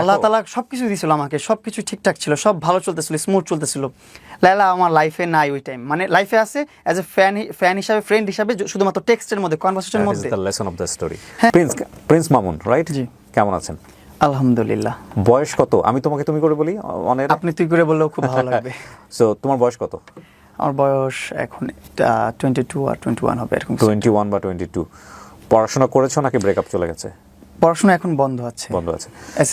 আল্লাহ তাআলা সবকিছু দিয়েছিল আমাকে, সবকিছু ঠিকঠাক ছিল, সব ভালো চলতেছিল, স্মুথ চলতেছিল। লায়লা আমার লাইফে নাই ওই টাইম, মানে লাইফে আছে অ্যাজ এ ফ্যান হিসাবে, ফ্রেন্ড হিসাবে, শুধুমাত্র টেক্সটের মধ্যে, কনভারসেশনের মধ্যে। The lesson of the story. Prince Mamun, right? জি। কেমন আছেন? আলহামদুলিল্লাহ। বয়স কত? আমি তোমাকে তুমি করে বলি অনেক। আপনি তুই করে বললেও খুব ভালো লাগবে। সো তোমার বয়স কত? আমার বয়স এখন 22 আর 21 হবে এরকম। 21 বা 22। পড়াশোনা করেছো নাকি ব্রেকআপ চলে গেছে? পড়াশোনা এখন বন্ধ আছে। বন্ধ আছে।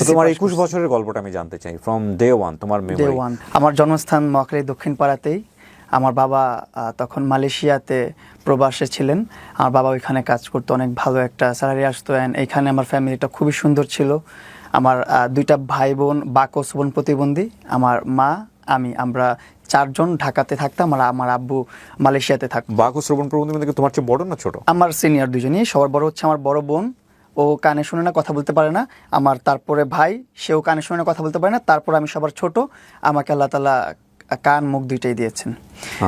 তোমার 21 বছরের গল্পটা আমি জানতে চাই, ফ্রম ডে ওয়ান, তোমার মেমরি। Day one. আমার জন্মস্থান মহাখালী দক্ষিণ পাড়াতেই। আমার বাবা তখন মালয়েশিয়াতে প্রবাসে ছিলেন। আমার বাবা ওইখানে কাজ করতো, অনেক ভালো একটা স্যালারি আসতো। অ্যান্ড এইখানে আমার ফ্যামিলিটা খুবই সুন্দর ছিল। আমার 2টা ভাই বোন, বাকস বোন প্রতিবন্ধী। আমার মা, আমরা 4 জন ঢাকাতে থাকতাম, আর আমার আব্বু মালয়েশিয়াতে থাকতো। বাকু শ্রবণ প্রবন্ধী মানে তোমার চেয়ে বড় না ছোট? আমার সিনিয়র দুজনই। সবার বড় হচ্ছে আমার বড় বোন, ও কানে শুনে না, কথা বলতে পারে না। আমার তারপরে ভাই, সেও কানে শুনে না, কথা বলতে পারে না। তারপর আমি সবার ছোট। আমাকে আল্লাহ তাআলা কান মুখ দুইটাই দিয়েছেন,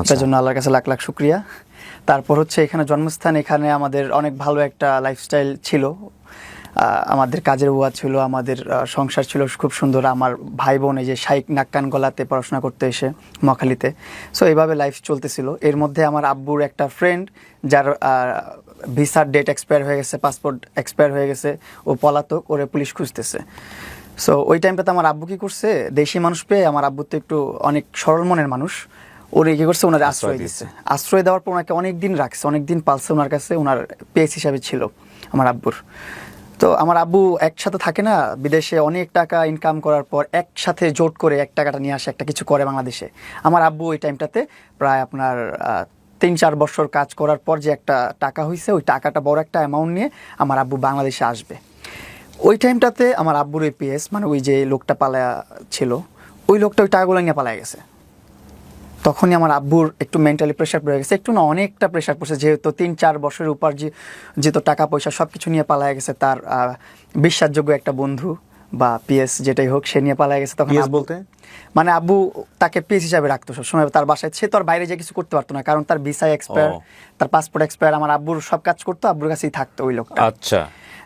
তার জন্য আল্লাহর কাছে লাখ লাখ শুকরিয়া। তারপর হচ্ছে এখানে জন্মস্থান, এখানে আমাদের অনেক ভালো একটা লাইফস্টাইল ছিল। আমাদের কাজের বুয়া ছিল, আমাদের সংসার ছিল খুব সুন্দর। আমার ভাই বোন এই যে শাইখ নাক কান গলাতে পড়াশোনা করতে এসে মহাখালীতে। সো এইভাবে লাইফ চলতেছিল। এর মধ্যে আমার আব্বুর একটা ফ্রেন্ড, যার ভিসার ডেট এক্সপায়ার হয়ে গেছে, পাসপোর্ট এক্সপায়ার হয়ে গেছে, ও পলাতক, ওরে পুলিশ খুঁজতেছে। সো ওই টাইমটাতে আমার আব্বু কী করছে, দেশি মানুষ পেয়ে, আমার আব্বু তো একটু অনেক সরল মনের মানুষ, ওরে কী করছে, ওনার আশ্রয় দিচ্ছে। আশ্রয় দেওয়ার পর ওনাকে অনেক দিন রাখছে, অনেক দিন পালছে ওনার কাছে, ওনার পেস হিসাবে ছিল আমার আব্বুর। তো আমার আব্বু একসাথে থাকে না, বিদেশে অনেক টাকা ইনকাম করার পর একসাথে জোট করে এক টাকাটা নিয়ে আসে, একটা কিছু করে বাংলাদেশে। আমার আব্বু ওই টাইমটাতে প্রায় আপনার 3-4 বছর কাজ করার পর যে একটা টাকা হয়েছে, ওই টাকাটা বড় একটা অ্যামাউন্ট নিয়ে আমার আব্বু বাংলাদেশে আসবে। ওই টাইমটাতে আমার আব্বুর ওই পিএস, মানে ওই যে লোকটা পালায়া ছিল, ওই লোকটা ওই টাকাগুলো নিয়ে পালায় গেছে। তখনই আমার আব্বুর একটু মেন্টালি প্রেশার পড়ে গেছে, একটু না অনেকটা প্রেশার পড়ছে, যেহেতু 3-4 বছরের উপর যেহেতু টাকা পয়সা সব কিছু নিয়ে পালায় গেছে। তার বিশ্বাসযোগ্য একটা বন্ধু বা পিএস যেটাই হোক, সে নিয়ে পালায় গেছে। তখন বলতে মানে আব্বু তাকে পিএস হিসাবে রাখতো সবসময় তার বাসায়। সে তো আর বাইরে যে কিছু করতে পারতো না, কারণ তার ভিসা এক্সপায়ার, তার পাসপোর্ট এক্সপায়ার। আমার আব্বুর সব কাজ করতো, আব্বুর কাছেই থাকতো ওই লোকটা। আচ্ছা।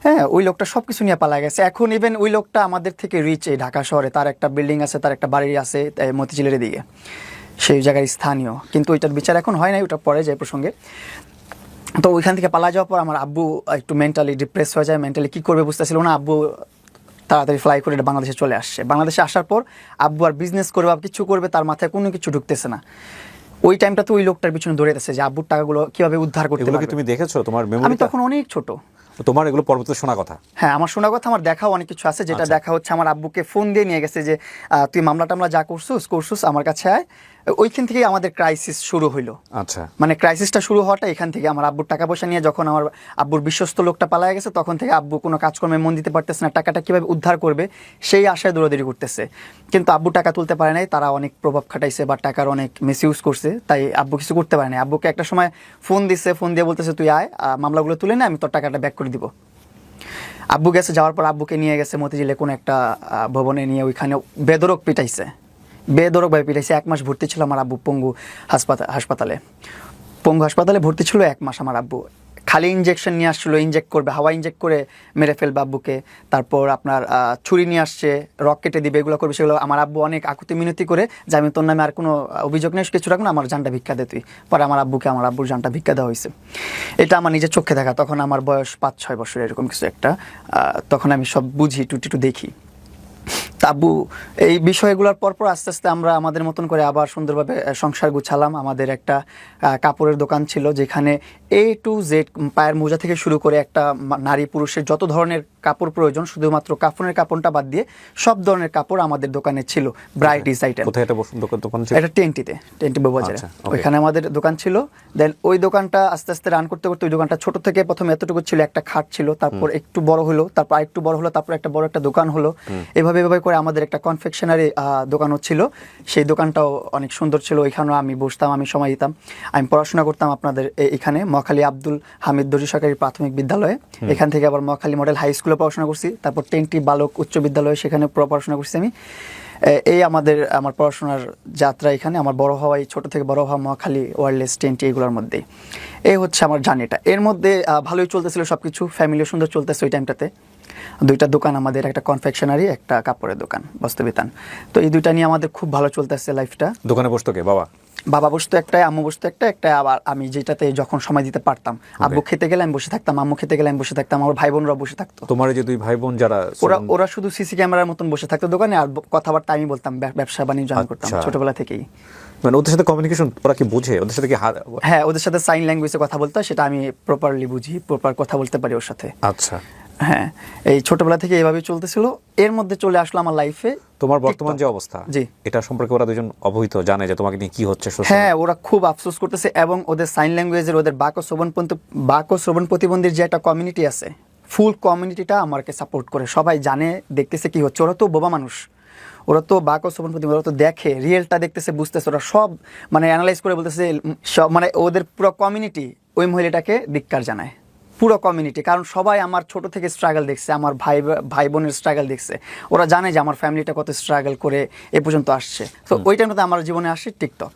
হ্যাঁ, ওই লোকটা সব কিছু নিয়ে পালা গেছে। এখন ইভেন ওই লোকটা আমাদের থেকে রিচ, এই ঢাকা শহরে তার একটা বিল্ডিং আছে, তার একটা বাড়ি আছে মতিঝিলের দিকে, সেই জায়গায় স্থানীয়। কিন্তু ওইটার বিচার এখন হয় নাই, ওটা পরে যায় প্রসঙ্গে। তো ওইখান থেকে পালা যাওয়ার পর আমার আব্বু একটু মেন্টালি ডিপ্রেস হয়ে যায়। মেন্টালি কী করবে বুঝতেছিল না। আব্বু তাড়াতাড়ি ফ্লাই করে বাংলাদেশে চলে আসছে। বাংলাদেশে আসার পর আব্বু আর বিজনেস করবে, কিছু করবে, তার মাথায় কোনো কিছু ঢুকতেছে না। ওই টাইমটা তো ওই লোকটার পিছনে দৌড়াইতেছে যে আব্বুর টাকাগুলো কিভাবে উদ্ধার করতে পারবে। তুমি দেখেছো তোমার মেমোরি? আমি তখন অনেক ছোট। তোমার এগুলো পরবর্তীতে শোনা কথা? হ্যাঁ, আমার শোনা কথা, আমার দেখাও অনেক কিছু আছে। যেটা দেখা হচ্ছে, আমার আব্বুকে ফোন দিয়ে নিয়ে গেছে যে তুই মামলা টামলা যা করছিস আমার কাছে আয়। ওইখান থেকেই আমাদের ক্রাইসিস শুরু হইলো। আচ্ছা, মানে ক্রাইসিসটা শুরু হওয়াটা এখান থেকে। আমার আব্বুর টাকা পয়সা নিয়ে যখন আমার আব্বুর বিশ্বস্ত লোকটা পালায় গেছে, তখন থেকে আব্বু কোনো কাজকর্মে মন দিতে পারতেছে না, টাকাটা কীভাবে উদ্ধার করবে সেই আশায় দৌড়াদৌড়ি করতেছে। কিন্তু আব্বু টাকা তুলতে পারে নাই, তারা অনেক প্রভাব খাটাইছে বা টাকার অনেক মিসইউজ করছে, তাই আব্বু কিছু করতে পারে নাই। আব্বুকে একটা সময় ফোন দিচ্ছে, ফোন দিয়ে বলতেছে তুই আয়, মামলাগুলো তুলে নে, আমি তোর টাকাটা ব্যাক করে দিব। আব্বু গেছে, যাওয়ার পর আব্বুকে নিয়ে গেছে মতিঝিলে কোনো একটা ভবনে নিয়ে, ওইখানে বেদরক পিটাইছে, বেদরকভাবে পিটাইছে। 1 মাস ভর্তি ছিল আমার আব্বু পঙ্গু হাসপাতালে ভর্তি ছিল 1 মাস। আমার আব্বু খালি ইঞ্জেকশন নিয়ে আসছিলো, ইঞ্জেক্ট করবে, হাওয়া ইঞ্জেক্ট করে মেরে ফেলবে আব্বুকে। তারপর আপনার ছুরি নিয়ে আসছে, রক কেটে দিবে, এগুলো করবে। সেগুলো আমার আব্বু অনেক আকুতি মিনতি করে যে আমি তোর নামে আর কোনো অভিযোগ নেই, কিছু রাখুন, আমার জানটা ভিক্ষা দে তুই। পরে আমার আব্বুর জানটা ভিক্ষা দেওয়া হয়েছে। এটা আমার নিজের চোখে দেখা। তখন আমার বয়স 5-6 বছর এরকম কিছু একটা। তখন আমি সব বুঝি, টুটিটু দেখি। আব্বু এই বিষয়গুলোর পরপর আস্তে আস্তে আমরা আমাদের মতন করে আবার সুন্দরভাবে সংসার গুছালাম। আমাদের একটা কাপড়ের দোকান ছিল, যেখানে A to Z, পায়ের মোজা থেকে শুরু করে একটা নারী পুরুষের যত ধরনের কাপড় প্রয়োজন, শুধুমাত্র কাফনের কাপড়টা বাদ দিয়ে সব ধরনের কাপড় আমাদের দোকানে ছিল। ব্রাইডিস আইটেম। কোথায় এটা দোকান ছিল? এটা টেন্টি বাজারে। ওইখানে আমাদের দোকান ছিল। দেন ওই দোকানটা আস্তে আস্তে রান করতে করতে, ওই দোকানটা ছোট থেকে প্রথমে এতটুকু ছিল, একটা খাট ছিল, তারপর একটু বড় হলো, তারপর আরেকটু বড় হলো, তারপর একটা বড় একটা দোকান হলো। এভাবে করে আমাদের একটা কনফেকশনারি দোকান ছিল। সেই দোকানটাও অনেক সুন্দর ছিল। ওইখানেও আমি বসতাম, আমি সময় দিতাম। আমি পড়াশোনা করতাম আপনাদের এখানে মহাখালী আব্দুল হামিদ দর্জি সরকারি প্রাথমিক বিদ্যালয়ে। এখান থেকে আবার মহাখালী মডেল হাই স্কুলে পড়াশোনা করছি। তারপর টেন্টি বালক উচ্চ বিদ্যালয়ে, সেখানে পড়াশোনা করছি আমি। এই আমার পড়াশোনার যাত্রা এখানে। আমার বড় হওয়াই, ছোট থেকে বড় হওয়া মহাখালী, ওয়ারলেস, টেন্টি, এগুলোর মধ্যেই। এই হচ্ছে আমার জার্নিটা। এর মধ্যে ভালোই চলতেছিল সব কিছু, ফ্যামিলিও সুন্দর চলতেছে ওই টাইমটাতে। দুইটা দোকান আমাদের, একটা কনফেকশনারি, একটা কাপড়ের দোকান, বস্ত্রবিতান। তো এই দুইটা নিয়ে আমাদের খুব ভালো চলতেছে লাইফটা। দোকানে বসতো কে? বাবা? বাবা বসতো একটাই, আম্মু বসতো একটা, আবার আমি যেটাতে যখন সময় দিতে পারতাম, আব্বু খেতে গেলে আমি বসে থাকতাম, আম্মু খেতে গেলে আমি বসে থাকতাম, আমার ভাই বোনরা বসে থাকতো। তোমার যে দুই ভাই বোন যারা, ওরা শুধু সিসি ক্যামেরার মতন বসে থাকতো দোকানে, আর কথাবার্তা আমি বলতাম, ব্যবসা বাণিজ্য আমি করতাম ছোটবেলা থেকেই। মানে ওদের সাথে কমিউনিকেশন ওরা কি বুঝে? ওদের সাথে কি হ্যাঁ, ওদের সাথে সাইন ল্যাঙ্গুয়েজে কথা বলতে হয়, সেটা আমি প্রপারলি বুঝি, প্রপার কথা বলতে পারি ওর সাথে। আচ্ছা, হ্যাঁ, এই ছোটবেলা থেকে এইভাবেই চলতেছিল। এর মধ্যে চলে আসলো আমার লাইফে তোমার বর্তমান যে অবস্থা, জি, এটা সম্পর্কে ওরা দুজন অবহিত, জানে যে তোমাকে নিয়ে কি হচ্ছে? হ্যাঁ, ওরা খুব আফসোস করতেছে, এবং ওদের সাইন ল্যাঙ্গুয়েজের, ওদের বাক ও শ্রবণ প্রতিবন্ধীর যে একটা কমিউনিটি আছে, ফুল কমিউনিটিটা আমাকে সাপোর্ট করে, সবাই জানে, দেখতেছে কি হচ্ছে। ওরা তো বোবা মানুষ, ওরা তো বাক ও শ্রবণ প্রতিবন্ধী, ওরা তো দেখে, রিয়েলটা দেখতেছে, বুঝতেছে, ওরা সব মানে অ্যানালাইজ করে বলতেছে সব, মানে ওদের পুরো কমিউনিটি ওই মহিলাটাকে ধিক্কার জানায়, পুরো কমিউনিটি। কারণ সবাই আমার ছোট থেকে স্ট্রাগল দেখছে, আমার ভাই বোনের স্ট্রাগল দেখছে, ওরা জানে যে আমার ফ্যামিলিটা কত স্ট্রাগল করে এ পর্যন্ত আসছে। তো ওই টাইমটাতে আমার জীবনে আসে টিকটক।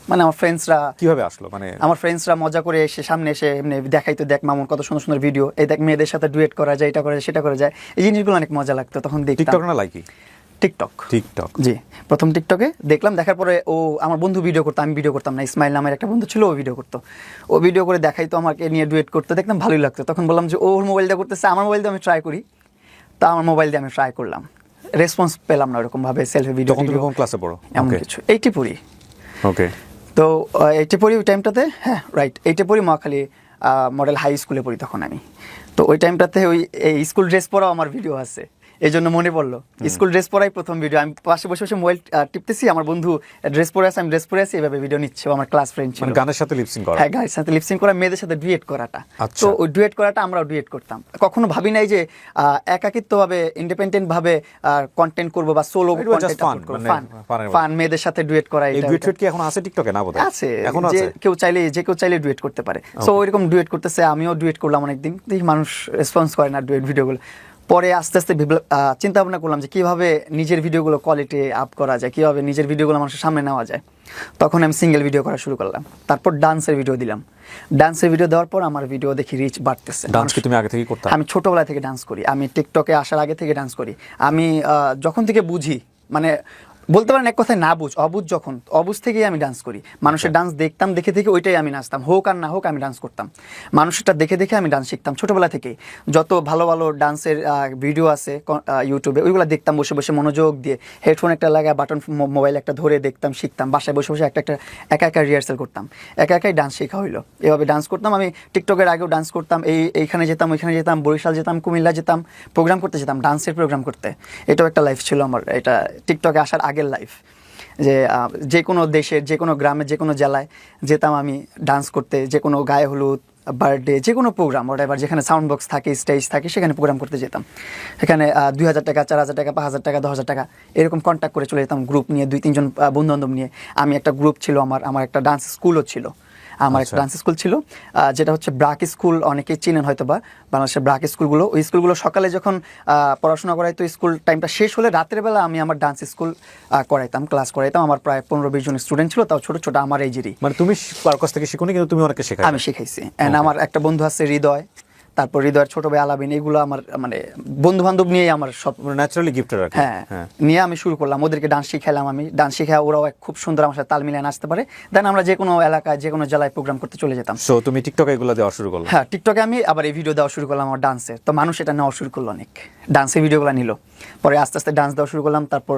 মানে আমার ফ্রেন্ডসরা কিভাবে আসলো? মানে আমার ফ্রেন্ডসরা মজা করে এসে সামনে এসে এমনি দেখাইতো, দেখ মামুন কত সুন্দর সুন্দর ভিডিও, এই দেখ মেয়েদের সাথে ডুয়েট করা যায়, এটা করা যায়, সেটা করা যায়। এই জিনিসগুলো অনেক মজা লাগতো তখন দেখতাম। টিকটক না লাইকি? টিকটক, জি। প্রথম টিকটকে দেখলাম, দেখার পরে ও আমার বন্ধু ভিডিও করতো, আমি ভিডিও করতাম না। ইসমাইল নামের একটা বন্ধু ছিল, ও ভিডিও করতো, ও ভিডিও করে দেখাইতো আমাকে নিয়ে, ডুয়েট করতে দেখতাম, ভালোই লাগতো। তখন বললাম যে ওর মোবাইলটা করতেছে, আমার মোবাইল দিয়ে আমি ট্রাই করি। তা আমার মোবাইল দিয়ে আমি ট্রাই করলাম, রেসপন্স পেলাম না ওরকম ভাবে, সেলফি ভিডিও। তখন তুমি কোন ক্লাসে পড়ো? এমন কিছু, 80 পড়ি। ওকে। তো 80 পড়ি ওই টাইমটাতে, হ্যাঁ রাইট, 80 পড়ি, মহাখালী মডেল হাই স্কুলে পড়ি তখন আমি। তো ওই টাইমটাতে ওই এই স্কুল ড্রেস পরাও আমার ভিডিও আছে, এই জন্য মনে পড়লো। স্কুল ড্রেস পরাই প্রথম ভিডিও, আমি পাশে বসে বসে মোবাইল টিপতেছি, আমার বন্ধু ড্রেস পরে আছে, আমি ড্রেস পরে আছি, এভাবে ভিডিও নিচ্ছে। আমার ক্লাস ফ্রেন্ড ছিল। মানে গানের সাথে লিপসিং করা? হ্যাঁ, গানের সাথে লিপসিং করা, মেয়েদের সাথে ডুয়েট করাটা। আচ্ছা। তো ওই ডুয়েট করাটা আমরাও ডুয়েট করতাম। কখনো ভাবি নাই যে একাকিত্বভাবে, ইন্ডিপেন্ডেন্ট ভাবে কন্টেন্ট করবো বা সোলো কন্টেন্ট করবো। ফান, মেয়েদের সাথে ডুয়েট করা। এই ডুয়েট কি এখন আছে টিকটকে? না বোধহয় আছে, এখন যে আছে, কেউ চাইলে ডুয়েট করতে পারে। সো ওইরকম ডুয়েট করতেছে, আমিও ডুয়েট করলাম অনেকদিন, দেখি মানুষ রেসপন্স করে না ডুয়েট ভিডিওগুলো। পরে আস্তে আস্তে চিন্তা ভাবনা করলাম যে কিভাবে নিজের ভিডিওগুলো কোয়ালিটি আপ করা যায়, কিভাবে নিজের ভিডিওগুলো মানুষের সামনে নেওয়া যায়। তখন আমি সিঙ্গেল ভিডিও করা শুরু করলাম, তারপর ডান্সের ভিডিও দিলাম। ডান্সের ভিডিও দেওয়ার পর আমার ভিডিও দেখি রিচ বাড়তেছে। ডান্স কি তুমি আগে থেকে করতে? আমি ছোটবেলা থেকে ডান্স করি, আমি টিকটকে আসার আগে থেকে ডান্স করি। আমি যখন থেকে বুঝি, মানে বলতে পারেন এক কথায় না অবুঝ থেকেই আমি ডান্স করি। মানুষের ডান্স দেখতাম, দেখে দেখে ওইটাই আমি নাচতাম, হোক আর না হোক আমি ডান্স করতাম। মানুষটা দেখে দেখে আমি ডান্স শিখতাম ছোটবেলা থেকেই। যত ভালো ভালো ডান্সের ভিডিও আছে ইউটিউবে, ওইগুলো দেখতাম বসে বসে মনোযোগ দিয়ে, হেডফোন একটা লাগায়, বাটন মোবাইল একটা ধরে দেখতাম, শিখতাম। বাসায় বসে বসে একা একা রিহার্সাল করতাম, একা একাই ডান্স শেখা হইলো। এভাবে ডান্স করতাম আমি। টিকটকের আগেও ডান্স করতাম, এইখানে যেতাম, ওইখানে যেতাম, বরিশাল যেতাম, কুমিল্লা যেতাম, প্রোগ্রাম করতে যেতাম, ডান্সের প্রোগ্রাম করতে। এটাও একটা লাইফ ছিল আমার, এটা টিকটকে আসার আগের লাইফ। যে যে কোনো দেশের, যে কোনো গ্রামের, যে কোনো জেলায় যেতাম আমি ডান্স করতে, যে কোনো গায়ে হলুদ, বার্থডে, যে কোনো প্রোগ্রাম, এবার যেখানে সাউন্ড বক্স থাকে, স্টেজ থাকে, সেখানে প্রোগ্রাম করতে যেতাম। এখানে 2000 টাকা, 4000 টাকা, 5000 টাকা, 10,000 টাকা এরকম কন্ট্যাক্ট করে চলে যেতাম, গ্রুপ নিয়ে, 2-3 জন বন্ধু বান্ধব নিয়ে। আমি একটা গ্রুপ ছিল, আমার একটা ডান্স স্কুলও ছিল। আমার একটা ডান্স স্কুল ছিল, যেটা হচ্ছে ব্রাক স্কুল, অনেকেই চিনেন হয়তো বা, বাংলাদেশের ব্রাক স্কুলগুলো। ওই স্কুলগুলো সকালে যখন পড়াশোনা করাইতো, স্কুল টাইমটা শেষ হলে রাতের বেলা আমি আমার ডান্স স্কুল করাইতাম, ক্লাস করাইতাম। আমার প্রায় 15-20 জন স্টুডেন্ট ছিল, তাও ছোট ছোট আমার এইজেরই। মানে তুমি কার কাছ থেকে শিখোনি, কিন্তু তুমি অনেকে শেখাই? আমি শিখাইছি। এন্ড আমার একটা বন্ধু আছে হৃদয়, তারপর হৃদয়ের ছোট ভাই আলাবিন, এগুলো আমার মানে বন্ধু বান্ধব নিয়ে আমার সব ন্যাচারালি গিফটেড আর কি। হ্যাঁ, নিয়ে আমি শুরু করলাম, ওদেরকে ডান্স শিখাইলাম। আমি ডান্স শিখা, ওরাও খুব সুন্দর আমার সাথে তাল মিলিয়ে নাচতে পারে। দেন আমরা যে কোনো এলাকায়, যে কোনো জেলায় প্রোগ্রাম করতে চলে যেতাম। সো তুমি টিকটকে এগুলো দেওয়া শুরু করলে? হ্যাঁ, টিকটকে আমি আবার এই ভিডিও দেওয়া শুরু করলাম আমার ডান্সের। তো মানুষ এটা নেওয়া শুরু করলো, অনেক ডান্সের ভিডিওগুলো নিল। পরে আস্তে আস্তে ডান্স দেওয়া শুরু করলাম। তারপর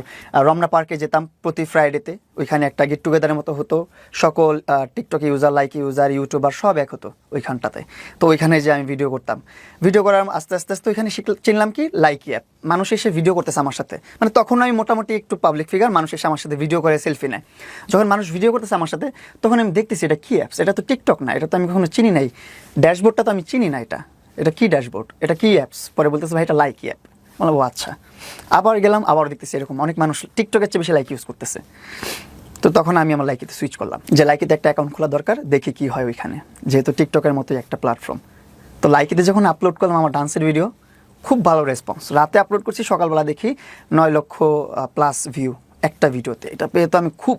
রমনা পার্কে যেতাম প্রতি ফ্রাইডেতে, ওইখানে একটা গেট টুগেদারের মতো হতো, সকল টিকটক ইউজার, ইউটিউবার সব এক হতো ওইখানটাতে। তো ওইখানে যে আমি ভিডিও করতাম, ভিডিও করার আস্তে আস্তে আস্তে ওইখানে চিনলাম কি লাইকি অ্যাপ। মানুষ এসে ভিডিও করতেছে আমার সাথে, মানে তখন আমি মোটামুটি একটু পাবলিক ফিগার, মানুষ এসে আমার সাথে ভিডিও করে, সেলফি নেয়। যখন মানুষ ভিডিও করতেছে আমার সাথে, তখন আমি দেখতেছি এটা কি অ্যাপস, এটা তো টিকটক না, এটা তো আমি কখনো চিনি নাই, ড্যাশবোর্ডটা তো আমি চিনি না, এটা কি ড্যাশবোর্ড, এটা কি অ্যাপস। পরে বলতেছে ভাই এটা লাইকি অ্যাপ। বললাম ও আচ্ছা। আবার গেলাম, আবার দেখতেছি এরকম অনেক মানুষ টিকটকের চেয়ে বেশি লাইক ইউজ করতেছে। তো তখন আমি আমার লাইকিতে সুইচ করলাম, যে লাইকিতে একটা অ্যাকাউন্ট খোলা দরকার, দেখি কি হয় ওইখানে, যেহেতু টিকটকের মতোই একটা প্ল্যাটফর্ম। তো লাইকিতে যখন আপলোড করলাম আমার ডান্সের ভিডিও, খুব ভালো রেসপন্স। রাতে আপলোড করছি, সকালবেলা দেখি 9 লক্ষ প্লাস ভিউ একটা ভিডিওতে। এটা পেয়ে তো আমি খুব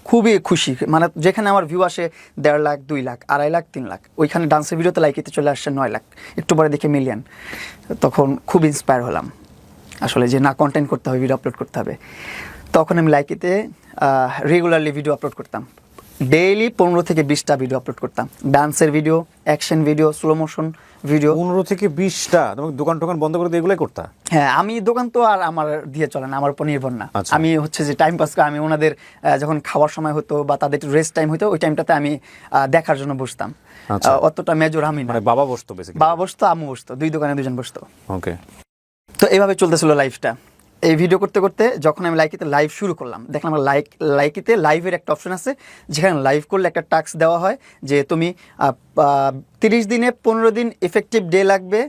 খুবই খুশি, মানে যেখানে আমার ভিউ আসে 1.5 লাখ 2 লাখ 2.5 লাখ 3 লাখ, ওইখানে ডান্সের ভিডিওতে লাইকিতে চলে আসছে 9 লাখ, একটু পরে দেখে মিলিয়ন। তখন খুব ইন্সপায়ার হলাম আসলে যে না, কন্টেন্ট করতে হবে, ভিডিও আপলোড করতে হবে। তখন আমি লাইকিতে রেগুলারলি ভিডিও আপলোড করতাম, ডেইলি 15 থেকে 20টা ভিডিও আপলোড করতাম, ডান্সের video, action video, slow motion video. 15 থেকে 20টা? তুমি দোকান টোকান বন্ধ করে দিয়ে এগুলোই করতা? হ্যাঁ, আমি দোকান তো আর আমার দিয়ে চলে না, আমার উপর নির্ভর না। আচ্ছা। আমি হচ্ছে যে টাইম পাস করে, আমি ওনাদের যখন খাওয়ার সময় হতো বা তাদের রেস্ট টাইম হতো, ওই টাইমটাতে আমি দেখার জন্য বসতাম। আচ্ছা। অতটা মেজর আমি না, মানে বাবা বসতো বেসিক্যালি? বাবা বসতো, আম্মু বসতো, দুই দোকানে দুজন বসতো। ওকে। তো এইভাবে চলতেছিল লাইফটা। এই ভিডিও করতে করতে যখন আমি লাইকিতে লাইভ শুরু করলাম, দেখলাম আমার লাইকিতে লাইভের একটা অপশন আছে, যেখানে লাইভ করলে একটা টাস্ক দেওয়া হয় যে তুমি 30 দিনে 15 দিন ইফেক্টিভ ডে লাগবে,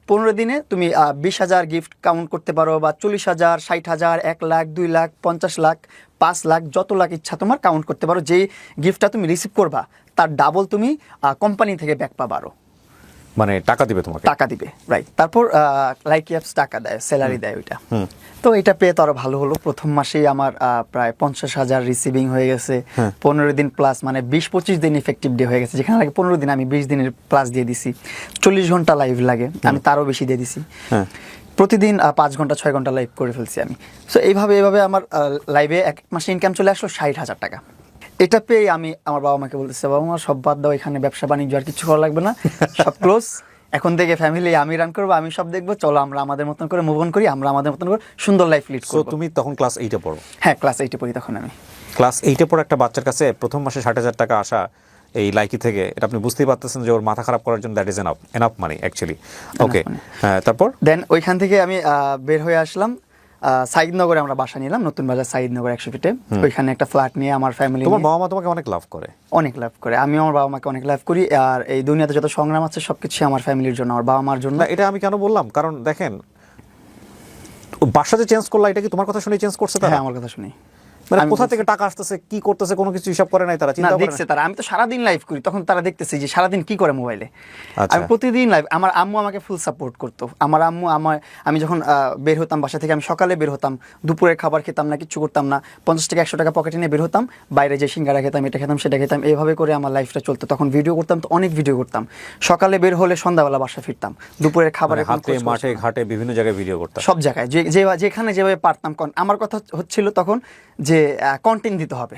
15 দিনে তুমি 20,000 গিফট কাউন্ট করতে পারো, বা 40,000, 60,000, 1 লাখ, 2 লাখ, 50 লাখ, 5 লাখ, যত লাখ ইচ্ছা তোমার কাউন্ট করতে পারো। যেই গিফটটা তুমি রিসিভ করবা তার ডাবল তুমি কোম্পানি থেকে ব্যাক পাবা, আরো মানে টাকা দিবে তোমাকে? টাকা দিবে, রাইট। তারপর লাইকি অ্যাপস টাকা দেয়, স্যালারি দেয় ওইটা। তো এটা পেয়ে তো আরো ভালো হলো। প্রথম মাসেই আমার প্রায় 50,000 রিসিভিং হয়ে গেছে। 15 দিন প্লাস, মানে 20-25 দিন ইফেক্টিভ ডে হয়ে গেছে। যেখানে লাগে 15 দিন, আমি 20 দিনের প্লাস দিয়ে দিছি। 40 ঘন্টা লাইভ লাগে, আমি তারও বেশি দিয়ে দিছি। প্রতিদিন 5 ঘন্টা 6 ঘন্টা লাইভ করে ফেলছি আমি। সো এইভাবে আমার লাইভে এক মাসে ইনকাম চলে আসলো 60,000 টাকা। এটা পেয়ে আমি আমার বাবা মাকে বলতেছি, বাবা মা সব বাদ দাও, এখানে ব্যবসা বাণিজ্য আর কিছু করা লাগবে না, সব ক্লোজ। এখন থেকে ফ্যামিলি আমি রান করবো, আমি সব দেখবো, চলো আমরা আমাদের মতন করে মুভ অন করি, আমরা আমাদের মতন করে সুন্দর লাইফ লিড সো করবো। তুমি তখন ক্লাস 8-এ পড়ো? হ্যাঁ, ক্লাস 8-এ পড়ি তখন আমি। ক্লাস 8-এ পড়ে একটা বাচ্চার কাছে প্রথম মাসে 60,000 টাকা আসা এই লাইকি থেকে, এটা আপনি বুঝতেই পারতেছেন যে ওর মাথা খারাপ করার জন্য that is enough money actually. Okay, হ্যাঁ, তারপর দেন ওইখান থেকে আমি বের হয়ে আসলাম। সাইদনগরে আমরা বাসা নিলাম, নতুন বাজার সাইদনগর 100 ফিটে। ওইখানে একটা ফ্ল্যাট নিয়ে আমার ফ্যামিলি, তোমার বাবা মা তোমাকে অনেক লাভ করে? অনেক লাভ করে, আমি আমার বাবা মাকে অনেক লাভ করি। আর এই দুনিয়াতে যত সংগ্রাম আছে সবকিছু আমার ফ্যামিলির জন্য, আমার বাবা মার জন্য। না, এটা আমি কেন বললাম, কারণ দেখেন বাসা যে চেঞ্জ করলা, এটা কি তোমার কথা শুনে চেঞ্জ করছে তারা? হ্যাঁ, আমার কথা শুনি। মানে কোথা থেকে টাকা আসতেছে, কি করতেছে, কোনো কিছু হিসাব করে নাই তারা? না, চিন্তা করে দেখছে তারা, আমি তো সারাদিন লাইভ করি, তখন তারা দেখতেছে যে সারাদিন কি করে মোবাইলে। আচ্ছা। আমি প্রতিদিন লাইভ, আমার আম্মু আমাকে ফুল সাপোর্ট করতো। আমার আম্মু আমি যখন বের হতাম বাসা থেকে, আমি সকালে বের হতাম, দুপুরের খাবার খেতাম না, কিছু করতাম না, 50 টাকা 100 টাকা পকেটে নিয়ে বের হতাম, বাইরে যে সিঙ্গারা খেতাম, এটা খেতাম, সেটা খেতাম, এইভাবে করে আমার লাইফটা চলতো। তখন ভিডিও করতাম, তো অনেক ভিডিও করতাম, সকালে বের হলে সন্ধ্যাবেলা বাসা ফিরতাম, দুপুরের খাবারের কোনো হাতে খোঁজ খবর মাঠে ছিল না। ঘাটে বিভিন্ন জায়গায় ভিডিও করতাম? সব জায়গায়, যেখানে যেভাবে পারতাম। আমার কথা হচ্ছিল তখন যে কন্টেন্ট দিতে হবে,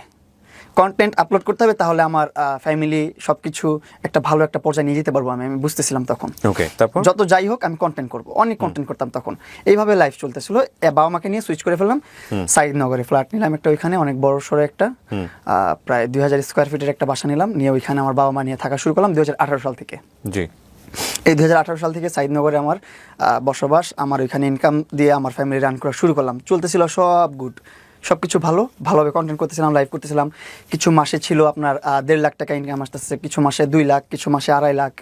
কন্টেন্ট আপলোড করতে হবে, তাহলে আমার ফ্যামিলি সবকিছু একটা ভালো একটা পর্যায়ে নিয়ে যেতে পারবো। আমি বুঝতেছিলাম তখন। ওকে, তারপর? যত যাই হোক আমি কন্টেন্ট করবো, অনেক কন্টেন্ট করতাম তখন। এইভাবে লাইফ চলতেছিল। বাবা মাকে নিয়ে সুইচ করে ফেললাম, সাইদনগরে ফ্ল্যাট নিলাম একটা, ওইখানে অনেক বড় সড়ো একটা প্রায় 2000 স্কোয়ার ফিটের একটা বাসা নিলাম, নিয়ে ওইখানে আমার বাবা মা নিয়ে থাকা শুরু করলাম 2018 সাল থেকে। জি। এই 2018 সাল থেকে সাইদনগরে আমার বসবাস, আমার ওইখানে ইনকাম দিয়ে আমার ফ্যামিলি রান করা শুরু করলাম। চলতেছিল সব গুড, সব কিছু ভালোভাবে কন্টেন্ট করতেছিলাম, লাইভ করতেছিলাম। কিছু মাসে ছিল আপনার 1.5 লাখ টাকা ইনকাম আসতেছে, কিছু মাসে 2 লাখ, কিছু মাসে 2.5 লাখ।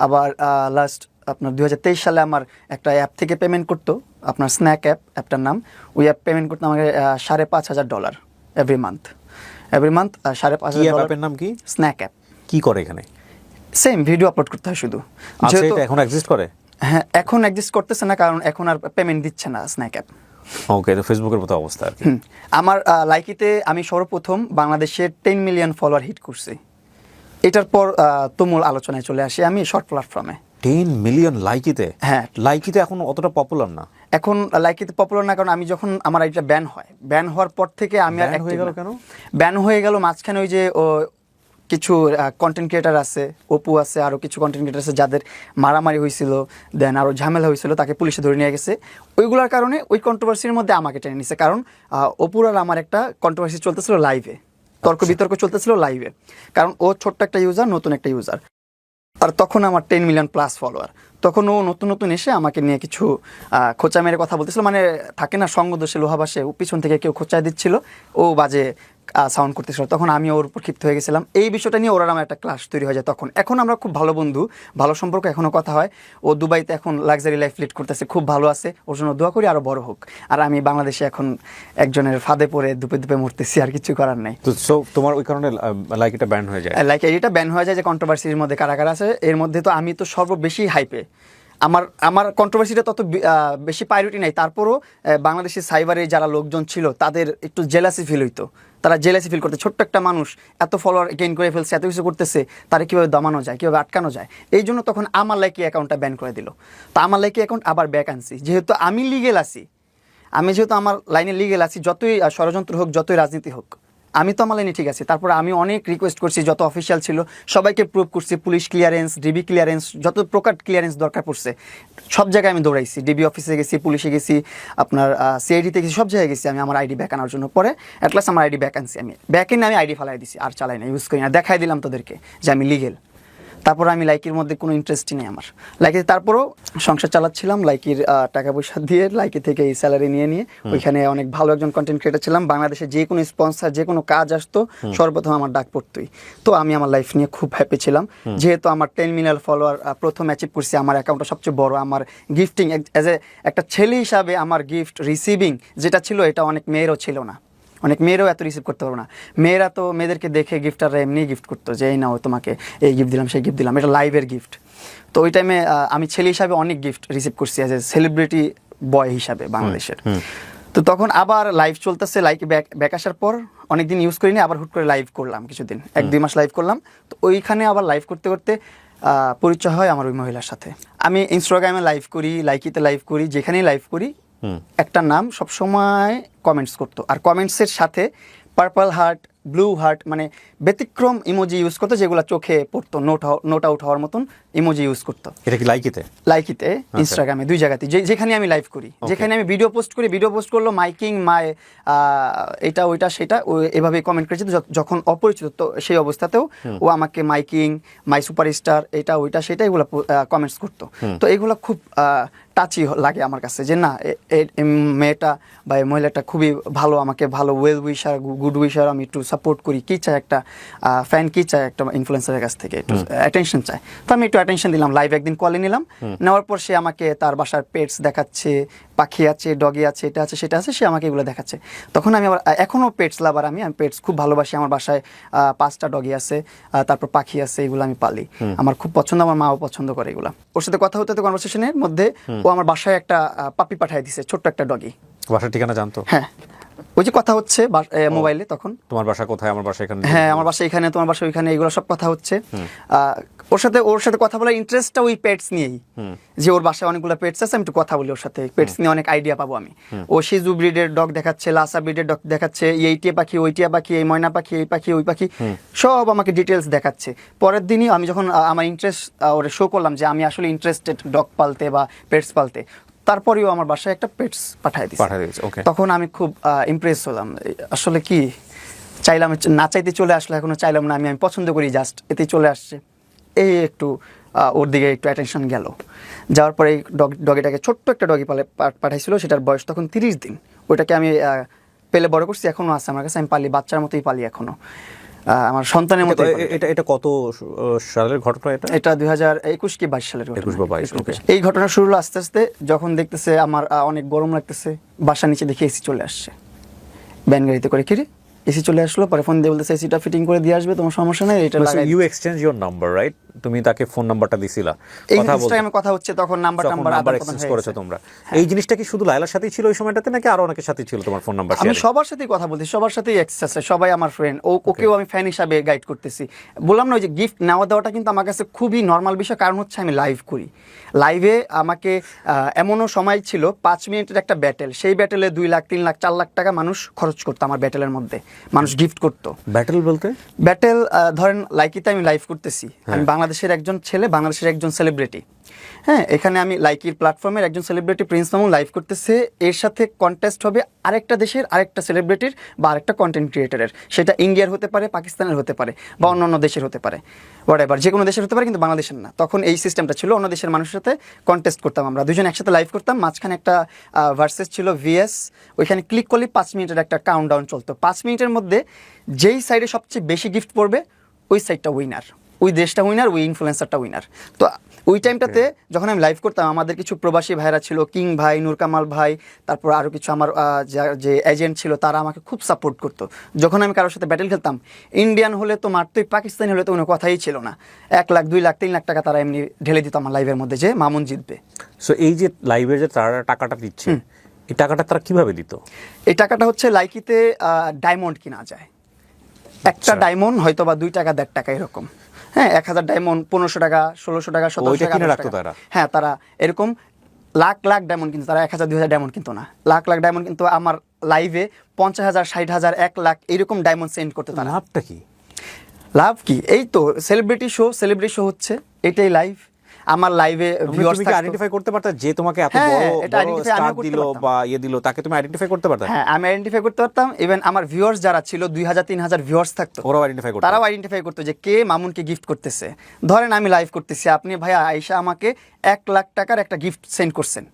আবার লাস্ট আপনার 2023 সালে আমার একটা অ্যাপ থেকে পেমেন্ট করতো, আপনার স্ন্যাক অ্যাপটার নাম। ওই অ্যাপ পেমেন্ট করতো আমাকে $5,500 এভরি মান্থ। 5,500 অ্যাপের নাম কি? Snack app. কি করে এখানে? সেম ভিডিও আপলোড করতে হয় শুধু। আচ্ছা, এটা এখন এক্সিস্ট করে? হ্যাঁ, এখন এক্সিস্ট করতেছে না, কারণ এখন আর পেমেন্ট দিচ্ছে না স্ন্যাক অ্যাপ। ওকে, তো ফেসবুকের মতো অবস্থা আর কি। আমার লাইকিতে আমি সর্বপ্রথম বাংলাদেশে 10 মিলিয়ন ফলোয়ার হিট করছি। এটার পর তুমুল আলোচনায় চলে আসি আমি শর্ট প্ল্যাটফর্মে। 10 মিলিয়ন লাইকিতে? হ্যাঁ। লাইকিতে এখন অতটা পপুলার না? এখন লাইকিতে পপুলার না, কারণ আমি যখন আমার এটা ব্যান হয়, ব্যান হওয়ার পর থেকে আমি আর Ban হয়ে গেল কেন? ব্যান হয়ে গেল মাঝখানে ওই যে কিছু কন্টেন্ট ক্রিয়েটার আছে, অপু আছে, আরও কিছু কন্টেন্ট ক্রিয়েটার আছে যাদের মারামারি হয়েছিল, দেন আরও ঝামেলা হয়েছিল, তাকে পুলিশে ধরে নিয়ে গেছে। ওইগুলোর কারণে ওই কন্ট্রোভার্সির মধ্যে আমাকে টেনে নিছে, কারণ অপুর আর আমার একটা কন্ট্রোভার্সি চলতেছিল লাইভে, তর্ক বিতর্ক চলতেছিল লাইভে, কারণ ও ছোট্ট একটা ইউজার, নতুন একটা ইউজার। আর তখন আমার 10 মিলিয়ন প্লাস ফলোয়ার। তখন ও নতুন নতুন এসে আমাকে নিয়ে কিছু খোঁচা মেরে কথা বলতেছিল, মানে থাকে না সঙ্গদোষে লোহাবাসে, ও পিছন থেকে কেউ খোঁচায় দিচ্ছিল, ও বাজে সাউন্ড করতেছিল। তখন আমি ওর উপর ক্ষিপ্ত হয়ে গেছিলাম। এই বিষয়টা নিয়ে ওরা আমার একটা ক্লাস তৈরি হয়ে যায় তখন। এখন আমরা খুব ভালো বন্ধু, ভালো সম্পর্ক, এখনও কথা হয়। ও দুবাইতে এখন লাক্সারি লাইফ লিড করতেছে, খুব ভালো আছে, ওর জন্য দোয়া করি আরও বড় হোক। আর আমি বাংলাদেশে এখন একজনের ফাঁদে পড়ে দুপে দুপে মরতেছি, আর কিছু করার নাই। তো সো তোমার ওই কারণে লাইক এটা ব্যান হয়ে যায়? লাইক এটা ব্যান হয়ে যায়, যে কন্ট্রোভার্সির মধ্যে কারা কারা আছে। এর মধ্যে তো আমি তো সর্ববেশি হাইপে, আমার আমার কন্ট্রোভার্সিটা তত বেশি প্রায়োরিটি নাই, তারপরও বাংলাদেশের সাইবারে যারা লোকজন ছিল তাদের একটু জেলাসি ফিল হইতো, তারা জেলাসি ফিল করতে, ছোট্ট একটা মানুষ এত ফলোয়ার গেইন করে ফেলছে, এত কিছু করতেছে, তারা কীভাবে দমানো যায়, কীভাবে আটকানো যায়। এই জন্য তখন আমার লাইকি অ্যাকাউন্টটা ব্যান করে দিল। তো আমার লাইকি অ্যাকাউন্ট আবার ব্যাক আনছি, যেহেতু আমি লিগেল আছি, আমি যেহেতু আমার লাইনে লিগেল আছি, যতই ষড়যন্ত্র হোক, যতই রাজনীতি হোক, আমি তো আমার লাইনে ঠিক আছে। তারপরে আমি অনেক রিকোয়েস্ট করছি, যত অফিসিয়াল ছিল সবাইকে প্রুভ করছি, পুলিশ ক্লিয়ারেন্স, ডিবি ক্লিয়ারেন্স, যত প্রকার ক্লিয়ারেন্স দরকার পড়ছে সব জায়গায় আমি দৌড়াইছি, ডিবি অফিসে গেছি, পুলিশে গেছি, আপনার সিআইডিতে গেছি, সব জায়গায় গেছি আমি আমার আইডি ব্যাক আনার জন্য। পরে অ্যাট লাস্ট আমার আইডি ব্যাক আনছি, আমি ব্যাক এনে আমি আইডি ফালাই দিছি, আর চালাই না, ইউজ করি না, দেখাই দিলাম তোদেরকে যে আমি লিগেল। তারপর আমি লাইকির মধ্যে কোনো ইন্টারেস্টই নেই আমার লাইকি। তারপরও সংসার চালাচ্ছিলাম লাইকির টাকা পয়সা দিয়ে, লাইকি থেকে এই স্যালারি নিয়ে ওইখানে অনেক ভালো একজন কন্টেন্ট ক্রিয়েটার ছিলাম। বাংলাদেশে যে কোনো স্পন্সার, যে কোনো কাজ আসতো সর্বপ্রথম আমার ডাক পড়তোই। তো আমি আমার লাইফ নিয়ে খুব হ্যাপি ছিলাম, যেহেতু আমার 10 মিলিয়ন ফলোয়ার প্রথম অ্যাচিভ করছি, আমার অ্যাকাউন্টটা সবচেয়ে বড়। আমার গিফটিং অ্যাজ এ একটা ছেলে হিসাবে আমার গিফট রিসিভিং যেটা ছিল, এটা অনেক মেয়েরও ছিল না, অনেক মেয়েরাও এত রিসিভ করতে পারবো না। মেয়েরা তো মেয়েদেরকে দেখে গিফটাররা এমনি গিফট করতো, যে এই নাও তোমাকে এই গিফট দিলাম, সেই গিফট দিলাম, এটা লাইভের গিফট। তো ওই টাইমে আমি ছেলে হিসাবে অনেক গিফট রিসিভ করছি অ্যাজ এ সেলিব্রিটি বয় হিসাবে বাংলাদেশের। তো তখন আবার লাইভ চলতেছে, লাইক ব্যাক আসার পর অনেকদিন ইউজ করিনি, আবার হুট করে লাইভ করলাম কিছুদিন, 1-2 মাস লাইভ করলাম। তো ওইখানে আবার লাইভ করতে করতে পরিচয় হয় আমার ওই মহিলার সাথে। আমি ইনস্টাগ্রামে লাইভ করি, লাইকিতে লাইভ করি, যেখানেই লাইভ করি একটা নাম সবসময় কমেন্টস করতো, আর কমেন্টসের সাথে পার্পল হার্ট, ব্লু হার্ট, মানে ব্যতিক্রম ইমোজি ইউজ করতো, যেগুলো চোখে পড়তো, নোট আউট হওয়ার মতন ইমোজি ইউজ করতো। এটা কি লাইকিতে? লাইকিতে, ইনস্টাগ্রামে, দুই জায়গাতে, যেখানে আমি লাইভ করি, যেখানে আমি ভিডিও পোস্ট করি, ভিডিও পোস্ট করলো মাইকিং মাই এটা ওইটা সেটা, ও এভাবে কমেন্ট করেছে। যখন অপরিচিত, তো সেই অবস্থাতেও ও আমাকে মাইকিং, মাই সুপারস্টার, এটা ওইটা সেটা এগুলো কমেন্টস করতো। তো এগুলো খুব টাচি লাগে আমার কাছে, যে না মেয়েটা বা এই মহিলাটা খুবই ভালো, আমাকে ভালো ওয়েল উইশার, গুড উইশার, আমি একটু সাপোর্ট করি। কী চাই একটা ফ্যান, কী চায় একটা ইনফ্লুয়েন্সারের কাছ থেকে? একটু অ্যাটেনশন চায়। তো আমি একটু অ্যাটেনশন দিলাম, লাইভ একদিন কলে নিলাম, নেওয়ার পর সে আমাকে তার বাসার পেটস দেখাচ্ছে, পাখি আছে, ডগি আছে, এটা আছে সেটা আছে, সে আমাকে এগুলো দেখাচ্ছে। তখন আমি আবার, এখনও পেটস লাভার, আমি পেটস খুব ভালোবাসি। আমার বাসায় 5টা ডগি আছে, তারপর পাখি আছে, এগুলো আমি পালি, আমার খুব পছন্দ, আমার মাও পছন্দ করে এগুলো। ওর সাথে কথা হতে কনভারসেশনের মধ্যে ও আমার বাসায় একটা পাপি পাঠিয়ে দিছে, ছোট্ট একটা ডগি। বাসার ঠিকানা জানতো? হ্যাঁ, ওই যে কথা হচ্ছে মোবাইলে তখন, তোমার বাসা কোথায়, আমার বাসা এখানে, হ্যাঁ আমার বাসা এখানে, তোমার বাসা ওইখানে, এগুলো সব কথা হচ্ছে। ওর সাথে কথা বলার ইন্টারেস্টটা ওই পেটস নিয়েই, যে ওর বাসায় অনেকগুলো পেটস আছে, আমি একটু কথা বলি ওর সাথে, পেটস নিয়ে অনেক আইডিয়া পাবো আমি। ও শিজু ব্রিডের ডগ দেখাচ্ছে, লাসা ব্রিডের ডগ দেখাচ্ছে, এই টিয়া পাখি, ওই টিয়া পাখি, এই ময়না পাখি, এই পাখি, ওই পাখি, সব আমাকে ডিটেলস দেখাচ্ছে। পরের দিনই আমি যখন আমার ইন্টারেস্ট ওরে শো করলাম যে আমি আসলে ইন্টারেস্টেড ডগ পালতে বা পেটস পালতে, তারপরেও আমার বাসায় একটা পেটস পাঠিয়ে দিয়েছে। তখন আমি খুব ইমপ্রেস হলাম, আসলে কি চাইলাম, না চাইতে চলে আসলো, এখনো চাইলাম না, আমি পছন্দ করি, জাস্ট এতেই চলে আসছে। এই একটু ওর দিকে একটু অ্যাটেনশন গেল। যাওয়ার পরে ডগিটাকে, ছোট্ট একটা ডগি পাঠাইছিল, সেটার বয়স তখন 30 দিন। ওইটাকে আমি পেলে বড় করছি, এখনও আছে আমার কাছে, আমি পালি, বাচ্চার মতোই পালি এখনো, আমার সন্তানের মতো। এটা কত সালের ঘটনা? এটা 2021 কি 22 সালের ঘটনা। 21 বা 22। এই ঘটনা শুরু হলো আস্তে আস্তে, যখন দেখতেছে আমার অনেক গরম লাগতেছে, বাসার নিচে দেখে এসি চলে আসছে, ব্যান গাড়িতে করে। কিরে এসি চলে আসলো, পরে ফোন দিয়ে বলতেছে এসিটা ফিটিং করে দিয়ে আসবে, তোমার সমস্যা নেই, এটা লাগাই। You exchange your number, right? তুমি তাকে ফোন নাম্বারটা দিছিলা, কথা বলতে, ইনস্টাগ্রামে কথা হচ্ছে, তখন নাম্বার এক্সচেঞ্জ করেছো তোমরা। এই জিনিসটা কি শুধু লায়লার সাথেই ছিল ওই সময়টাতে, নাকি আরো অনেকের সাথে ছিল তোমার ফোন নাম্বার? আমি সবার সাথেই কথা বলছি, সবার সাথেই অ্যাক্সেস আছে, সবাই আমার ফ্রেন্ড, ওকেও আমি ফ্যান হিসাবে গাইড করতেছি। বললাম না, ওই যে গিফট নেওয়া দেওয়াটা কিন্তু আমার কাছে খুবই নর্মাল বিষয়, কারণ হচ্ছে আমি লাইভ করি। লাইভে আমাকে এমনও সময় ছিল 5 মিনিটের একটা ব্যাটেল, সেই ব্যাটেলে 2 লাখ 3 লাখ 4 লাখ টাকা মানুষ খরচ করতো আমার ব্যাটেলের মধ্যে, মানুষ গিফট করতো। ব্যাটেল বলতে? ব্যাটেল ধরেন লাইকিতে আমি লাইভ করতেছি, আমি বাংলাদেশের একজন ছেলে, বাংলাদেশের একজন সেলিব্রিটি, হ্যাঁ, এখানে আমি লাইকির প্ল্যাটফর্মের একজন সেলিব্রিটি প্রিন্স মামুন লাইভ করতেছে, এর সাথে কন্টেস্ট হবে আরেকটা দেশের আরেকটা সেলিব্রিটির বা আরেকটা কন্টেন্ট ক্রিয়েটারের, সেটা ইন্ডিয়ার হতে পারে, পাকিস্তানের হতে পারে, বা অন্য দেশের হতে পারে, হোয়াটএভার, যে কোনো দেশের হতে পারে, কিন্তু বাংলাদেশের না। তখন এই সিস্টেমটা ছিল, অন্য দেশের মানুষের সাথে কন্টেস্ট করতাম, আমরা দুজন একসাথে লাইভ করতাম, মাঝখানে একটা ভার্সেস ছিল ভিএস, ওইখানে ক্লিক করলে 5 মিনিটের একটা কাউন্টডাউন চলতো। 5 মিনিটের মধ্যে যেই সাইডে সবচেয়ে বেশি গিফট পড়বে ওই সাইডটা উইনার। ওই দেশটা উইনার, ওই ইনফ্লুয়েন্সারটা উইনার। তো ওই টাইমটাতে যখন আমি লাইভ করতাম, আমাদের কিছু প্রবাসী ভাইরা ছিল, কিং ভাই, নূর কামাল ভাই, তারপর আরও কিছু আমার যে এজেন্ট ছিল, তারা আমাকে খুব সাপোর্ট করতো। যখন আমি কারোর সাথে ব্যাটেল খেলতাম, ইন্ডিয়ান হলে তো মারতোই, পাকিস্তানি হলে তো কোনো কথাই ছিল না। 1 লাখ 2 লাখ 3 লাখ টাকা তারা এমনি ঢেলে দিত আমার লাইভের মধ্যে যে মামুন জিতবে। সো এই যে লাইভের যে তারা টাকাটা দিচ্ছে, এই টাকাটা তারা কিভাবে দিত? এই টাকাটা হচ্ছে লাইকিতে ডায়মন্ড কিনা যায়। একটা ডায়মন্ড হয়তো বা 2 টাকা 1.5 টাকা এরকম। হ্যাঁ, 1000 ডায়মন্ড 1500 টাকা, 1600 টাকা, 1700 টাকা, কিনে 1800 রাখতো টাকা। তারা? হ্যাঁ, তারা এরকম লাখ লাখ ডায়মন্ড কিন্তু, তারা 1000 2000 ডায়মন্ড কিন্তু না, লাখ লাখ ডায়মন্ড কিন্তু। আমার লাইভে 50,000 60,000 1 লাখ এরকম ডায়মন্ড সেন্ড করতে তারা। লাভটা কি? লাভ কি? এই তো সেলিব্রিটি শো হচ্ছে, এটাই লাইভ। আমার লাইভে ভিউয়ার্স তুমি কি আইডেন্টিফাই করতে পারতা যে তোমাকে এত হ্যাঁ, বড় এটা বড় identify স্টার আমিও করতে দিল পারতাম। বা দিল, তাকে তুমি আইডেন্টিফাই করতে পারতা? হ্যাঁ, আমি আইডেন্টিফাই করতে পারতাম। ইভেন আমার ভিউয়ার্স যারা ছিল 2000 3000 ভিউয়ার্স থাকতো, ওরাও আইডেন্টিফাই করতে তারাও আইডেন্টিফাই করতো যে কে মামুনকে গিফট করতেছে। ধরেন আমি লাইভ করতেছি, আপনি ভাইয়া আয়েশা আমাকে 1 লাখ টাকার একটা গিফট সেন্ড করছেন,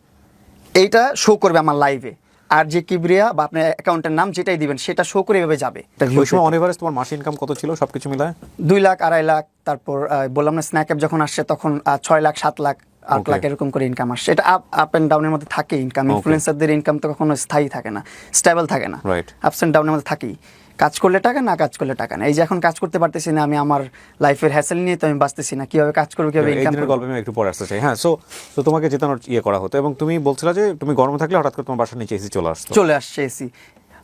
এইটা শো করবে আমার লাইভে। আর যে কিবরিয়া বা আপনার অ্যাকাউন্টের নাম যেটাই দিবেন সেটা শো করে এভাবে যাবে। ওই সময় অন এভারেজ তোমার মাসে ইনকাম কত ছিল সবকিছু মিলায়? 2 লাখ 2.5 লাখ, তারপর বললাম না স্ন্যাক অ্যাপ যখন আসছে তখন 6 লাখ 7 লাখ 8 লাখ এরকম করে ইনকাম আসছে। এটা আপ অ্যান্ড ডাউনের মধ্যে থাকে ইনকাম। ইনফ্লুয়েন্সারদের ইনকাম তো কখনো স্থায়ী থাকে না, স্টেবল থাকে না, রাইট। আপস অ্যান্ড ডাউনের মধ্যে থাকেই। কাজ করলে টাকা, না কাজ করলে টাকা না। এই যে এখন কাজ করতে পারতেছি না, আমি আমার লাইফের হ্যাসেল নিয়ে তো আমি বাঁচতেছি না, কিভাবে কাজ করবো, কিভাবে এই ইনকাম দিনের করবো। গল্পে আমি একটু পরে আসতে চাই। হ্যাঁ, সো তোমাকে জেতানোর করা হতো এবং তুমি বলছিলা যে তুমি গরমে থাকলে হঠাৎ করে তোমার বাসার নিচে এসি চলে আসতো। চলে আসছে এসি,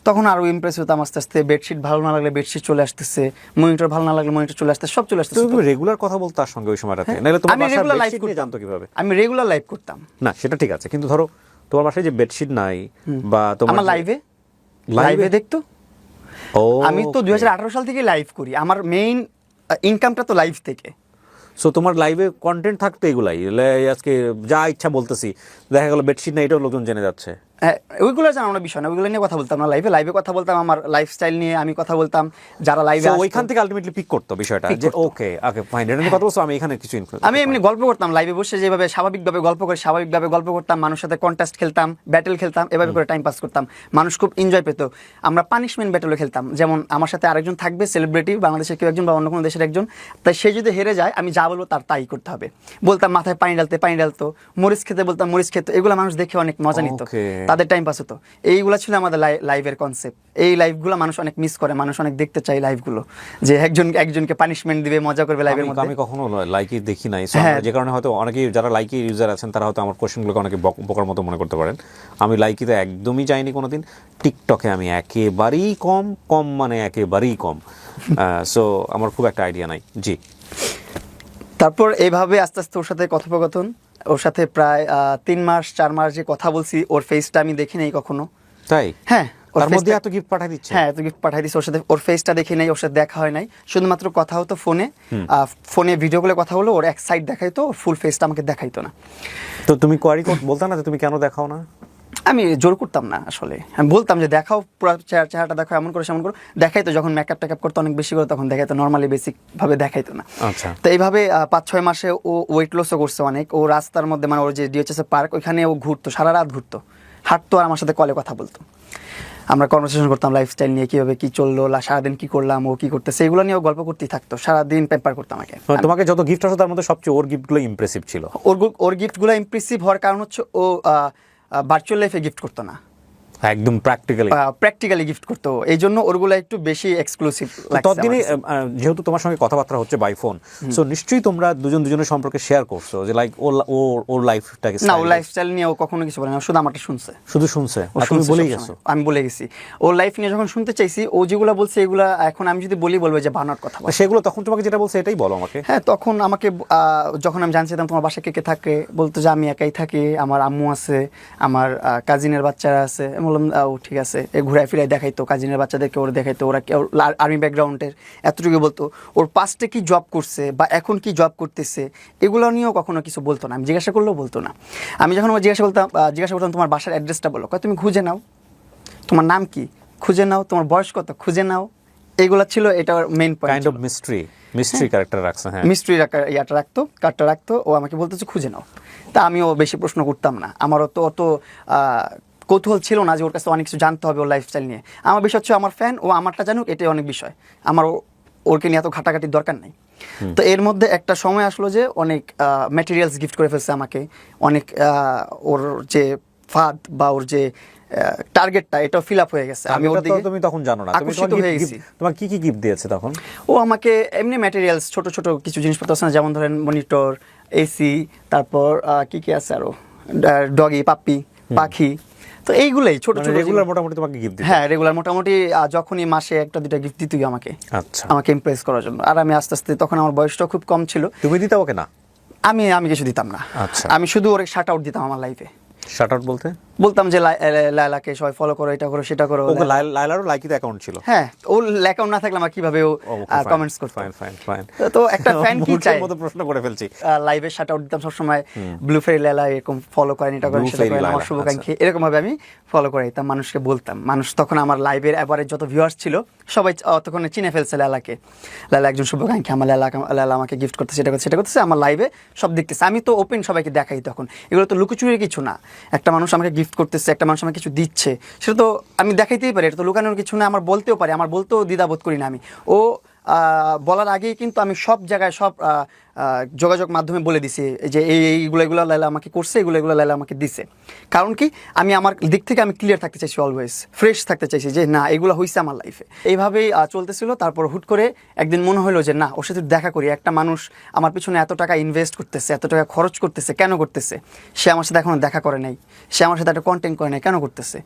তখন আরো ইমপ্রেস হতাম আস্তে আস্তে। বেডশিট ভালো না লাগলে বেডশিট চলে আসতেছে, মনিটর ভালো না লাগলে মনিটর চলে আসতেছে, সব চলে আসতেছে। তুমি রেগুলার কথা বলতো তার সঙ্গে ওই সময়টাতে, নাহলে তোমার আমি বাসার রেগুলার লাইভ বেডশিট নিয়ে জানতো কিভাবে? আমি রেগুলার লাইভ করতাম। না সেটা ঠিক আছে, কিন্তু ধরো তোমার বাসায় যে বেডশিট নাই বা তোমার আমার লাইভে দেখতো। ও, আমি তো 2018 সাল থেকে লাইভ করি, আমার মেইন ইনকামটা তো লাইভ থেকে। সো তোমার লাইভে কন্টেন্ট থাকতো এগুলাই, আজকে যা ইচ্ছা বলতেছি, দেখা গেল বেডশিট না, এটাও লোকজন জেনে যাচ্ছে। হ্যাঁ, ওইগুলো জানানোর বিষয় না, ওইগুলো নিয়ে কথা বলতাম না। লাইভে কথা বলতাম, আমার লাইফস্টাইল নিয়ে আমি কথা বলতাম। যারা লাইভে ওইখান থেকে আলটিমেটলি পিক করতো বিষয়টা যে ওকে ওকে ফাইন, এটা নিয়ে কথা বলছো, আমি এখানে কিছু ইনফ্লুয়েন্স। আমি এমনি গল্প করতাম লাইভে বসে, যেভাবে স্বাভাবিকভাবে গল্প করতাম, মানুষের সাথে কন্টেস্ট খেলতাম, ব্যাটেল খেলতাম, এভাবে করে টাইম পাস করতাম। মানুষ খুব এনজয় পেত। আমরা পানিশমেন্ট ব্যাটেলও খেলতাম, যেমন আমার সাথে আরেকজন থাকবে সেলিব্রিটি, বাংলাদেশের কেউ একজন বা অন্য কোনো দেশের একজন, তাই সে যদি হেরে যায় আমি যা বলবো তার তাই করতে হবে। বলতাম মাথায় পানি ডালতো, মরিচ খেতে বলতাম মরিচ খেতে। এগুলো মানুষ দেখে অনেক মজা নিত, তাদের টাইম পাস হতো। এইগুলো ছিল আমাদের লাইভের কনসেপ্ট। এই লাইভগুলো মানুষ অনেক মিস করে, মানুষ অনেক দেখতে চায় লাইভগুলো, যে একজনকে পানিশমেন্ট দিবে, মজা করবে লাইভের মধ্যে। আমি কখনো লাইকি দেখি নাই, যে কারণে হয়তো অনেকেই যারা লাইকি ইউজার আছেন তারা হয়তো আমার কোশ্চেনগুলোকে অনেকে বোকার মতো মনে করতে পারেন। আমি লাইকিতে একদমই যাইনি কোনোদিন। টিকটকে আমি একেবারেই কম মানে একেবারেই কম। সো আমার খুব একটা আইডিয়া নাই। জি, তারপর এইভাবে আস্তে আস্তে ওর সাথে কথোপকথন, ওর সাথে প্রায় 3 মাস 4 মাস যে কথা বলছি, ওর ফেসটা আমি দেখি নাই কখনো। তাই? হ্যাঁ, তার মধ্যে এত গিফট পাঠিয়ে দিচ্ছে? হ্যাঁ, এত গিফট পাঠিয়ে দিচ্ছে। ওর সাথে ওর ফেসটা দেখি নাই, ওর সাথে দেখা হয় নাই, শুধুমাত্র কথা হতো ফোনে ভিডিও কলে কথা হলো, ওর এক সাইড দেখাইতো, ফুল ফেসটা আমাকে দেখাইতো না। তো তুমি কোয়ারি বলতা না যে তুমি কেন দেখাও না? আমি জোর করতাম না আসলে, আমি বলতাম যে দেখাও, পুরো চেহারাটা দেখো, এমন করে সেমন করে দেখাইতো। যখন মেকআপ টেকআপ করতো অনেক বেশি করে তখন দেখাইতো, নর্মালি বেসিক ভাবে দেখাইতো না। আচ্ছা। তো এইভাবে 5-6 মাসে ও ওয়েট লসও করছে অনেক। ও রাস্তার মধ্যে, মানে ওর যে ডিএচএস পার্ক, ওইখানে ও ঘুরতো, সারা রাত ঘুরতো, হাঁটতো, আর আমার সাথে কলে কথা বলতো। আমরা কনভারসেশন করতাম লাইফস্টাইল নিয়ে, কীভাবে কী চললো, সারাদিন কী করলাম, ও কী করতেছে, এগুলো নিয়ে ও গল্প করতেই থাকতো, সারাদিন পেম্পার করতো আমাকে। তোমাকে যত গিফট আসতো তার মধ্যে সবচেয়ে ওর গিফটগুলো ইমপ্রেসিভ ছিল? ওর গিফটগুলো ইমপ্রেসিভ হওয়ার কারণ হচ্ছে ও ভার্চুয়াল লাইফে গিফট করতো না, একদম প্র্যাকটিক্যালি গিফট করতো, এই জন্য ওরগুলো একটু বেশি এক্সক্লুসিভ লাগছে। ততদিনে যেহেতু তোমার সঙ্গে কথাবার্তা হচ্ছে বাই ফোন, সো নিশ্চয়ই তোমরা দুজনের সম্পর্কে শেয়ার করছো যে লাইক ওর লাইফটাকে। না, ওর লাইফস্টাইল নিয়ে ও কখনো কিছু বলে না, শুধু আমারটা শুনছে। তুমি বলেই গেছো? আমি বলে গেছি। ওর লাইফ নিয়ে যখন শুনতে চাইছি, ও যেগুলো বলছে এগুলা এখন আমি যদি বলবো যে বানার কথা। সেগুলো তখন তোমাকে যেটা বলছে এটাই বলো আমাকে। হ্যাঁ, তখন আমাকে যখন আমি জানছিলাম তোমার বাসায় কে কে থাকে, বলতো যে আমি একাই থাকি, আমার আম্মু আছে, আমার কাজিনের বাচ্চারা আছে। আমি বললাম ও ঠিক আছে। ঘুরায় ফিরায় দেখাইতো, কাজিনের বাচ্চাদেরকে ওরা দেখাইতো, ওরা আর্মি ব্যাকগ্রাউন্ডের, এতটুকু বলতো। ওর পাস্টে কি জব করছে বা এখন কি জব করতেছে এগুলো নিয়েও কখনো কিছু বলতো না। আমি জিজ্ঞাসা করলেও বলতো না। আমি যখন জিজ্ঞাসা করতাম তোমার বাসার অ্যাড্রেসটা বলো, তুমি খুঁজে নাও, তোমার নাম কি খুঁজে নাও, তোমার বয়স কত খুঁজে নাও, এগুলো ছিল এটা main point. Kind of mystery character রাখছে। হ্যাঁ, মিস্ট্রি কার্ডটা রাখতো। ও আমাকে বলতেছে খুঁজে নাও। তা আমিও বেশি প্রশ্ন করতাম না, আমারও তো অত কৌতূহল ছিল না যে ওর কাছে অনেক কিছু জানতে হবে ওর লাইফস্টাইল নিয়ে। আমার বিষয় হচ্ছে আমার ফ্যান, ও আমারটা জানুক, এটাই অনেক বিষয়। আমার ওরকে নিয়ে এত ঘাটাঘাটির দরকার নেই। তো এর মধ্যে একটা সময় আসলো যে অনেক ম্যাটেরিয়ালস গিফট করে ফেলছে আমাকে, অনেক ওর যে ফাঁদ বা ওর যে টার্গেটটা এটা ফিল আপ হয়ে গেছে। আমি ওর দিকে তুমি তখন জানো না, তুমি আকর্ষিত হয়ে গেছি। তোমার কি কি গিফট দিয়েছে তখন? ও আমাকে এমনি ম্যাটেরিয়ালস ছোট ছোট কিছু জিনিসপত্র আছে না, যেমন ধরেন মনিটর, এসি, তারপর কি কি আছে আরো, ডগি, পাপ্পি, পাখি, তো এইগুলাই ছোট ছোট রেগুলার মোটামুটি তোমাকে গিফট দিত? হ্যাঁ রেগুলার মোটামুটি যখনই মাসে একটা দুটা গিফট দিতই আমাকে। আচ্ছা, আমাকে ইমপ্রেস করার জন্য। আর আমি আস্তে আস্তে, তখন আমার বয়সটা খুব কম ছিল। তুমি দিতে ওকে না? আমি কিছু দিতাম না। আচ্ছা, আমি শুধু ওরে শাট আউট দিতাম আমার লাইফে। শাট আউট বলতে? বলতাম যে লায়লাকে সবাই ফলো করো, এটা করো, সেটা করো। ওকে লায়লারও লাইকিতে অ্যাকাউন্ট ছিল? হ্যাঁ, ওর অ্যাকাউন্ট না থাকলে আমার কিভাবে ও কমেন্টস করতে? Fine fine fine. তো একটা ফ্যান কি চায়? মতো প্রশ্ন করে ফেলছি। লাইভে শাট আউট দিতাম সব সময়, ব্লু ফেরি লায়লা এরকম ফলো করেন, এটা করেন, সেটা করেন, আমার শুভাকাঙ্ক্ষী, এরকম ভাবে আমি ফলো করে দিতাম, মানুষকে বলতাম। মানুষ তখন আমার লাইভের এভারেজ যত ভিউয়ার্স ছিল সবাই তখন চিনে ফেলছে লায়লাকে। লায়লা একজন শুভাকাঙ্ক্ষী, আমার লায়লা আমাকে গিফট করতেছে, সেটা করতেছে, আমার লাইভে সব দেখতেছে। আমি তো ওপেন সবাইকে দেখাই তখন, এগুলো তো লুকোচুরির কিছু না। একটা মানুষ আমাকে গিফট করতেছে, একটা মানুষ আমাকে কিছু দিচ্ছে, সেটা তো আমি দেখাইতেই পারি, এটা তো লুকানোর কিছু না, আমার বলতেও পারি, আমার বলতেও দ্বিধাবোধ করি না আমি। ও বলার আগেই কিন্তু আমি সব জায়গায় সব যোগাযোগ মাধ্যমে বলে দিছি যে এইগুলো লায়লা আমাকে করছে, এগুলো লায়লা আমাকে দিছে। কারণ কি, আমি আমার দিক থেকে আমি ক্লিয়ার থাকতে চাইছি, অলওয়েজ ফ্রেশ থাকতে চাইছি, যে না এগুলো হয়েছে আমার লাইফে। এইভাবেই চলতেছিল। তারপর হুট করে একদিন মনে হলো যে না, ওর সাথে দেখা করি। একটা মানুষ আমার পিছনে এত টাকা ইনভেস্ট করতেছে, এত টাকা খরচ করতেছে, কেন করতেছে? সে আমার সাথে এখনো দেখা করে নাই, সে আমার সাথে একটা কন্টেন্ট করে নাই, কেন করতেছে?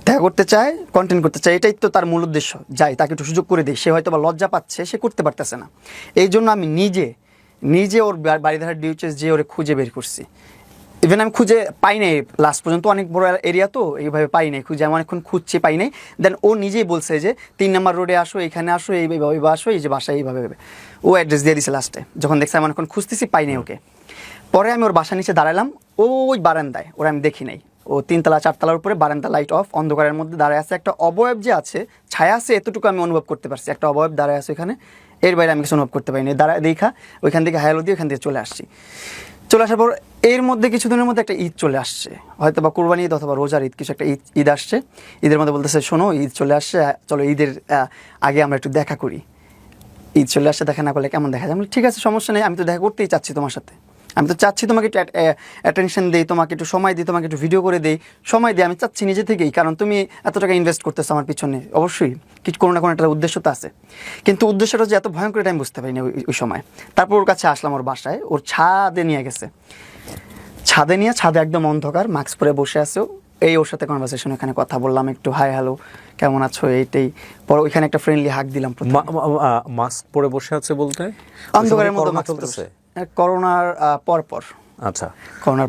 দেখা করতে চায়, কন্টেন্ট করতে চায়, এটাই তো তার মূল উদ্দেশ্য। যাই, তাকে একটু সুযোগ করে দিই। সে হয়তো বা লজ্জা পাচ্ছে, সে করতে পারতেছে না। এই জন্য আমি নিজে ওর বাড়িধারা ডিউচেস যে ওরে খুঁজে বের করছি। ইভেন আমি খুঁজে পাই নাই লাস্ট পর্যন্ত, অনেক বড় এরিয়া তো, এইভাবে পাই নাই খুঁজে, আমি অনেকক্ষণ খুঁজছি, পাই নাই। দেন ও নিজেই বলছে যে 3 নম্বর রোডে আসো, এখানে আসো, এইভাবে আসো, এই যে বাসা, এইভাবে। ও অ্যাড্রেস দিয়ে দিছে লাস্টে, যখন দেখছি আমি অনেকক্ষণ খুঁজতেছি, পাই নাই ওকে। পরে আমি ওর বাসা নিচে দাঁড়ালাম, ওই বারান্দায়, ওরা আমি দেখি নাই। ও 3 তলা 4 তলার উপরে বারান্দা, লাইট অফ, অন্ধকারের মধ্যে দাঁড়ায় আছে। একটা অবয়ব যে আছে, ছায়া আছে, এতটুকু আমি অনুভব করতে পারছি। একটা অবয়ব দাঁড়ায় আছে এখানে, এর বাইরে আমি কিছু অনুভব করতে পারিনি। দাঁড়ায় দেখা ওইখান থেকে হায়ালো দিয়ে ওইখান থেকে চলে আসছি। চলে আসার পর এর মধ্যে কিছুদিনের মধ্যে একটা ঈদ চলে আসছে, হয়তো বা কুরবানি ঈদ অথবা রোজার ঈদ, কিছু একটা ঈদ আসছে। ঈদের মধ্যে বলতেছে, শোনো ঈদ চলে আসছে, চলো ঈদের আগে আমরা একটু দেখা করি। ঈদ চলে আসছে, দেখা না করলে কেমন দেখা যায়? আমি ঠিক আছে, সমস্যা নেই, আমি তো দেখা করতেই চাচ্ছি তোমার সাথে, আমি তো চাচ্ছি তোমাকে একটু অ্যাটেনশন দিই, তোমাকে একটু সময় দিই, তোমাকে একটু ভিডিও করে দিই, সময় দিই, আমি চাচ্ছি নিজে থেকেই। কারণ তুমি এত টাকা ইনভেস্ট করতেছো আমার পিছনে, অবশ্যই কিছু কোনো না কোনো একটা উদ্দেশ্য তো আছে। কিন্তু উদ্দেশ্যটা যে এত ভয়ঙ্কর, এটা আমি বুঝতে পারিনি ওই সময়। তারপর ওর কাছে আসলাম, ওর বাসায়, ওর ছাদে নিয়ে গেছে। ছাদে একদম অন্ধকার, মাস্ক পরে বসে আছে। এই ওর সাথে কনভারসেশন, এখানে কথা বললাম একটু, হাই হ্যালো কেমন আছো, এইটাই। পরে ওইখানে একটা ফ্রেন্ডলি হাক দিলাম। মাস্ক পরে বসে আছে বলতে? অন্ধকারের মধ্যে করোনা চলতেছে? করোনার পর। আচ্ছা,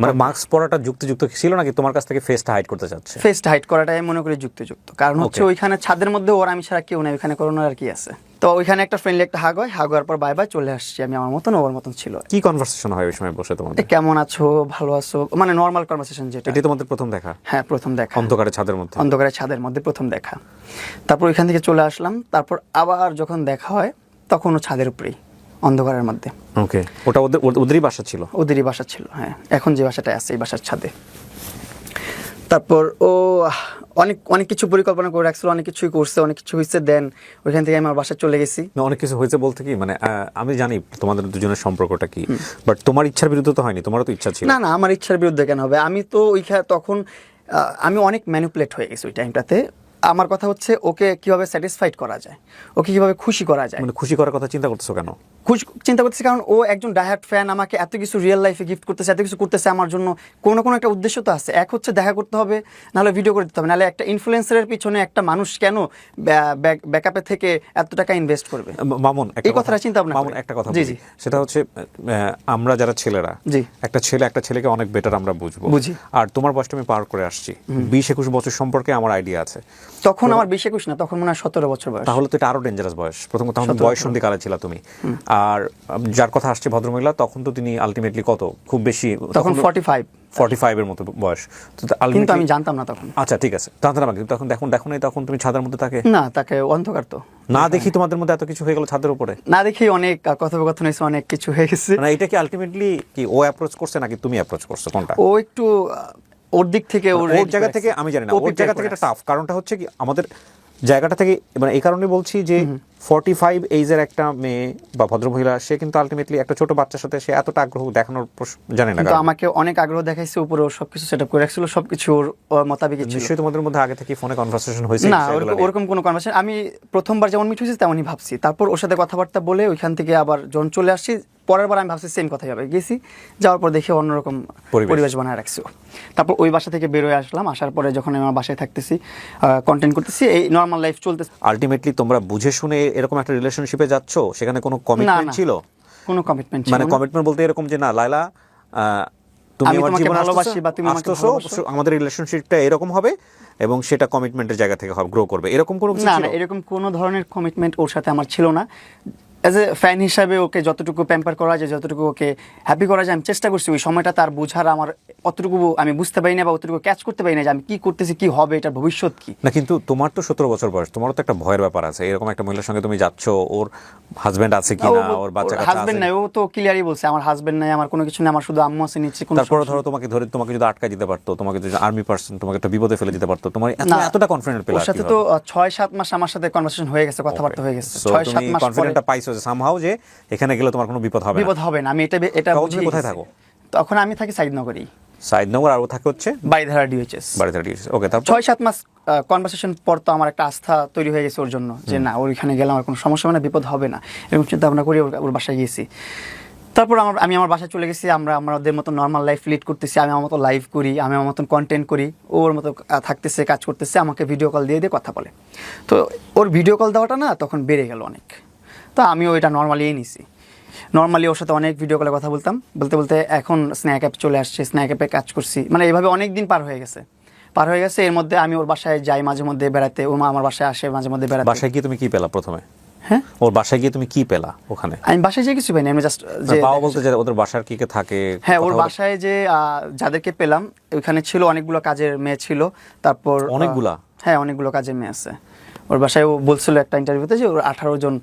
মানে মাস্ক পরাটা যুক্তিযুক্ত ছিল নাকি তোমার কাছ থেকে ফেসটা হাইড করতে চাচ্ছে? ফেসটা হাইড করাটাই মনে করি যুক্তিযুক্ত, কারণ হচ্ছে ওইখানে ছাদের মধ্যে ওর আমি ছাড়া কেউ নেই, ওইখানে করোনার আর কি আছে। তো ওইখানে একটা ফ্রেন্ডলি একটা হাগ হয়, হাগ হওয়ার পর বাই বাই চলে আসছি। আমি আমার মতন, ওর মতন ছিল। কি কনভারসেশন হয় ওই সময় বসে তোমাদের? কেমন আছো, ভালো আছো, মানে নর্মাল কনভারসেশন যেটা। এটাই তোমাদের প্রথম দেখা? হ্যাঁ, প্রথম দেখা, অন্ধকারে ছাদের মধ্যে প্রথম দেখা। তারপর ওইখান থেকে চলে আসলাম। তারপর আবার যখন দেখা হয়, তখন ও ছাদের উপরেই, অন্ধকারের মধ্যে। ওকে, ওটা ওদেরই বাসা ছিল? ওদেরই বাসা ছিল, হ্যাঁ। এখন যে বাসাটা আছে, এই বাসার ছাদে। তারপর ও অনেক কিছু পরিকল্পনা করে রাখছিল, অনেক কিছুই করছে, অনেক কিছু হয়েছে। দেন ওইখান থেকে আমার বাসায় চলে গেছি। অনেক কিছু হয়েছে বলতে কি, মানে আমি জানি তোমাদের দুজনের সম্পর্কটা কি, বাট তোমার ইচ্ছার বিরুদ্ধে তো হয়নি, তোমারও তো ইচ্ছা ছিল। না, আমার ইচ্ছার বিরুদ্ধে কেন হবে? আমি তো তখন আমি অনেক ম্যানিপুলেট হয়ে গেছি ওই টাইমটাতে। আমার কথা হচ্ছে, ওকে কিভাবে স্যাটিসফাইড করা যায়, ওকে কিভাবে খুশি করা যায়। মানে খুশি করার কথা চিন্তা করতেছো কেন? চিন্তা করতেছি কারণ ও একজন ডাইহার্ড ফ্যান, আমাকে এত কিছু রিয়েল লাইফে গিফট করতেছে, এত কিছু করতেছে আমার জন্য, কোনো একটা উদ্দেশ্য তো আছে। এক হচ্ছে দেখা করতে হবে, নাহলে ভিডিও করে দিতে হবে, নাহলে একটা ইনফ্লুয়েন্সারের পিছনে একটা মানুষ কেন ব্যাকআপে থেকে এত টাকা ইনভেস্ট করবে? মামুন, এই কথাটা চিন্তা ভাবনা মামুন একটা কথা বলি, সেটা হচ্ছে আমরা যারা ছেলেরা, একটা ছেলেকে অনেক বেটার আমরা বুঝি। আর তোমার বয়সটা আমি পার করে আসছি, 20-21 বছর সম্পর্কে আমার আইডিয়া আছে। তখন আমার 20-21 না, তখন মনে হয় 17 বছর বয়স। তাহলে তো এটা আরো ডেঞ্জারাস বয়স। প্রথম কথা, তখন বয়স সন্ধি কালে ছিল তুমি। আর যার কথা আসছে ভদ্রমহিলা, তখন তো তিনি আলটিমেটলি কত, খুব বেশি তখন 45 এর মতো বয়স। কিন্তু আমি জানতাম না তখন। আচ্ছা, ঠিক আছে, জানতাম না। কিন্তু তখন দেখো নাই, তখন তুমি ছাদের মধ্যে তাকে অন্ধকার তো না দেখি তোমাদের মধ্যে এত কিছু হয়ে গেল ছাদের উপরে? না দেখি অনেক কথোপকথন হয়েছে, অনেক কিছু হয়ে গেছে। মানে এটা কি আলটিমেটলি কি ও অ্যাপ্রোচ করছে নাকি তুমি অ্যাপ্রোচ করছো, কোনটা? ও একটু ওর দিক থেকে, ওর জায়গা থেকে আমি জানি না, ওর জায়গা থেকে এটা টাফ। কারণটা হচ্ছে কি, আমাদের জায়গাটা থেকে, মানে এই কারণে বলছি যে 45 এইজের একটা মেয়ে বা ভদ্রমহিলা, সে কিন্তু আলটিমেটলি একটা ছোট বাচ্চার সাথে সে এতটা আগ্রহ দেখানোর জানে না, কিন্তু আমাকে অনেক আগ্রহ দেখাইছে, উপরে ওর সবকিছু সেটআপ করে রাখছিল, সবকিছু ওর মোতাবেকই ছিল। নিশ্চয়ই তোমাদের মধ্যে আগে থেকে ফোনে কনভারসেশন হয়েছে না, ওরকম কোনো কনভারসেশন আমি প্রথমবার যেমন মিট হয়েছে তেমনই ভাবছি। তারপর ওর সাথে কথাবার্তা বলে ওইখান থেকে আবার যখন চলে আসছি, পরের বার আমি ভাবছি সেম কথাই হবে, গেছি, যাওয়ার পর দেখে অন্যরকম পরিবেশ বানায় রাখছি। তারপর ওই বাসা থেকে বের হয়ে আসলাম, আসার পরে যখন আমি আমার বাসায় থাকতেছি, কন্টেন্ট করতেছি, এই নর্মাল লাইফ চলতেছে। আলটিমেটলি তোমরা বুঝে শুনে এরকম একটা রিলেশনশিপে যাচ্ছ, সেখানে কোনো কমিটমেন্ট ছিল? কোনো কমিটমেন্ট ছিল মানে না। কমিটমেন্ট বলতে এরকম যে না লায়লা তুমি আমি আমার তোমাকে জীবনে ভালোবাসি বা তুমি আমাকে আসতেছো, ভালোবাসো। আমাদের রিলেশনশিপটা এরকম হবে এবং সেটা কমিটমেন্টের জায়গা থেকে গ্রো করবে, এরকম কোনো কিছু না ছিল? না, এরকম কোনো ধরনের কমিটমেন্ট ওর সাথে আমার ছিল না। অ্যাজ এ ফ্যান হিসাবে ওকে যতটুকু প্যাম্পার করা যায়, যতটুকু ওকে হ্যাপি করা যায় আমি চেষ্টা করছি। ওই সময়টা তার বোঝার আমার অতটুকু আমি বুঝতে পারি না বা অতটুকু ক্যাচ করতে পারি না যে আমি কি করতেছি, কি হবে, এটা ভবিষ্যৎ কি। না কিন্তু তোমার তো 17 বছর বয়স, তোমারও তো একটা ভয়ের ব্যাপার আছে। এরকম একটা মহিলার সঙ্গে তুমি যাচ্ছ, ওর হাজবেন্ড আছে কিনা, ওর বাচ্চা কাচ্চা আছে? হাজবেন্ড নাই, ও তো ক্লিয়ারই বলছে আমার হাজবেন্ড নাই, আমার কোনো কিছু নেই, আমার শুধু আম্মু আছে নিচ্ছে। কোনো তারপরে ধরো তোমাকে যদি আটকায় দিতে পারতো, তোমাকে যদি আর্মি পার্সন তোমাকে একটা বিপদে ফেলে দিতে পারতো, তোমার এতটা কনফিডেন্ট পেলে? ওর সাথে তো 6-7 মাস আমার সাথে কনভারসেশন হয়ে গেছে, কথাবার্তা হয়ে গেছে। 6-7 মাস কনফিডেন্টটা পাইছো যে সামহাউ যে এখানে গেলে তোমার কোনো বিপদ হবে না? বিপদ হবে না, আমি এটা তখন বুঝি। তুমি কোথায় থাকো? তখন আমি থাকি সাইদনগরেই, সাইদনগর, আর ও থাকে হচ্ছে বাড়িধারা ডিএইচএস। বাড়িতে। ওকে, তারপর 6-7 মাস কনভারসেশন পর তো আমার একটা আস্থা তৈরি হয়ে গেছে ওর জন্য, যে না ওইখানে গেলে আমার কোনো সমস্যা হবে না, বিপদ হবে না, এরকম চিন্তা ভাবনা করি ওর বাসায় গিয়েছি। তারপর আমি আমার বাসায় চলে গেছি, আমরা আমাদের মতো নর্মাল লাইফ লিড করতেছি, আমি আমার মতো লাইভ করি, আমি আমার মতন কন্টেন্ট করি, ওর মতো থাকতেছে, কাজ করতেছে, আমাকে ভিডিও কল দিয়ে দিয়ে কথা বলে। তো ওর ভিডিও কল দেওয়াটা না তখন বেড়ে গেল অনেক, তো আমিও এটা নর্মালিই নিছি। নর্মালি ওর সাথে অনেক ভিডিও কলে কথা বলতাম, বলতে বলতে এখন স্ন্যাক অ্যাপ চলে আসছে, স্ন্যাক অ্যাপে কাজ করছি, মানে এইভাবে অনেক দিন পার হয়ে গেছে। এর মধ্যে আমি ওর বাসায় যাই মাঝে মধ্যে বেড়াতে, ওর মা আমার বাসায় আসে মাঝে মধ্যে বেড়াতে। বাসায় গিয়ে তুমি কি পেলা প্রথমে? হ্যাঁ, ওর বাসায় গিয়ে তুমি কি পেলা ওখানে? আমি বাসায় যে কিছু পাইনি, আমি জাস্ট যে বাবা বলতে যে ওদের বাসার কি কে থাকে? হ্যাঁ, ওর বাসায় যে যাদেরকে পেলাম ওইখানে ছিল অনেকগুলো কাজের মেয়ে ছিল, তারপর অনেকগুলা? হ্যাঁ, অনেকগুলো কাজের মেয়ে আছে ওর বাসায়। ও বলছিল একটা ইন্টারভিউতে যে ওর 18 জন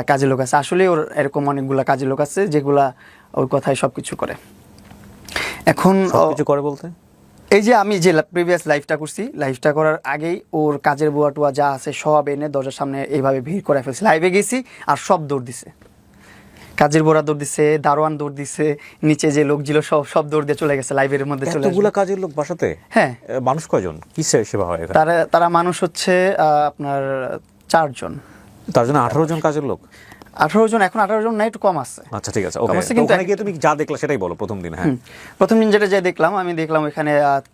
কাজের লোক আছে। আসলে ওর এরকম অনেকগুলা কাজের লোক আছে যেগুলা ওর কথায় সবকিছু করে। এখন সবকিছু করে বলতে এই যে আমি যে প্রিভিয়াস লাইফটা করছি, লাইফটা করার আগেই ওর কাজের বুয়া টুয়া যা আছে সব এনে দরজার সামনে এইভাবে ভিড় করে ফেলছে। লাইভে গেছি আর সব দৌড় দিছে, কাজের বোরা দৌড় দিছে, দারোয়ান দৌড় দিছে, নিচে যে লোক ছিল সব দৌড় দিয়ে চলে গেছে, লাইভের মধ্যে চলে গেছে। এতগুলা কাজের লোক বাসাতে? হ্যাঁ। মানুষ কয়জন, কি সেবা হয় এখানে? তারা মানুষ হচ্ছে আপনার 4 জন। তার জন্য 18 জন কাজের লোক? 18 জন, এখন 18 জন নাই, একটু কম আছে। আচ্ছা ঠিক আছে, ওকে। কিন্তু ওখানে গিয়ে তুমি যা দেখলা সেটাই বলো প্রথম দিন। হ্যাঁ, প্রথম দিন যেটা দেখলাম, আমি দেখলাম ওখানে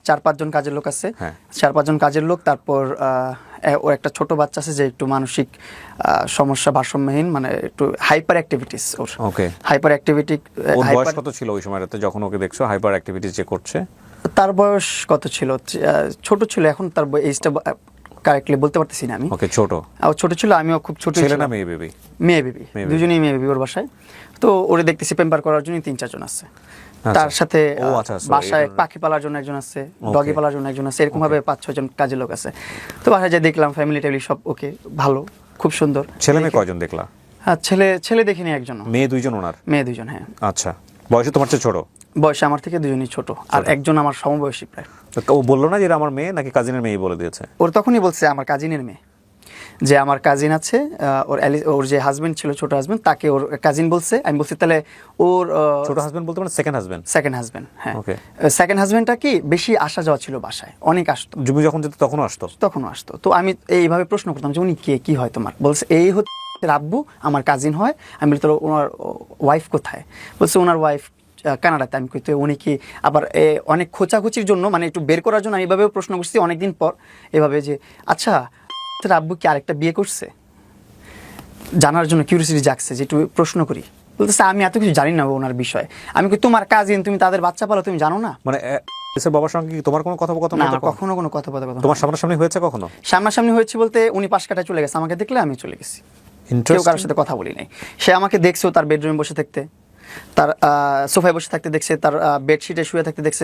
4-5 জন কাজের লোক আছে। হ্যাঁ। 4-5 জন কাজের লোক। তারপর ও একটা ছোট বাচ্চা আছে যে একটু মানসিক সমস্যা, ভারসাম্যহীন, মানে একটু হাইপার অ্যাক্টিভিটিস ওর। ওকে। Hyper activity. ওর বয়স কত ছিল ওই সময়টাতে যখন ওকে দেখছো হাইপার অ্যাক্টিভিটিস যে করছে? তার বয়স কত ছিল? ছোট ছিল, এখন তার এইজটা কারেক্টলি বলতে পারতেছি না আমি। ওকে, ছোট। ছোট ছিল, আমিও খুব ছোট ছেলে ছিলাম। না মেয়ে বেবি? মেয়ে বেবি, দুজনেই মেয়ে বেবি ওর বাসায়। তো ওরে দেখতেছি পেম্পার করার জন্য 3-4 জন আছে। তার সাথে বাসায় পাখি পালার জন্য একজন আছে, ডগি পালার জন্য একজন আছে, এরকম ভাবে 5-6 জন কাজের লোক আছে। তো বাসায় যে দেখলাম ফ্যামিলি টেবিলি সব ওকে, ভালো, খুব সুন্দর। ছেলে মেয়ে কয়জন দেখলা? হ্যাঁ, ছেলে দেখিনি একজন। মেয়ে 2 জন ওনার? মেয়ে 2 জন, হ্যাঁ। আচ্ছা, বয়সে তোমার চেয়ে ছোট? বয়সে আমার থেকে 2জনই ছোট, আর একজন আমার সমবয়সী প্রায়। ও বললো না যে এটা আমার মেয়ে, নাকি কাজিনের মেয়ে বলে দিয়েছে? ওর তখনই বলছে আমার কাজিনের মেয়ে, যে আমার কাজিন আছে, ওর যে হাজবেন্ড ছিল, ছোট হাজবেন্ড, তাকে ওর কাজিন বলছে। আমি বলছি তাহলে ওর ছোট হাজবেন্ড বলতে মানে সেকেন্ড হাজবেন্ড? সেকেন্ড হাজবেন্ড, হ্যাঁ। ওকে। সেকেন্ড হাজবেন্ডটা কি বেশি আসা যাওয়া ছিল বাসায়, অনেক আসতো। তুমি যখন যেত তখনও আসতো? তো আমি এইভাবে প্রশ্ন করতাম যে উনি কে, কি হয় তোমার? বলছে এই হচ্ছে রাব্বু, আমার কাজিন হয়। আমি বলি তোর ওনার ওয়াইফ কোথায়? বলছে ওনার ওয়াইফ কানাডাতে। আমি কইতে উনি কি আবার অনেক খোঁচাখুচির জন্য, মানে একটু বের করার জন্য আমি এভাবেও প্রশ্ন করছি অনেকদিন পর, এভাবে যে আচ্ছা তোর আব্বু কি আরেকটা বিয়ে করছে, জানার জন্য কিউরিওসিটি জাগছে যে একটু প্রশ্ন করি। বলতেছে আমি এত কিছু জানি না ওনার বিষয়ে। আমি কই তোমার কাজিন, তুমি তাদের বাচ্চা পালো, তুমি জানো না? মানে বাবার সঙ্গে কি তোমার কোনো কথোপকথন? না, কখনো কোনো কথোপকথন। তোমার সামনাসামনি হয়েছে কখনো? সামনাসামনি হয়েছে বলতে উনি পাশ কাটায় চলে গেছে, আমাকে দেখলে আমি চলে গেছি, কেউ কারোর সাথে কথা বলি নাই। সে আমাকে দেখছেও তার বেডরুমে বসে থাকতে, তার সোফায় বসে থাকতে দেখছে, তার বেডশিটে শুয়ে থাকতে দেখছে,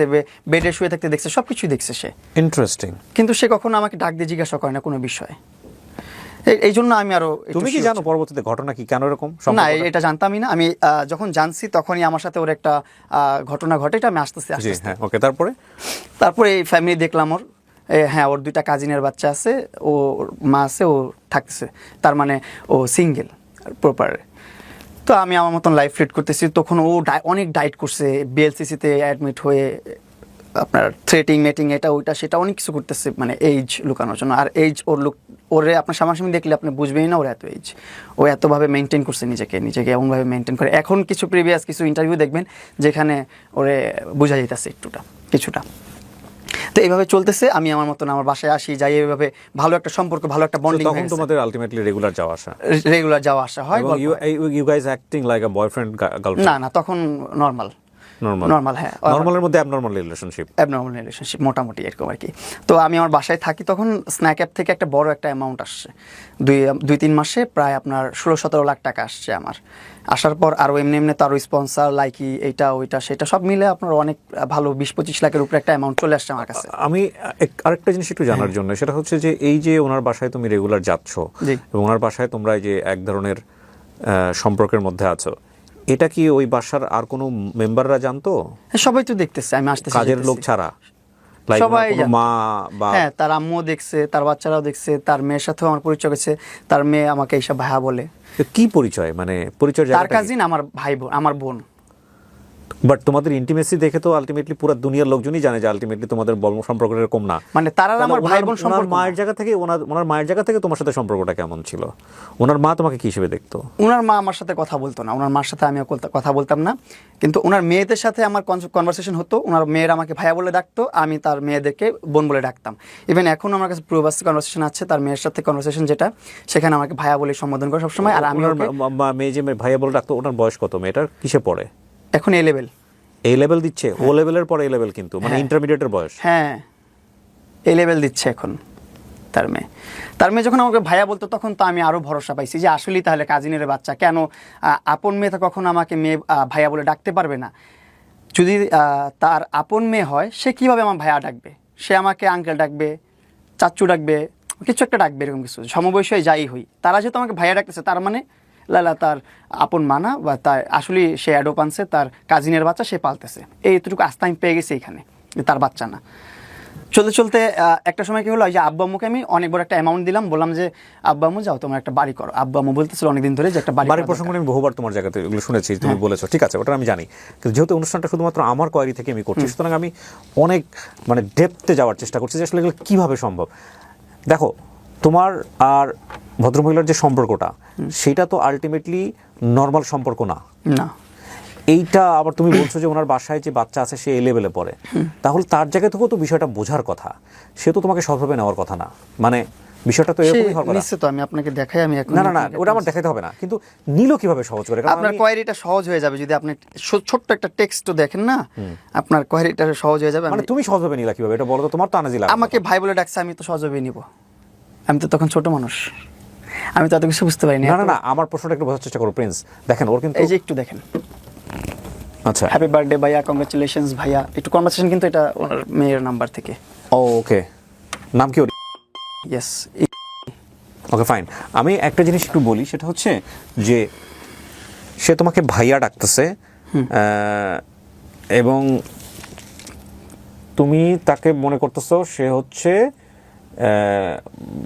বেডে শুয়ে থাকতে দেখছে, সবকিছুই দেখছে সে। ইন্টারেস্টিং। কিন্তু সে কখনো আমাকে ডাক দিয়ে জিজ্ঞাসা করে না কোনো বিষয়ে। এই জন্য আমি আরো। তুমি কি জানো পরবর্তীতে ঘটনা কি, কেন এরকম? না, এটা জানতামই না আমি। যখন জানছি তখনই আমার সাথে ওর একটা ঘটনা ঘটে, এটা আমি আস্তে আস্তে। হ্যাঁ, ওকে। তারপরে এই ফ্যামিলি দেখলাম ওর, হ্যাঁ, ওর 2টা কাজিনের বাচ্চা আছে, ওর মা আছে, ও থাকতেছে, তার মানে ও সিঙ্গেল প্রপার। তো আমি আমার মতন লাইফ লিড করতেছি, তখন ও অনেক ডায়েট করছে, বিএলসিসিতে অ্যাডমিট হয়ে আপনার থ্রেটিং মেটিং এটা ওইটা সেটা অনেক কিছু করতেছে, মানে এইজ লুকানোর জন্য। আর এইজ ওরে আপনার সামনাসামনি দেখলে আপনি বুঝবেনই না ওর এত এইজ। ও এতভাবে মেনটেন করছে নিজেকে এমনভাবে মেনটেন করে। এখন কিছু প্রিভিয়াস কিছু ইন্টারভিউ দেখবেন যেখানে ওরে বোঝা যেতেছে কিছুটা। তো এইভাবে চলতেছে, আমি আমার মতন আমার বাসায় আসি যাই, এইভাবে ভালো একটা সম্পর্ক, ভালো একটা বন্ডিং। তখন তোমাদের আলটিমেটলি রেগুলার যাওয়া আসা হয়। You guys acting like a boyfriend girlfriend? না, তখন নর্মাল, হ্যাঁ, নর্মালের মধ্যে অ্যাবনর্মাল রিলেশনশিপ মোটামুটি এরকম আর কি। তো আমি আমার বাসায় থাকি, তখন স্ন্যাক অ্যাপ থেকে একটা বড় একটা অ্যামাউন্ট আসছে, 2-3 মাসে প্রায় আপনার 16-17 লাখ টাকা আসছে আমার। আসার পর আরও এমনি তো আরও স্পন্সার লাইকি এইটা ওইটা সেটা সব মিলে আপনার অনেক ভালো 20-25 লাখের উপরে একটা অ্যামাউন্ট চলে আসছে আমার কাছে। আমি আরেকটা জিনিস একটু জানার জন্য, সেটা হচ্ছে যে এই যে ওনার বাসায় তুমি রেগুলার যাচ্ছ এবং ওনার বাসায় তোমরা যে এক ধরনের সম্পর্কের মধ্যে আছো, এটা কি ওই বাসার আর কোনো মেম্বাররা জানতো? সবাই তো দেখতেছে আমি আসতেছি, কাজের লোক ছাড়া সবাই, মা বা হ্যাঁ, তার আম্মুও দেখছে, তার বাচ্চারাও দেখছে, তার মেয়ের সাথেও আমার পরিচয় হয়েছে, তার মেয়ে আমাকে এইসব ভাইয়া বলে। কি পরিচয়, মানে পরিচয় তার কাজিন আমার আমার বোন। বাট তোমাদের ইন্টিমেসি দেখে তো আলটিমেটলি পুরো দুনিয়ার লোকজনই জানে যে আলটিমেটলি তোমাদের সম্পর্ক এরকম না, মানে তারা আমার ভাই বোন সম্পর্ক। মায়ের জায়গা থেকে ওনার মায়ের জায়গা থেকে তোমার সাথে সম্পর্কটা কেমন ছিল? ওনার মা তোমাকে কি হিসেবে দেখতো? ওনার মা আমার সাথে কথা বলতো না, ওনার মার সাথে আমিও কথা বলতাম না, কিন্তু ওনার মেয়েদের সাথে আমার কনভারসেশন হতো। ওনার মেয়েরা আমাকে ভাইয়া বলে ডাকতো, আমি তার মেয়েদেরকে বোন বলে ডাকতাম। ইভেন এখন আমার কাছে প্রুভাস কনভারসেশন আছে, তার মেয়ের সাথে কনভারসেশন যেটা, সেখানে আমাকে ভাইয়া বলে সম্বোধন করে সবসময়। আর আমি মেয়ে যে ভাইয়া বলে ডাকতো, ওনার বয়স কত? মেয়েটার কিসে পড়ে এখন? এ লেভেল দিচ্ছে। ও লেভেলের পরে এ লেভেল, কিন্তু মানে ইন্টারমিডিয়েটের বয়স। হ্যাঁ, এ লেভেল দিচ্ছে এখন তার মেয়ে। যখন আমাকে ভাইয়া বলতো তখন তো আমি আরো ভরসা পাইছি যে আসলেই তাহলে কাজিনের বাচ্চা, কেন আপন মেয়ে তো কখনো আমাকে মেয়ে ভাইয়া বলে ডাকতে পারবে না। যদি তার আপন মেয়ে হয়, সে কিভাবে আমার ভাইয়া ডাকবে? সে আমাকে আঙ্কেল ডাকবে, চাচ্চু ডাকবে, কিছু একটা ডাকবে, এরকম কিছু। সমবয়সী যাই হই, তারা যেহেতু আমাকে ভাইয়া ডাকতেছে, তার মানে লালা তার আপন মানা, বা তার আসলে সে অ্যাডোপ আনছে, তার কাজিনের বাচ্চা সে পালতেছে। এইটুকু আস্থা আমি পেয়ে গেছি এখানে, তার বাচ্চা না। চলতে একটা সময় কি হলো, যে আব্বু আম্মুকে আমি অনেক বড় একটা অ্যামাউন্ট দিলাম, বললাম যে আব্বু আম্মু যাও তোমার একটা বাড়ি করো। আব্বু আম্মু বলতেছিল অনেকদিন ধরে যে একটা বাড়ির প্রসঙ্গ আমি বহুবার তোমার জায়গাতে এগুলো শুনেছি, তুমি বলেছো, ঠিক আছে, ওটা আমি জানি। কিন্তু যেহেতু অনুষ্ঠানটা শুধুমাত্র আমার কোয়ারি থেকে আমি করছি, সুতরাং আমি অনেক মানে ডেপথে যাওয়ার চেষ্টা করছি যে আসলে এগুলো কীভাবে সম্ভব। দেখো, তোমার আর ভদ্রমহিলার যে সম্পর্কটা, সেটা তো আলটিমেটলি নর্মাল সম্পর্ক না। এইটা আবার তুমি বলছো যে ওনার বাসায় যে বাচ্চা আছে সে এ লেভেলে পড়ে, তাহলে তার জায়গা থেকেও তো বিষয়টা বোঝার কথা, সে তো তোমাকে সবভাবে নেওয়ার কথা না। মানে বিষয়টা তো এরকমই হওয়ার কথা। নিশ্চিত আমি আপনাকে দেখাই, আমি এখন না, ওটা আমার দেখাতে হবে না, কিন্তু নিল কিভাবে সহজ করে? আপনার কোয়েরিটা সহজ হয়ে যাবে যদি আপনি ছোট্ট একটা টেক্সট দেখেন না, আপনার কোয়েরিটা সহজ হয়ে যাবে। মানে তুমি সহজভাবে নিলা কিভাবে এটা বলো তো? তোমার তো আনাজি লাগে। আমাকে ভাই বলে ডাকছে, আমি তো সহজভাবে নিব, আমি তো তখন ছোট মানুষ, আমি তো এত কিছু বুঝতে পারিনি। না, আমার প্রশ্নটা একটু বোঝার চেষ্টা করো প্রিন্স। দেখেন, ওর কিন্তু এই যে একটু দেখেন, আচ্ছা, হ্যাপি বার্থডে ভাইয়া, কংগ্রাচুলেশনস ভাইয়া, একটু কনভারসেশন, কিন্তু এটা ওনার মেয়ের নাম্বার থেকে। ওকে, নাম কি ওর? ইয়েস। ওকে, ফাইন। আমি একটা জিনিস একটু বলি, সেটা হচ্ছে যে সে তোমাকে ভাইয়া ডাকতেছে এবং তুমি তাকে মনে করতেছো সে হচ্ছে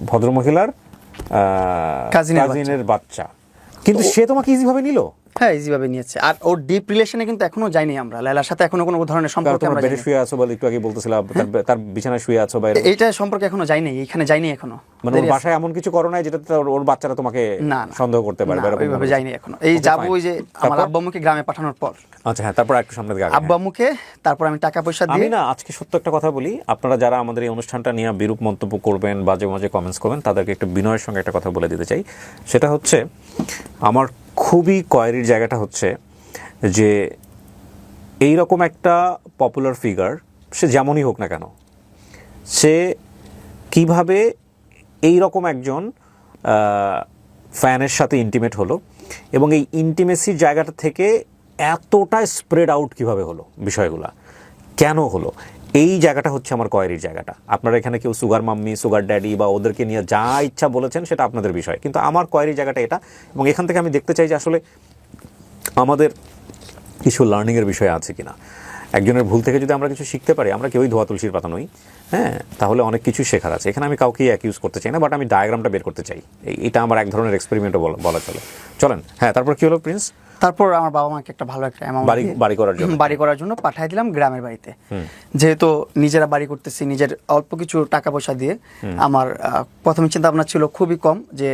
ভদ্রমহিলার কাজিনের বাচ্চা, কিন্তু সে তোমাকে ইজিভাবে নিল। হ্যাঁ, ইজিভাবে নিয়েছে। আর ওর ডিপ রিলেশনে কিন্তু এখনো যাইনি আমরা, লাইলার সাথে এখনো কোনো ধরনের সম্পর্ক আমরা বেডে শুয়ে আছো বলে একটু আগে বলতেছিলাম, তার বিছানায় শুয়ে আছো বাইরে, এইটা সম্পর্কে এখনো যাইনি, এখানে যাইনি এখনো। মানে ওর বাসায় এমন কিছু করো নাই যেটাতে ওর বাচ্চারা তোমাকে সন্দেহ করতে পারে? ওইভাবে যাইনি এখনো। এই যাবো ওই যে আমার আব্বু আম্মুকে গ্রামে পাঠানোর পর। আচ্ছা, হ্যাঁ, তারপর একটু সামনে দিকে আব্বু আম্মুকে, তারপর আমি টাকা পয়সা দিয়ে। আমি না আজকে সত্য একটা কথা বলি, আপনারা যারা আমাদের এই অনুষ্ঠানটা নিয়ে বিরূপ মন্তব্য করবেন, বাজে মাঝে কমেন্টস করবেন, তাদেরকে একটু বিনয়ের সঙ্গে একটা কথা বলে দিতে চাই। সেটা হচ্ছে, আমার খুবই কোয়ারির জায়গাটা হচ্ছে যে এইরকম একটা পপুলার ফিগার, সে যেমনই হোক না কেন, সে কিভাবে এইরকম একজন ফ্যানের সাথে ইন্টিমেট হলো, এবং এই ইন্টিমেসির জায়গাটা থেকে এতটা স্প্রেড আউট কিভাবে হলো, বিষয়গুলা কেন হলো, এই জায়গাটা হচ্ছে আমার কোয়ারির জায়গাটা। আপনারা এখানে কেউ সুগার মাম্মি, সুগার ড্যাডি বা ওদেরকে নিয়ে যা ইচ্ছা বলেছেন, সেটা আপনাদের বিষয়, কিন্তু আমার কোয়ারির জায়গাটা এটা। এবং এখান থেকে আমি দেখতে চাই যে আসলে আমাদের কিছু লার্নিংয়ের বিষয় আছে কিনা। একজনের ভুল থেকে যদি আমরা কিছু শিখতে পারি, আমরা কেউই ধোয়া তুলসীর পাতা নই, হ্যাঁ, তাহলে অনেক কিছু শেখার আছে। এখানে আমি কাউকেই অ্যাকিউজ করতে চাই না, বাট আমি ডায়াগ্রামটা বের করতে চাই। এটা আমার এক ধরনের এক্সপেরিমেন্টও বলা চলে। চলেন, হ্যাঁ, তারপর কি হলো প্রিন্স? তারপর আমার বাবা মাকে একটা ভালো একটা অ্যামাউন্ট বাড়ি করার জন্য পাঠিয়ে দিলাম গ্রামের বাড়িতে। যেহেতু নিজেরা বাড়ি করতেছি, নিজের অল্প কিছু টাকা পয়সা দিয়ে, আমার প্রথমে চিন্তা ভাবনা ছিল খুবই কম, যে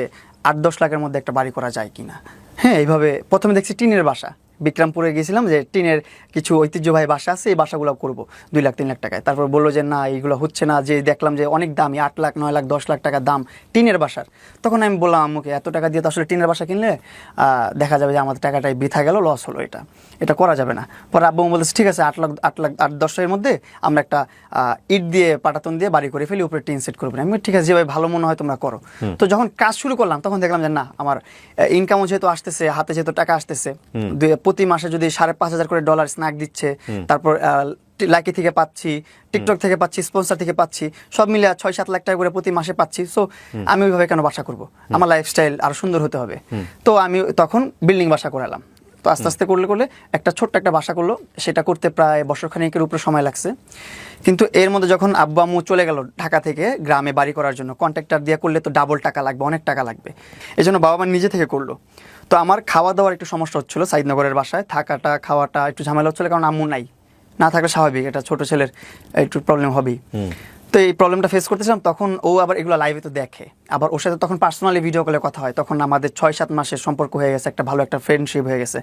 8-10 লাখের মধ্যে একটা বাড়ি করা যায় কিনা। হ্যাঁ, এইভাবে প্রথমে দেখছি টিনের বাসা, বিক্রমপুরে গেছিলাম, যে টিনের কিছু ঐতিহ্যবাহী বাসা আছে, এই বাসাগুলো করবো 2 লাখ 3 লাখ টাকায়। তারপর বললো যে না, এইগুলো হচ্ছে না, যে দেখলাম যে অনেক দামি, 8 লাখ 9 লাখ 10 লাখ টাকা দাম টিনের বাসার। তখন আমি বললাম আম্মুকে, এত টাকা দিয়ে তো আসলে টিনের বাসা কিনলে দেখা যাবে যে আমাদের টাকাটাই বৃথা গেল, লস হলো, এটা করা যাবে না। পরে আব্বু বলতেছে ঠিক আছে, 8-10 মধ্যে আমরা একটা ইট দিয়ে পাটাতন দিয়ে বাড়ি করে ফেলি, উপরে টিন সেট করবো। আমি ঠিক আছে, যেভাবে ভালো মনে হয় তোমরা করো। তো যখন কাজ শুরু করলাম তখন দেখলাম যে না, আমার ইনকামও যেহেতু আসতেছে, হাতে যেহেতু টাকা আসতেছে, প্রতি মাসে যদি $5,500 করে ডলার স্ন্যাক দিচ্ছে, তারপর লাইকি থেকে পাচ্ছি, টিকটক থেকে পাচ্ছি, স্পন্সর থেকে পাচ্ছি, সব মিলে 6-7 লাখ টাকা করে প্রতি মাসে পাচ্ছি। সো আমি ওইভাবে কেন বাসা করব, আমার লাইফস্টাইল আরো সুন্দর হতে হবে। তো আমি তখন বিল্ডিং বাসা করালাম। তো আস্তে আস্তে করলে একটা ছোট্ট একটা বাসা করলো, সেটা করতে প্রায় বছরখানেকের উপরে সময় লাগছে। কিন্তু এর মধ্যে যখন আব্বু আম্মু চলে গেল ঢাকা থেকে গ্রামে বাড়ি করার জন্য, কন্ট্রাক্টর দিয়ে করলে তো ডাবল টাকা লাগবে, অনেক টাকা লাগবে, এই জন্য বাবা মা নিজে থেকে করলো। তো আমার খাওয়া দাওয়ার একটু সমস্যা হচ্ছিলো, সাইদনগরের বাসায় থাকাটা খাওয়াটা একটু ঝামেলা হচ্ছিলো, কারণ আম্মু নাই, না থাকলে স্বাভাবিক এটা ছোট ছেলের একটু প্রবলেম হবেই। তো এই প্রবলেমটা ফেস করতেছিলাম। তখন ও আবার এগুলো লাইভে তো দেখে, আবার ওর সাথে তখন পার্সোনালি ভিডিও কলে কথা হয়। তখন আমাদের 6-7 মাসের সম্পর্ক হয়ে গেছে, একটা ভালো একটা ফ্রেন্ডশিপ হয়ে গেছে,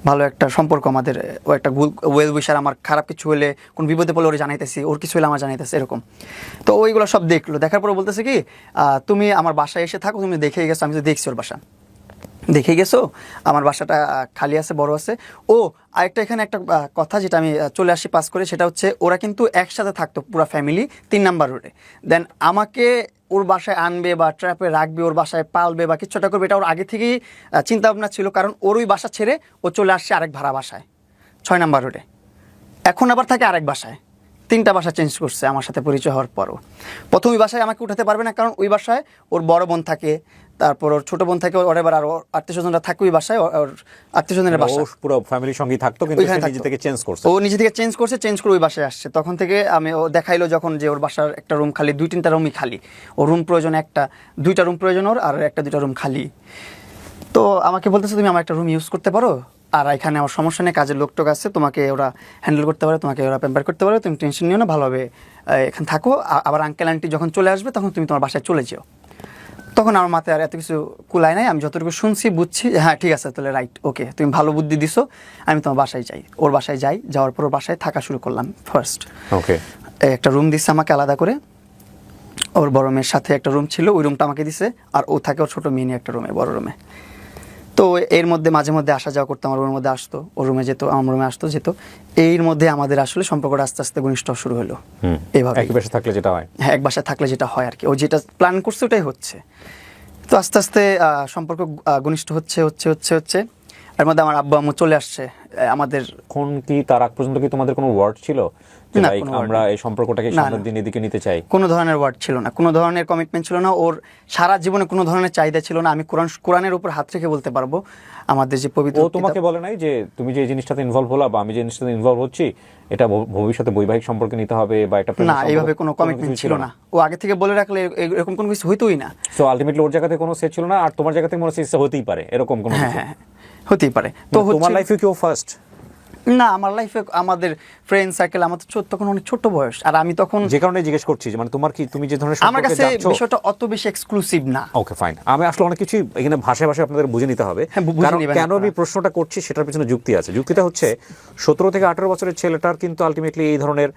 ভালো একটা সম্পর্ক আমাদের। ও একটা ওয়েল উইশার, আমার খারাপ কিছু হলে, কোন বিপদে পড়লে ওর জানাইতেছি, ওর কিছু হলে আমার জানাইতেছে, এরকম। তো ওইগুলো সব দেখলো, দেখার পরে বলতেছে কি, তুমি আমার বাসায় এসে থাকো, তুমি দেখেই গেছো। আমি তো দেখছি ওর বাসা, দেখে গেছো আমার বাসাটা খালি আছে, বড় আছে। ও আরেকটা এখানে একটা কথা যেটা আমি চলে আসি পাস করে, সেটা হচ্ছে ওরা কিন্তু একসাথে থাকতো পুরো ফ্যামিলি 3 নাম্বার রোডে। দেন আমাকে ওর বাসায় আনবে বা ট্র্যাপে রাখবে, ওর বাসায় পালবে বা কিছুটা করবে, এটা ওর আগে থেকেই চিন্তা ভাবনা ছিল। কারণ ওর ওই বাসা ছেড়ে ও চলে আসছে আরেক ভাড়া বাসায় 6 নাম্বার রোডে, এখন আবার থাকে আরেক বাসায়। 3টা বাসা চেঞ্জ করছে আমার সাথে পরিচয় হওয়ার পরও। প্রথম ওই বাসায় আমাকে উঠাতে পারবে না, কারণ ওই বাসায় ওর বড় বোন থাকে, তারপর ওর ছোট বোন থাকে, ওর এবার আরো আত্মীয়স্বজনরা থাকে ওই বাসায়, ওর আত্মীয়স্বজনের বাসা পুরো ফ্যামিলির সঙ্গেই থাকতো, কিন্তু সে নিজে থেকে চেঞ্জ করছে। ও নিজে থেকে চেঞ্জ করে ওই বাসায় আসছে। তখন থেকে আমি, ও দেখাইলো যখন যে ওর বাসার একটা রুম খালি, 2-3টা রুমই খালি, ওর রুম প্রয়োজন একটা, 2টা রুম প্রয়োজন ওর, আর 1-2টা রুম খালি। তো আমাকে বলতেছে তুমি আমার একটা রুম ইউজ করতে পারো, আর এখানে আমার সমস্যা নেই, কাজের লোকটোক আছে, তোমাকে ওরা হ্যান্ডেল করতে পারে, তোমাকে ওরা প্যাম্পার করতে পারে, তুমি টেনশন নিও না, ভালোভাবে এখানে থাকো। আবার আঙ্কেল আন্টি যখন চলে আসবে তখন তুমি তোমার বাসায় চলে যেও। তখন আমার মাথায় আর এত কিছু কুলায় নাই, আমি যতটুকু শুনছি বুঝছি, হ্যাঁ ঠিক আছে, তাহলে রাইট, ওকে, তুমি ভালো বুদ্ধি দিছো, আমি তোমার বাসায় যাই। ওর বাসায় যাই, যাওয়ার পর ওর বাসায় থাকা শুরু করলাম ফার্স্ট। ওকে, একটা রুম দিচ্ছে আমাকে আলাদা করে, ওর বড় মেয়ের সাথে একটা রুম ছিল, ওই রুমটা আমাকে দিছে, আর ও থাকে ওর ছোটো মিনি একটা রুমে, বড় রুমে। তো এর মধ্যে মাঝে মধ্যে আসা যাওয়া করতো, আমার রুমের মধ্যে আসতো, ওর রুমে যেত, আমার রুমে আসতো যেত। এর মধ্যে আমাদের আসলে সম্পর্কটা আস্তে আস্তে ঘনিষ্ঠ শুরু হলো। এইভাবে এক বাসায় থাকলে যেটা হয়, হ্যাঁ, এক বাসায় থাকলে যেটা হয় আর কি, ও যেটা প্ল্যান করছে ওটাই হচ্ছে। তো আস্তে আস্তে সম্পর্ক ঘনিষ্ঠ হচ্ছে। এর মধ্যে আমার আব্বু আম্মু চলে আসছে আমাদের। এখন কি তার আগ পর্যন্ত কি তোমাদের কোনো ওয়ার্ড ছিল যে না, লাইক কোনো word আমরা এই সম্পর্কটাকে সামনের দিন এদিকে নিতে চাই? কোনো ধরনের ওয়ার্ড ছিল না, কোনো ধরনের কমিটমেন্ট ছিল না, ওর সারা জীবনে কোনো ধরনের চাহিদা ছিল না। আমি কোরআনের উপর হাত রেখে বলতে পারবো, আমাদের যে পবিত্র, ও তোমাকে বলে নাই যে তুমি যে এই জিনিসটাতে ইনভলভ হলা বা আমি যে জিনিসটাতে ইনভলভ হচ্ছি, এটা ভবিষ্যতে বৈবাহিক সম্পর্কে নিতে হবে বা একটা না, এইভাবে কোনো কমিটমেন্ট ছিল না। ও আগে থেকে বলে রাখলে এরকম কোনো কিছু হইতোই না। সো আলটিমেটলি ওর জায়গাতে কোনো সেট ছিল না, আর তোমার জায়গাতে মনে হচ্ছে হতেই পারে এরকম কোনো কিছু? হ্যাঁ, হতেই পারে। তো তোমার লাইফে কি ও ফার্স্ট? না, আমার লাইফে আমাদের ফ্রেন্ড সার্কেল, আমার তখন অনেক ছোট বয়স, আর আমি তখন যে কারণে জিজ্ঞেস করছি যে মানে তোমার কি, তুমি যে ধরনের আমার কাছে বিষয়টা অত বেশি এক্সক্লুসিভ না। ওকে ফাইন, আমি আসলে অনেক কিছু এখানে ভাষায় আপনাদের বুঝে নিতে হবে। কারণ কেন আমি প্রশ্নটা করছি সেটার পিছনে যুক্তি আছে। যুক্তিটা হচ্ছে 17 থেকে 18 বছরের ছেলেটার কিন্তু আলটিমেটলি এই ধরনের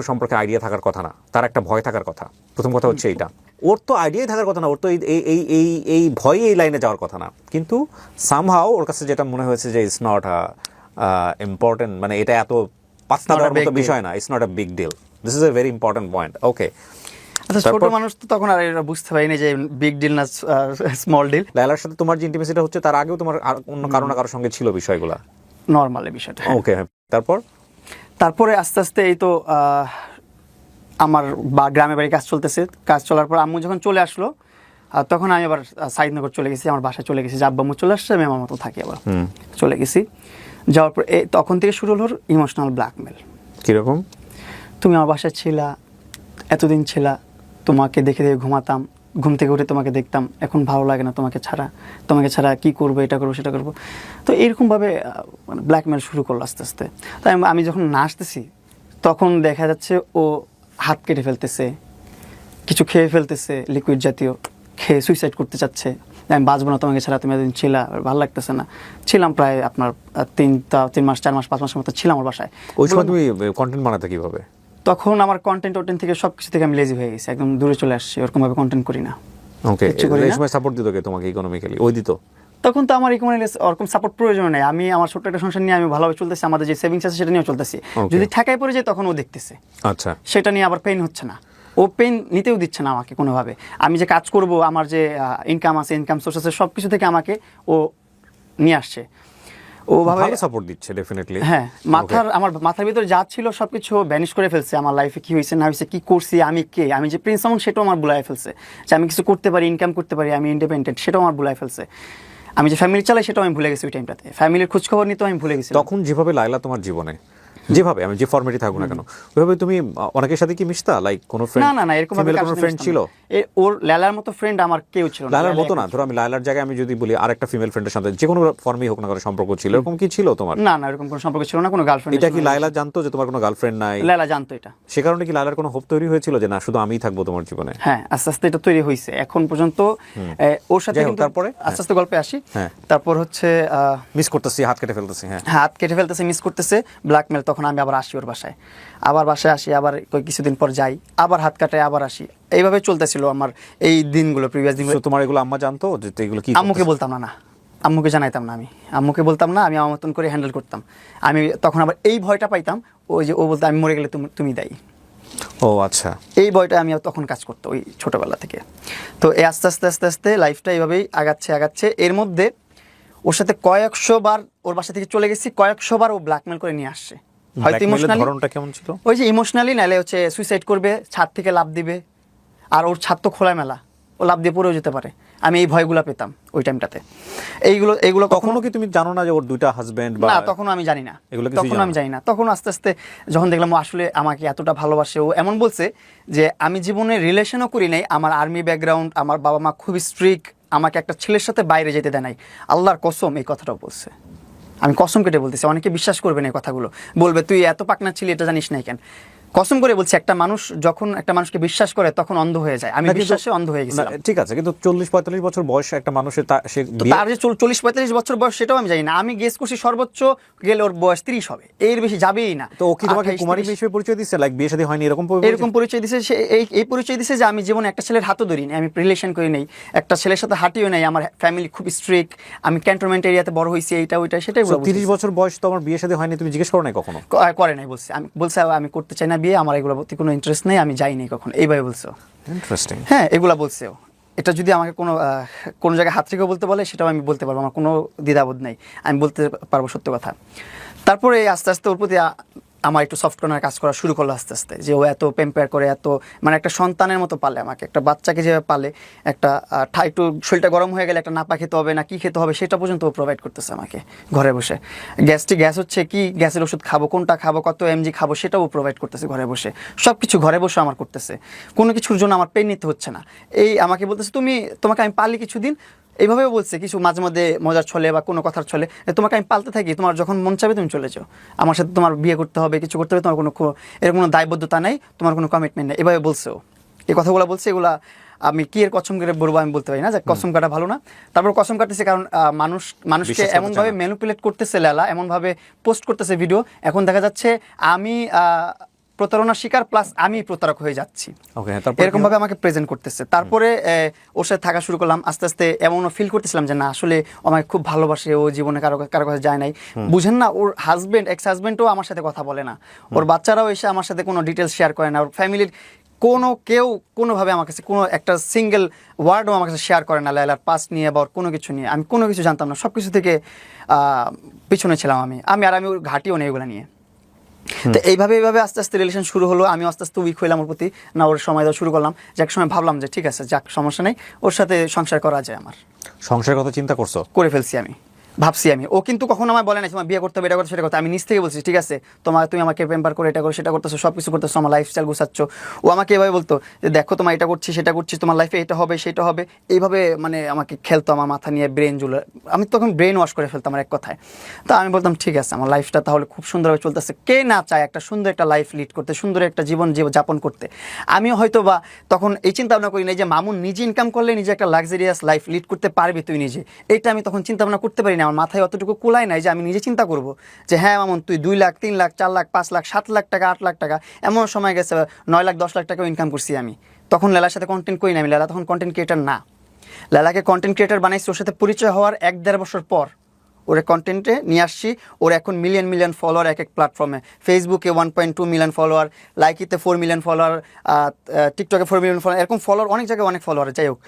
সম্পর্কে আইডিয়া থাকার কথা না, তার একটা ভয় থাকার কথা। প্রথম কথা হচ্ছে এইটা, ওর তো আইডিয়াই থাকার কথা না, ওর তো এই ভয়ে এই লাইনে যাওয়ার কথা না। কিন্তু সামহাও ওর কাছে যেটা মনে হয়েছে যে ইটস নট ইম্পর্টেন্ট, মানে এটা এত পাত্তা দেওয়ার মতো বিষয় না, it's not a big deal, this is a very important point. Okay, আচ্ছা, ছোট মানুষ তো তখন আর এটা বুঝতে পারিনি যে বিগ ডিল না স্মল ডিল। লায়লার সাথে তোমার যে ইন্টিমেসিটা হচ্ছে তার আগেও তোমার অন্য কারো না কারোর সঙ্গে ছিল বিষয়গুলো? নর্মাল এই বিষয়টা। ওকে, তারপরে আস্তে আস্তে এই তো আমার গ্রামের বাড়ি কাজ চলতেছে। কাজ চলার পর আম্মু যখন চলে আসলো, তখন আমি আবার সাইদনগর চলে গেছি, আমার বাসায় চলে গেছি। আব্বু আম্মু চলে আসছে, আমি আমার মতো থাকি, আবার চলে গেছি। যাওয়ার পর তখন থেকে শুরু হলো ইমোশনাল ব্ল্যাকমেল। কিরকম? তুমি আমার বাসায় ছিলা, এতদিন ছিলা, তোমাকে দেখে দেখে ঘুমাতাম, ঘুম থেকে উঠে তোমাকে দেখতাম, এখন ভালো লাগে না তোমাকে ছাড়া কি করবো, এটা করবো সেটা করবো। তো এরকমভাবে মানে ব্ল্যাকমেল শুরু করলো আস্তে আস্তে। তাই আমি যখন নাচতেছি তখন দেখা যাচ্ছে ও হাত কেটে ফেলতেছে, কিছু খেয়ে ফেলতেছে লিকুইড জাতীয়, খেয়ে সুইসাইড করতে চাচ্ছে। আমি বাঁচবো না তোমাকে ছাড়া, তুমি এতদিন ছিলা, ভালো লাগতেছে না। ছিলাম প্রায় আপনার 3 মাস 4 মাস 5 মাসের মতো ছিলাম আমার বাসায়। ওই সময় তুমি কন্টেন্ট বানাতে কিভাবে? তখন আমার কন্টেন্ট থেকে সবকিছু থেকে আমি লেজি হয়ে গেছি, একদম দূরে চলে আসছি, ওরকম ভাবে কন্টেন্ট করি না। ওকে, কিচ্ছু করি এই না। সময় সাপোর্ট দিত কে তোমাকে ইকোনমিক্যালি? ওই দিত? তখন তো আমার ওরকম সাপোর্ট প্রয়োজন নেই। আমি আমার ছোট্ট একটা সংসার নিয়ে আমি ভালোভাবে চলতেছি, আমাদের যে সেভিংস আছে সেটা নিয়েও চলতেছি। Okay. যদি ঠেকায় পড়ে যায় তখন ও দেখতেছে, আচ্ছা, সেটা নিয়ে আবার পেইন হচ্ছে না, ও পেইন নিতেও দিচ্ছে না আমাকে কোনোভাবে। আমি যে কাজ করব, আমার যে ইনকাম আছে, ইনকাম সোর্স আছে, সব কিছু থেকে আমাকে ও নিয়ে আসছে। ওভাবে ভালো সাপোর্ট দিচ্ছে ডেফিনেটলি। হ্যাঁ, আমার মাথার ভিতরে যা ছিল সবকিছু ভ্যানিশ করে ফেলছে। আমার লাইফে কি হয়েছে না হয়েছে, কি করছি, আমি কে, আমি যে প্রিন্স আমন সেটাও আমার ভুলাই ফেলছে। যে আমি কিছু করতে পারি, ইনকাম করতে পারি, আমি ইন্ডিপেন্ডেন্ট, সেটাও আমার ভুলাই ফেলছে। আমি যে ফ্যামিলি চালাই সেটাও আমি ভুলে গেছি ওই টাইমটাতে। ফ্যামিলির খোঁজখবর নিতেও আমি ভুলে গেছি। তখন যেভাবে লায়লা তোমার জীবনে, যেভাবে আমি যে ফরম্যাটে থাকুক না কেন, ওইভাবে তুমি অনেকের সাথে কি মিশতা? লাইক কোনো ফ্রেন্ড? না, এরকম ভাবে কোনো ফ্রেন্ড ছিল? ওর লালার মতো ফ্রেন্ড আমার কেউ ছিল না। লায়লার মতো না, ধরো আমি লায়লার জায়গায় আমি যদি বলি আরেকটা ফিমেল ফ্রেন্ডের সাথে যে কোনো ফর্মেই হোক না কোনো সম্পর্ক ছিল, এরকম কি ছিল তোমার? না, এরকম কোনো সম্পর্ক ছিল না, কোনো গার্লফ্রেন্ড। এটা কি লায়লা জানতো যে তোমার কোনো গার্লফ্রেন্ড নাই? লালা জানতো এটা। সে কারণে কি লায়লার কোনো হোপ তৈরি হয়েছিল যে না শুধু আমিই থাকবো তোমার জীবনে? হ্যাঁ, আস্তে আস্তে এটা তৈরি হয়েছে। এখন পর্যন্ত ওর সাথে কিন্তু তারপরে আস্তে আস্তে গল্পে আসি। হ্যাঁ, তারপর হচ্ছে মিস করতেছি, হাত কেটে ফেলতেছি। হ্যাঁ, হাত কেটে ফেলতেছে, মিস করতেছে, ব্ল্যাকমেল। তখন আমি আবার আসি ওর বাসায়, আবার বাসায় আসি, আবার কিছুদিন পর যাই, আবার হাত কাটে, আবার আসি। এইভাবে চলতেছিল আমার এই দিনগুলো, প্রিভিয়াস দিনগুলো। তোমার এগুলো আম্মা জানতো যে এগুলো কি? আম্মুকে বলতাম না, আম্মুকে জানাইতাম না, আম্মুকে বলতাম না, আমি আমার মতন করে হ্যান্ডেল করতাম। আমি তখন আবার এই ভয়টা পাইতাম, ওই যে ও বলতো আমি মরে গেলে তুমি দায়ী। ও আচ্ছা, এই ভয়টা আমি তখন কাজ করতো ওই ছোটবেলা থেকে। তো এই আস্তে আস্তে আস্তে আস্তে লাইফটা এইভাবেই আগাচ্ছে। এর মধ্যে ওর সাথে কয়েকশো বার ওর বাসা থেকে চলে গেছি, কয়েকশো বার ও ব্ল্যাকমেল করে নিয়ে আসছে। হয়তো ইমোশনালি, ধরনটা কেমন ছিল? ওই যে ইমোশনালি, নাহলে হচ্ছে সুইসাইড করবে, ছাদ থেকে লাফ দিবে। আর ওর ছাদ তো খোলামেলা, ও লাফ দিয়ে পড়েও যেতে পারে। আমি এই ভয়গুলো পেতাম ওই টাইমটাতে। এইগুলো কখনো কি তুমি জানো না যে ওর দুইটা হাজবেন্ড? বা না, তখনও আমি জানি না, তখন আস্তে আস্তে যখন দেখলাম ও আসলে আমাকে এতটা ভালোবাসে, ও এমন বলছে যে আমি জীবনে রিলেশনও করি নাই, আমার আর্মি ব্যাকগ্রাউন্ড, আমার বাবা মা খুবই স্ট্রিক্ট, আমাকে একটা ছেলের সাথে বাইরে যেতে দেয় নাই। আল্লাহর কসম এই কথাটাও বলছে। আমি কসম কেটে বলতেছি, অনেকে বিশ্বাস করবে না এই কথাগুলো, বলবে তুই এত পাকনা ছিলি, এটা জানিস নাই কেন। কসম করে বলছি, একটা মানুষ যখন একটা মানুষকে বিশ্বাস করে তখন অন্ধ হয়ে যায়। আমি বিশ্বাসে অন্ধ হয়ে গেছিলাম। ঠিক আছে, কিন্তু 40-45 বছর বয়স একটা মানুষের, তার যে 40-45 বছর বয়স সেটাও আমি জানি না। আমি গেস করছি সর্বোচ্চ গেলে ওর বয়স 30 হবে, এর বেশি যাবেই না। তো ও কি তোমাকে কুমারী হিসেবে পরিচয় দিচ্ছে? লাইক বিয়ে শাদী হয়নি এরকম পরিচয় দিছে। সে এই পরিচয় দিছে যে আমি জীবনে একটা ছেলের হাতও ধরি নাই, আমি রিলেশন করি নাই, একটা ছেলের সাথে হাঁটিও নাই, আমার ফ্যামিলি খুব স্ট্রিক্ট, আমি ক্যান্টনমেন্ট এরিয়াতে বড় হয়েছি, এইটা ওইটা সেটাই বলছি। 30 বছর বয়স তো আমার বিয়ে শাদী হয়নি, তুমি জিজ্ঞেস করো নাই কখনো? করে নাই বলছি। আমি বলছি আমি করতে চাই না বিয়ে, আমার এগুলো কোনো ইন্টারেস্ট নেই, আমি যাইনি কখনো, এইভাবে বলছো। ইন্টারেস্টিং। হ্যাঁ, এগুলা বলছেও। এটা যদি আমাকে কোনো জায়গায় হাত রেখে বলতে বলে সেটাও আমি বলতে পারবো, আমার কোনো দ্বিধাবোধ নেই, আমি বলতে পারবো সত্য কথা। তারপরে আস্তে আস্তে ওর প্রতি আমার একটু সফট কর্নার কাজ করা শুরু করলো আস্তে আস্তে, যে ও এত প্যাম্পার করে, এত মানে একটা সন্তানের মতো পালে আমাকে, একটা বাচ্চাকে যেভাবে পালে, একটা একটু শরীরটা গরম হয়ে গেলে একটা নাপা খেতে হবে না কি খেতে হবে সেটা পর্যন্ত ও প্রোভাইড করতেছে আমাকে ঘরে বসে। গ্যাস হচ্ছে কি, গ্যাসের ওষুধ খাবো, কোনটা খাবো, কত এমজি খাবো সেটাও প্রোভাইড করতেছে ঘরে বসে। সব কিছু ঘরে বসে আমার করতেছে, কোনো কিছুর জন্য আমার পেন নিতে হচ্ছে না। এই আমাকে বলতেছে তোমাকে আমি পালি কিছুদিন, এইভাবেও বলছে কিছু মাঝে মধ্যে মজার ছলে বা কোনো কথার ছলে, তোমাকে আমি পালতে থাকি, তোমার যখন মন চাবে তুমি চলে যাও, আমার সাথে তোমার বিয়ে করতে হবে, কিছু করতে হবে, তোমার এরকম কোনো দায়বদ্ধতা নেই, তোমার কোনো কমিটমেন্ট নেই, এভাবে বলছেও। এই কথাগুলো বলছে, এগুলা আমি কি এর কসম করে বলবো আমি বলতে পারি না, যে কসম কাটা ভালো না। তারপর কসম কাটতেছে কারণ মানুষকে এমনভাবে ম্যানিপুলেট করতেছে লালা, এমনভাবে পোস্ট করতেছে ভিডিও, এখন দেখা যাচ্ছে আমি প্রতারণার শিকার প্লাস আমি প্রতারক হয়ে যাচ্ছি, এরকম ভাবে আমাকে প্রেজেন্ট করতেছে। তারপরে ওর সাথে থাকা শুরু করলাম, আস্তে আস্তে এমনও ফিল করতেছিলাম যে না আসলে আমাকে খুব ভালোবাসে, ও জীবনে কারো কাছে যায় নাই, বুঝেন না। ওর এক্স হাজবেন্ডও আমার সাথে কথা বলে না, ওর বাচ্চারাও এসে আমার সাথে কোনো ডিটেলস শেয়ার করে না, ওর ফ্যামিলির কেউ কোনোভাবে আমার কাছে কোনো একটা সিঙ্গেল ওয়ার্ডও আমার কাছে শেয়ার করে না লায়লার পাস্ট নিয়ে বা কোনো কিছু নিয়ে। আমি কোনো কিছু জানতাম না, সব কিছু থেকে পিছনে ছিলাম আমি ওর ঘাটিও নেই এগুলো নিয়ে। তো এইভাবে আস্তে আস্তে রিলেশন শুরু হলো, আমি আস্তে আস্তে উইক হইলাম ওর প্রতি, না ওর সময় দেওয়া শুরু করলাম, যে এক সময় ভাবলাম যে ঠিক আছে যাক সমস্যা নেই, ওর সাথে সংসার করা যায়। আমার সংসারের কথা চিন্তা করে ফেলছি আমি, ভাবছি আমি। ও কিন্তু কখনো আমায় বলে না তোমার বিয়ে করতে হবে, এটা করতে সেটা করতে। আমি নিজ থেকে বলছি ঠিক আছে তুমি আমাকে পেম্পার করে এটা করে সেটা করতেছো, সব কিছু করতেছো, আমার লাইফস্টাইল গুছাচ্ছ। ও আমাকে এভাবে বলতো যে দেখো তোমার এটা করছি সেটা করছি, তোমার লাইফে এটা হবে সেটা হবে, এইভাবে মানে আমাকে খেলতো আমার মাথা নিয়ে, ব্রেন জুলে। আমি তখন ব্রেন ওয়াশ করে ফেলতাম আমার এক কথায়। তো আমি বলতাম ঠিক আছে আমার লাইফটা তাহলে খুব সুন্দরভাবে চলতেছে, কে না চায় একটা সুন্দর একটা লাইফ লিড করতে, সুন্দর একটা জীবন যাপন করতে। আমিও হয়তো বা তখন এই চিন্তা ভাবনা করি নাই যে মামুন নিজে ইনকাম করলে নিজে একটা লাক্সারিয়াস লাইফ লিড করতে পারবি তুই নিজে, এটা আমি তখন চিন্তা ভাবনা করতে পারি না। আমার মাথায় অতটুকু কুলাই নাই যে আমি নিজে চিন্তা করব যে হ্যাঁ মামুন তুই 2 লাখ 3 লাখ 4 লাখ 5 লাখ 7 লাখ টাকা 8 লাখ টাকা, এমন সময় গেছে 9 লাখ 10 লাখ টাকাও ইনকাম করছি আমি। তখন লেলার সাথে কন্টেন্ট করি না আমি, লেলা তখন কন্টেন্ট ক্রিয়েটার না। লেলাকে কন্টেন্ট ক্রিয়েটার বানাইছি ওর সাথে পরিচয় হওয়ার 1-1.5 বছর পর। ওর কন্টেন্টে নিয়ে আসছি, ওর এখন মিলিয়ন মিলিয়ন ফলোয়ার এক এক প্ল্যাটফর্মে। ফেসবুকে 1.2 মিলিয়ন ফলোয়ার, লাইকিতে 4 মিলিয়ন ফলোয়ার, টিকটকে 4 মিলিয়ন ফলোয়ার, এরকম ফলোয়ার অনেক জায়গায় অনেক ফলোয়ার। যাই হোক,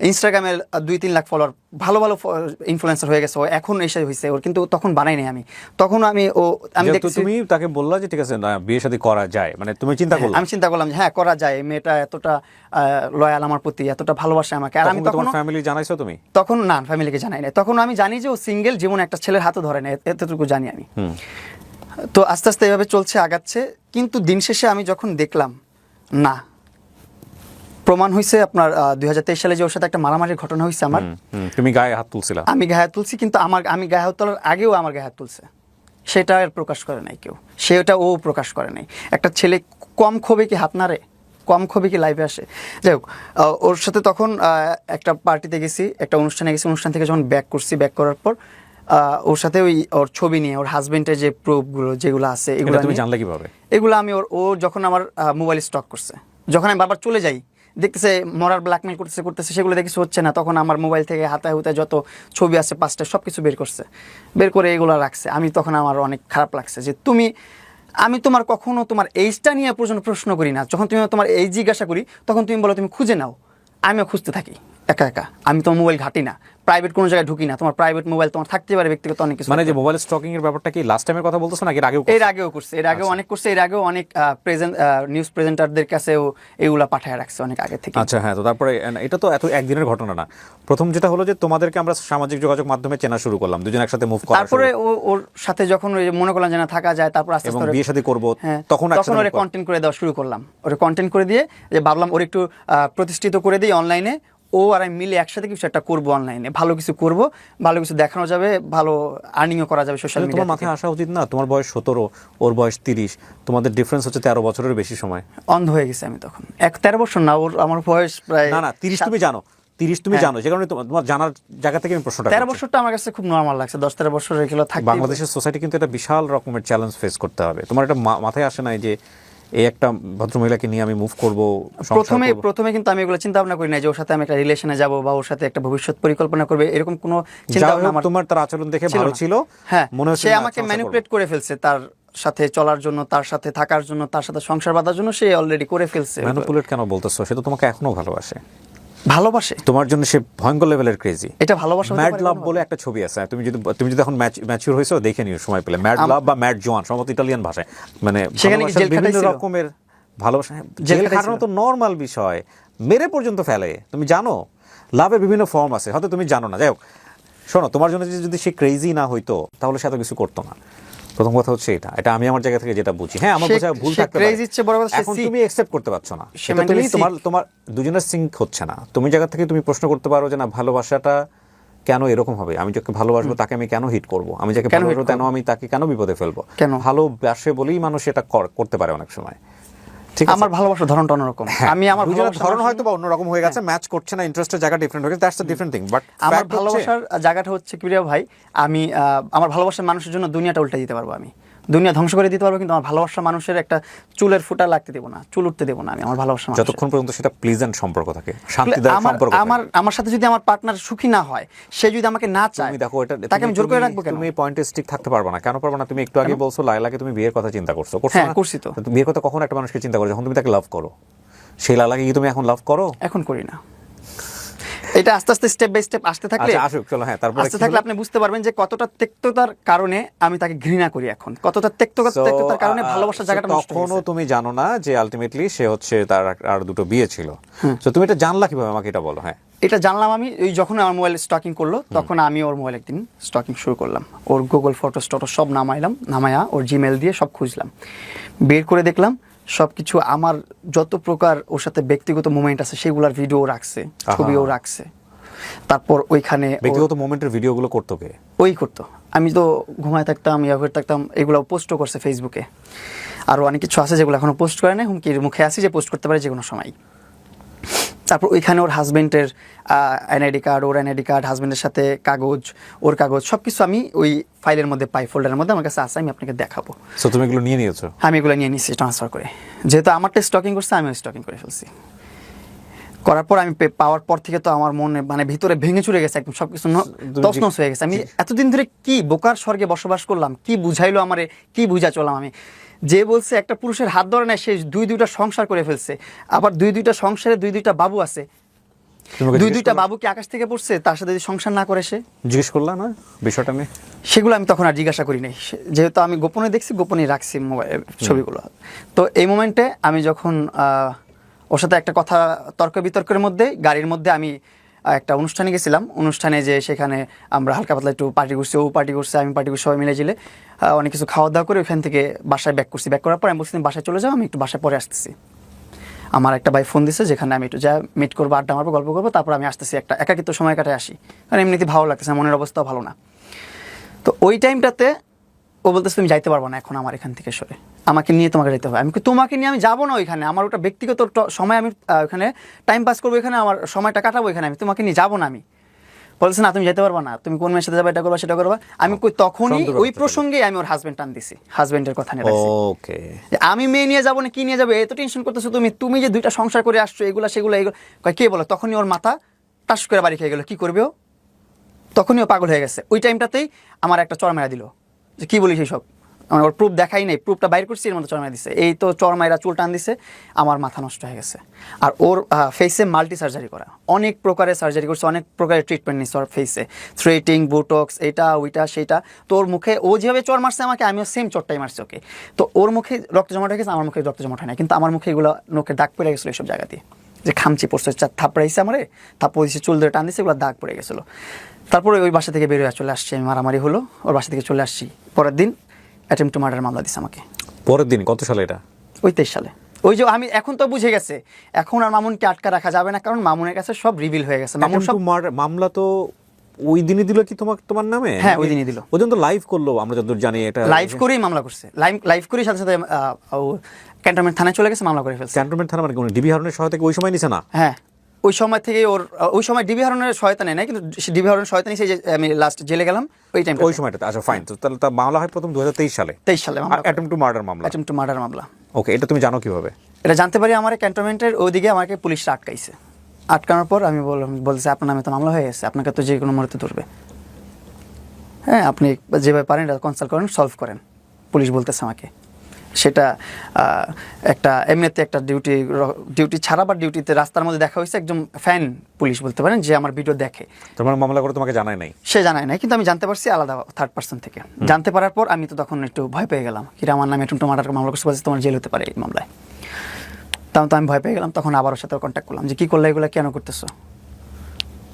ইনস্টাগ্রামে 2-3 লাখ ফলোয়ার, ভালো ভালো ইনফ্লুয়েন্সার হয়ে গেছে ও এখন, এসে হয়েছে ওর। কিন্তু তখন বানাই নাই আমি, তখন আমি যেহেতু তুমি তাকে বললা যে ঠিক আছে না বিয়ে শাদী করা যায়, মানে তুমি চিন্তা করলে, আমি চিন্তা করলাম যে হ্যাঁ করা যায়, মেয়েটা এতটা লয়াল আমার প্রতি, এতটা ভালোবাসে আমাকে। আর আমি তখন ফ্যামিলি জানাইছো তুমি? তখন না, ফ্যামিলিকে জানাই না। তখন আমি জানি যে ও সিঙ্গেল, জীবনে একটা ছেলের হাতও ধরে না, এতটুকু জানি আমি। তো আস্তে আস্তে এভাবে চলছে, আগাচ্ছে। কিন্তু দিন শেষে আমি যখন দেখলাম না, প্রমাণ হয়েছে আপনার 2023 সালে যে ওর সাথে একটা মারামারির ঘটনা হয়েছে আমার, তুমি গায়ে হাত তুলছিলা? আমি গায়ে হাত তুলছি, কিন্তু আমি গায়ে হাত তোলার আগেও আমার গায়ে হাত তুলছে, সেটা আর প্রকাশ করে নাই কেউ, সেটা ও প্রকাশ করে নাই। একটা ছেলে কম ক্ষোভে কি হাত নাড়ে, কম ক্ষোভে কি লাইভে আসে? যাই হোক, ওর সাথে তখন একটা পার্টিতে গেছি, একটা অনুষ্ঠানে গেছি, অনুষ্ঠান থেকে যখন ব্যাক করছি, ব্যাক করার পর ওর সাথে ওর ছবি নিয়ে, ওর হাজবেন্ডের যে প্রুফগুলো যেগুলো আছে এগুলো তুমি জানলে কিভাবে? এগুলো আমি ও যখন আমার মোবাইল স্টক করছে, যখন আমি বারবার চলে যাই, দেখতেছে মরার ব্ল্যাকমেল করতেছে, সেগুলো দেখেছি হচ্ছে না, তখন আমার মোবাইল থেকে হাতায় হুতায় যত ছবি আছে 5টা সব কিছু বের করছে, বের করে এগুলো রাখছে। আমি তখন আমার অনেক খারাপ লাগছে যে আমি তোমার কখনো তোমার এইজটা নিয়ে পর্যন্ত প্রশ্ন করি না, যখন তুমি তোমার এইজ জিজ্ঞাসা করি তখন তুমি বলো তুমি খুঁজে নাও, আমিও খুঁজতে থাকি একা একা। আমি তোমার মোবাইল ঘাটি না, প্রাইভেট কোনো জায়গায় ঢুকি না। তোমার প্রাইভেট মোবাইল তোমার থাকতে পারে, ব্যক্তিগত অনেক কিছু। মানে যে মোবাইল স্টকিং এর ব্যাপারটা কি লাস্ট টাইমের কথা বলতেছ নাকি এর আগেও? এর আগেও করছে, এর আগেও অনেক করছে, এর আগেও অনেক নিউজ প্রেজেন্টারদের কাছেও এগুলা পাঠায় রাখছে অনেক আগে থেকে। আচ্ছা হ্যাঁ, তো তারপরে এটা তো এত একদিনের ঘটনা না। প্রথম যেটা হলো যে তোমাদেরকে আমরা সামাজিক যোগাযোগ মাধ্যমে চেনা শুরু করলাম, দুজন একসাথে মুভ করা, তারপরে ওর সাথে যখন মনে করলাম যে না থাকা যায়, তারপর আস্তে আস্তে বিয়ে শাদী করব, তখন ওরে কন্টেন্ট করে দেওয়া শুরু করলাম। ওরে কন্টেন্ট করে দিয়ে যে ভাবলাম ওর একটু প্রতিষ্ঠিত করে দিই অনলাইনে, ও আর আমি মিলে একসাথে কিছু একটা করবো অনলাইনে, ভালো কিছু করব, ভালো কিছু দেখানো যাবে, ভালো আর্নিংও করা যাবে সোশ্যাল মিডিয়া। তোমার মাথায় আসা উচিত না? তোমার বয়স 17, ওর বয়স 30, তোমাদের ডিফারেন্স হচ্ছে 13 বছরের বেশি সময়। অন্ধ হয়ে গেছে আমি তখন। 13 বছর না, আমার বয়স প্রায় না 30 তুমি জানো, 30 তুমি জানো, যে কারণে তোমার জানার জায়গা থেকে আমি প্রশ্নটা 13 বছরটা আমার কাছে খুব নরমাল লাগছে। 10-13 বছর এগুলো থাকে। বাংলাদেশের সোসাইটি কিন্তু একটা বিশাল রকমের চ্যালেঞ্জ ফেস করতে হবে। তোমার এটা মাথায় আসে নাই যে এই একটা ভদ্রমহিলাকে নিয়ে আমি মুভ করব? প্রথমে কিন্তু আমি এগুলো চিন্তা ভাবনা করি না যে ওর সাথে আমি একটা রিলেশনে যাব বা ওর সাথে একটা ভবিষ্যৎ পরিকল্পনা করবে, এরকম কোনো চিন্তা ভাবনা আমার। তোমার তার আচরণ দেখে ভালো ছিল, হ্যাঁ, মনে হচ্ছে সে আমাকে ম্যানিপুলেট করে ফেলছে তার সাথে চলার জন্য, তার সাথে থাকার জন্য, তার সাথে সংসার বাঁধার জন্য সে অলরেডি করে ফেলছে। ম্যানিপুলেট কেন বলতেছো? সে তো তোমাকে এখনো ভালোবাসে, তোমার জন্য সে ভয়ঙ্কর লেভেলের ক্রেজি। এটা ভালোবাসা। ম্যাড লাভ বলে একটা ছবি আছে, তুমি যদি এখন ম্যাচিউর হয়েছো দেখে নিও সময় পেলে। ম্যাড লাভ বা ম্যাড জোয়ান, সম্ভবত ইটালিয়ান ভাষায়, মানে বিভিন্ন রকমের ভালোবাসা। জেল খাটানো তো নর্মাল বিষয়, মেরে পর্যন্ত ফেলে, তুমি জানো। লাভের বিভিন্ন ফর্ম আছে, হয়তো তুমি জানো না। যাই হোক, শোনো, তোমার জন্য যদি সে ক্রেজি না হইতো তাহলে সে এত কিছু করতো না। প্রথম কথা হচ্ছে এটা আমি আমার জায়গা থেকে যেটা বুঝি। হ্যাঁ, আমার বোঝা ভুল থাকতে পারে, এখন তুমি অ্যাকসেপ্ট করতে পারছো না, সেটা তুমি তোমার দুজনের সিঙ্ক হচ্ছে না। তুমি জায়গা থেকে তুমি প্রশ্ন করতে পারো যে না, ভালোবাসাটা কেন এরকম হবে? আমি যাকে ভালোবাসবো তাকে আমি কেন হিট করব? আমি যাকে ভালোবাসবো কেন আমি তাকে কেন বিপদে ফেলবো? ভালোবাসে বলেই মানুষ এটা করতে পারে অনেক সময়। আমার ভালোবাসার ধরনটা অন্যরকম, আমি আমার ভালোবাসার ধরন হয়তো বা অন্যরকম হয়ে গেছে, ম্যাচ করছে না, ইন্টারেস্টের জায়গা ডিফারেন্ট হয়ে গেছে, that's a different thing. But আমার ভালোবাসার জায়গাটা হচ্ছে কি ভাই, আমি আমার ভালোবাসার মানুষের জন্য দুনিয়াটা উল্টে দিতে পারবো, আমি দুনিয়া ধ্বংস করে দিতে পারবো, কিন্তু আমার ভালোবাসার মানুষের একটা চুলের ফুটা লাগতে দেবো না, চুল উঠতে দেবো না আমি আমার ভালোবাসার মানুষ, যতক্ষণ পর্যন্ত সেটা প্লিজেন্ট সম্পর্ক থাকে, শান্তিদায়ক সম্পর্ক। আমার সাথে যদি আমার পার্টনার সুখী না হয়, সে যদি আমাকে না চায়, তুমি দেখো এটা তাকে আমি জোর করে রাখবো কেন? তুমি পয়েন্টে স্টিক থাকতে পারবে না। কেন পারবে না? তুমি একটু আগে বলছো লায়লাকে তুমি বিয়ের কথা চিন্তা করছো হ্যাঁ, করছি তো। বিয়ের কথা কখন একটা মানুষকে চিন্তা করো? যখন তুমি তাকে লাভ করো। সেই লায়লাকে কি তুমি এখন লাভ করো? এখন করি না। এটা আস্তে আস্তে স্টেপ বাই স্টেপ আসতে থাকলে আচ্ছা আসুক, চলো। হ্যাঁ, তারপরে আসতে থাকলে আপনি বুঝতে পারবেন যে কতটা তিক্ততার কারণে আমি তাকে ঘৃণা করি এখন, কতটা তিক্ততার কারণে ভালোবাসার জায়গাটা নষ্ট হয়ে তখনও গেছে। তুমি জানো না যে আলটিমেটলি সে হচ্ছে তার আর দুটো বিয়ে ছিল। তো তুমি এটা জানলা কিভাবে, আমাকে এটা বলো। হ্যাঁ, এটা জানলাম আমি ওই যখন আমার মোবাইল স্টকিং করলো, তখন আমি ওর মোবাইল একদিন স্টকিং শুরু করলাম। ওর গুগল ফটোস টটো সব নামায়া ওর জিমেল দিয়ে সব খুঁজলাম, বের করে দেখলাম সব কিছু আমার যত প্রকার ওর সাথে ব্যক্তিগত মোমেন্ট আছে সেগুলোর ভিডিও রাখছে, ছবিও রাখছে। তারপর ওইখানে ব্যক্তিগত মোমেন্টের ভিডিওগুলো করতো কে? ওই করতো, আমি তো ঘুমায় থাকতাম, ইয়া করে থাকতাম, এগুলো পোস্টও করছে ফেসবুকে। আরও অনেক কিছু আছে যেগুলো এখনো পোস্ট করে না, হুমকির মুখে আসি যে পোস্ট করতে পারে যে কোনো সময়। তারপর ওইখানে ওর হাজবেন্ডের এনআইডি কার্ড, ওর এনআইডি কার্ড, হাজবেন্ডের সাথে কাগজ, ওর কাগজ সব কিছু আমি ওই ফাইলের মধ্যে পাই, ফোল্ডারের মধ্যে আমার কাছে আছে, আমি আপনাকে দেখাবো। সো তুমি এগুলো নিয়ে নিয়েছো? আমি এগুলো নিয়ে নিচ্ছি ট্রান্সফার করে, যেহেতু আমারটা স্টকিং করছে আমিও স্টকিং করে ফেলছি। করার পর আমি পাওয়ার পর থেকে তো আমার মনে মানে ভিতরে ভেঙে চুরে গেছে একদম, সবকিছু তছনছ হয়ে গেছে। আমি এতদিন ধরে কি বোকার স্বর্গে বসবাস করলাম, কি বুঝাইলো আমারে, কি বুঝা চলাম আমি। যে বলছে একটা পুরুষের হাত ধরে নেয়, সে দুইটা সংসার করে ফেলছে, আবার দুইটা সংসারে দুইটা বাবু আছে, দুইটা বাবু কি আকাশ থেকে পড়ছে, তার সাথে যদি সংসার না করে সে? জিজ্ঞেস করলা না বিষয়টা নিয়ে? সেগুলো আমি তখন আর জিজ্ঞাসা করি নাই, যেহেতু আমি গোপনে দেখছি, গোপনে রাখছি মোবাইল ছবিগুলো। তো এই মোমেন্টে আমি যখন ওর সাথে একটা কথা তর্ক বিতর্কের মধ্যে গাড়ির মধ্যে আমি একটা অনুষ্ঠানে গেছিলাম, অনুষ্ঠানে যে সেখানে আমরা হালকা পাতলা একটু পার্টি করছি, ও পার্টি করছে, আমি পার্টি করছি, সবাই মিলে জিলে অনেক কিছু খাওয়া দাওয়া করে ওইখান থেকে বাসায় ব্যাক করছি। ব্যাক করার পর আমি বলছি বাসায় চলে যাও, আমি একটু বাসায় পরে আসতেছি। আমার একটা ভাই ফোন দিছে যেখানে আমি একটু যা মিট করবো, আড্ডা মারবো, গল্প করবো, তারপর আমি আসতেছি, একটা একাকিত্ব সময় কাটায় আসি, কারণ এমনিতে ভালো লাগতেছে, মনের অবস্থাও ভালো না। তো ওই টাইমটাতে ও বলতেছে তুমি যাইতে পারবো না এখন আমার এখান থেকে সরে, আমাকে নিয়ে তোমাকে যেতে হবে। আমি তোমাকে নিয়ে আমি যাবো না ওইখানে, আমার ওটা ব্যক্তিগত সময়, আমি ওখানে টাইম পাস করবো, এখানে আমার সময়টা কাটাবো, এখানে আমি তোমাকে নিয়ে যাবো না। আমি বলছে না তুমি যেতে পারবো না, তুমি কোন মেয়ের সাথে যাবে, এটা করবা সেটা করবা। আমি তখনই ওই প্রসঙ্গে আমি ওর হাজবেন্ড টান দিছি, হাজবেন্ডের কথা নিয়ে রাখছি। ওকে, আমি মেয়ে নিয়ে যাবো না কি নিয়ে যাবে, এত টেনশন করতেছো তুমি যে দুইটা সংসার করে আসছো, এগুলা সেগুলো কে বলো। তখনই ওর মাথা টাস করে বাড়ি খেয়ে গেলো, কি করবে ও, তখনই ও পাগল হয়ে গেছে। ওই টাইমটাতেই আমার একটা চড় মেরা দিল, যে কি বলিস এইসব, আমার ওর প্রুফ দেখাই নাই, প্রুফটা বাইর করছি, এর মধ্যে চড় মেরা দিছে। এই তো চড় মাইরা চুল টান দিছে, আমার মাথা নষ্ট হয়ে গেছে। আর ওর ফেসে মাল্টি সার্জারি করা, অনেক প্রকারের সার্জারি করছে, অনেক প্রকারের ট্রিটমেন্ট নিচ্ছে ওর ফেসে, থ্রেটিং, বোটক্স, এটা ওইটা সেইটা। তো ওর মুখে ও যেভাবে চড় মারছে আমাকে, আমিও সেম চড়টাই মারছি ওকে। তো ওর মুখে রক্ত জমাট হয়ে গেছে, আমার মুখে রক্ত জমাট হয় না, কিন্তু আমার মুখে এগুলো নোকে দাগ পড়ে গেছিলো এইসব জায়গা দিয়ে, যে খামচি পড়ছে, থাপড়াইছে আমারে, থাপ্পড় দিচ্ছে, চুল ধরে টান দিচ্ছে, এগুলো দাগ পড়ে গেছিলো। তারপরে ওই বাসা থেকে বের হয়ে চলে আসছি আমি, মারামারি হলো, ওর বাসা থেকে চলে আসছি। পরের দিন অ্যাটেম্প্ট টু মার্ডার মামলা দিছে আমাকে। পরের দিন? কত সালে এটা? ওই 23 সালে। ওই যে আমি এখন তো বুঝে গেছে, এখন আর মামুনকে আটকা রাখা যাবে না, কারণ মামুনের কাছে সব রিভিল হয়ে গেছে। মামুন সব মামলা তো ওই দিনই দিল কি তোমার নামে? হ্যাঁ, ওই দিনই দিল। ওই দিন তো লাইভ করলো, আমরা যতদূর জানি এটা লাইভ করেই মামলা করছে, লাইভ করেই সাথে সাথে ক্যান্টনমেন্ট থানায় চলে গেছে, মামলা করে ফেলছে। ক্যান্টনমেন্ট থানা মানে কোনো ডিবি হারুনের সহায়তা ওই সময় নিছে না? হ্যাঁ, ওই সময় থেকে ওই সময় ডিবি হারুনের সহায়তা নেয় না, কিন্তু ডিবি হারুনের সহায়তা নিয়েছে যে আমি লাস্ট জেলে গেলাম ওই টাইম, ওই সময়টাতে। আচ্ছা ফাইন, তো তাহলে তার মামলা হয় প্রথম 2023 সালে। 23 সালে অ্যাটেম্প্ট টু মার্ডার মামলা। অ্যাটেম্প্ট টু মার্ডার মামলা। ওকে, এটা তুমি জানো কিভাবে? এটা জানতে পারি আমার ক্যান্টনমেন্টের ওইদিকে আমাকে পুলিশরা আটকাইছে। আটকানোর পর আমি বলছি আপনার নামে তো মামলা হয়ে গেছে, আপনাকে তো যে কোনো মুহূর্তে ধরবে, হ্যাঁ আপনি যেভাবে পারেন এটা কনসাল্ট করেন, সলভ করেন, পুলিশ বলতেছে আমাকে। সেটা একটা এমনিতে একটা ডিউটি ছাড়া বা ডিউটিতে রাস্তার মধ্যে দেখা হয়েছে, একজন ফ্যান পুলিশ বলতে পারেন, যে আমার ভিডিও দেখে। তোমার মামলা করে তোমাকে জানায় নাই? সে জানায় নাই, কিন্তু আমি জানতে পারছি আলাদা থার্ড পার্সন থেকে। জানতে পারার পর আমি তো তখন একটু ভয় পেয়ে গেলাম, কিরা আমার নামে টুমটো মার্ডার মামলা করছে, বলছে তোমার জেল হতে পারে এই মামলায়। তখন তো আমি ভয় পেয়ে গেলাম, তখন আবার ওর সাথে কন্ট্যাক্ট করলাম যে কী করলে, এগুলো কেন করতেছো।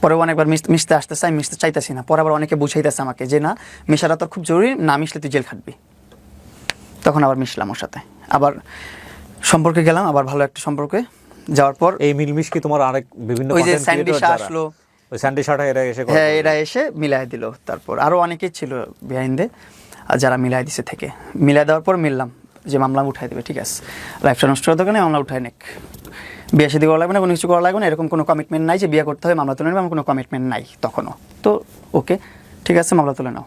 পরে অনেকবার মিশতে আসতেছে, আমি মিশতে চাইতেছি না। পরে আবার অনেকে বুঝাইতেছে আমাকে যে না, মিশাটা তোর খুব জরুরি, না মিশলে তুই জেল খাটবি। তখন আবার মিশলাম ওর সাথে, আবার সম্পর্কে গেলাম, আবার ভালো একটা সম্পর্কে যাওয়ার পর এই মিলমিশ কি তোমার আরেক বিভিন্ন ওই যে স্যান্ডিশা আসলো, ওই স্যান্ডিশাটা এরা এসে হ্যাঁ এরা এসে মিলাই দিল। তারপর আরও অনেকেই ছিল বিহাইন্ডে যারা মিলাই দিছে থেকে, মিলাই দেওয়ার পর মিললাম যে মামলা উঠাই দেবে, ঠিক আছে, লাইফটা নষ্ট হওয়ার দোকানে মামলা উঠায় নেক, বিয়ে শাদী করা লাগবে না, কোনো কিছু করা লাগবে না, এরকম কোনো কমিটমেন্ট নাই যে বিয়ে করতে হবে, মামলা তুলে নেবে, আমার কোনো কমিটমেন্ট নাই তখনও। তো ওকে ঠিক আছে, মামলা তুলে নাও।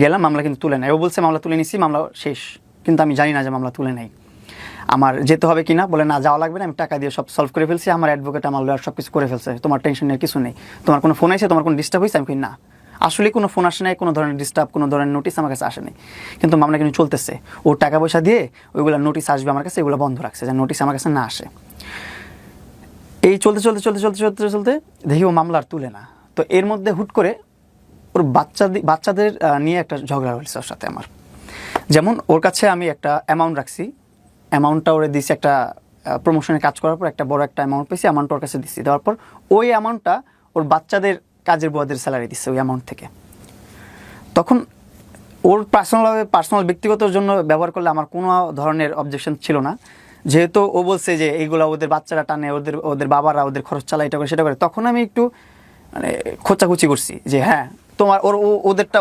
গেলাম, মামলা কিন্তু তুলে নেয়, ও বলছে মামলা তুলে নিছি, মামলা শেষ, কিন্তু আমি জানি না যে মামলা তুলে নেই। আমার যেতে হবে কিনা, বলে না যাওয়া লাগবে না, আমি টাকা দিয়ে সব সলভ করে ফেলছি, আমার অ্যাডভোকেট আমার লয়ার সব কিছু করে ফেলছে, তোমার টেনশনের কিছু নেই। তোমার কোনো ফোন আসে, তোমার কোনো ডিস্টার্ব হয়েছে? আমি না, আসলে কোনো ফোন আসে নাই, কোনো ধরনের ডিস্টার্ব, কোনো ধরনের নোটিস আমার কাছে আসেনি, কিন্তু মামলা কিন্তু চলতেছে। ওর টাকা পয়সা দিয়ে ওইগুলো নোটিস আসবে আমার কাছে, এগুলো বন্ধ রাখছে, যে নোটিস আমার কাছে না আসে। এই চলতে চলতে চলতে চলতে চলতে চলতে দেখি ও মামলা আর তুলে না। তো এর মধ্যে হুট করে ওর বাচ্চাদের নিয়ে একটা ঝগড়া হয়েছে ওর সাথে আমার। যেমন ওর কাছে আমি একটা অ্যামাউন্ট রাখছি, অ্যামাউন্টটা ওরে দিছি একটা প্রমোশনে কাজ করার পর একটা বড় একটা অ্যামাউন্ট পেয়েছি, অ্যামাউন্ট ওর কাছে দিচ্ছি। দেওয়ার পর ওই অ্যামাউন্টটা ওর বাচ্চাদের কাজের বুয়াদের স্যালারি দিচ্ছে ওই অ্যামাউন্ট থেকে। তখন ওর পার্সোনাল ব্যক্তিগতর জন্য ব্যবহার করলে আমার কোনো ধরনের অবজেকশন ছিল না, যেহেতু ও বলছে যে এইগুলো ওদের বাচ্চারা টানে, ওদের বাবারা ওদের খরচ চালায়, এটা করে সেটা করে। তখন আমি একটু মানে খোঁচাখুচি করছি যে হ্যাঁ তোমার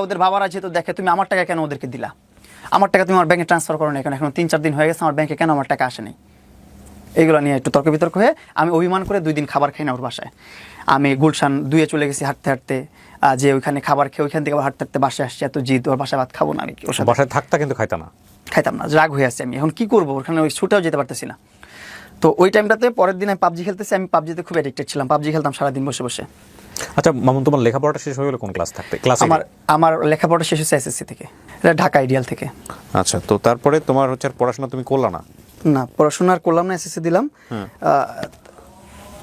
ওদের বাবারা যেহেতু দেখে, তুমি আমার টাকা কেন ওদেরকে দিলা, আমার টাকা তুমি আমার ব্যাংকে ট্রান্সফার করো না, এখন 3-4 দিন হয়ে গেছে আমার ব্যাংকে কেন আমার টাকা আসে নাই। এইগুলো নিয়ে একটু তর্ক বিতর্ক হয়ে আমি অভিমান করে 2 দিন খাবার খাই না ওর বাসায়। আমি গুলশান 2-এ চলে গেছি হাঁটতে হাঁটতে, যে ওইখানে খাবার খেয়ে ওইখান থেকে আবার হাঁটতে হাঁটতে বাসায় আসছি। এত জিদ, ওর বাসায় ভাত খাবো না, আমি ওর সাথে বাসায় থাকতা কিন্তু খাইতা না? খাইতাম না, রাগ হয়ে আসছে। আমি এখন কি করবো, ওখানে ওই ছুটেও যেতে পারতেছি না। তো ওই টাইমটাতে পরের দিন আমি পাবজি খেলতেছি, আমি পাবজিতে খুব অ্যাডিক্টেড ছিলাম, পাবজি খেলতাম সারাদিন বসে বসে। আচ্ছা মামুন, তোমার লেখাপড়াটা শেষ হয়ে গেলো কোন ক্লাস থাকতে? ক্লাস আমার লেখাপড়া শেষ হয়েছে এসএসসি থেকে, এটা ঢাকা আইডিয়াল থেকে। আচ্ছা, তো তারপরে তোমার হচ্ছে আর পড়াশোনা তুমি করলা না? না, পড়াশোনা আর করলাম না, এসএসসি দিলাম,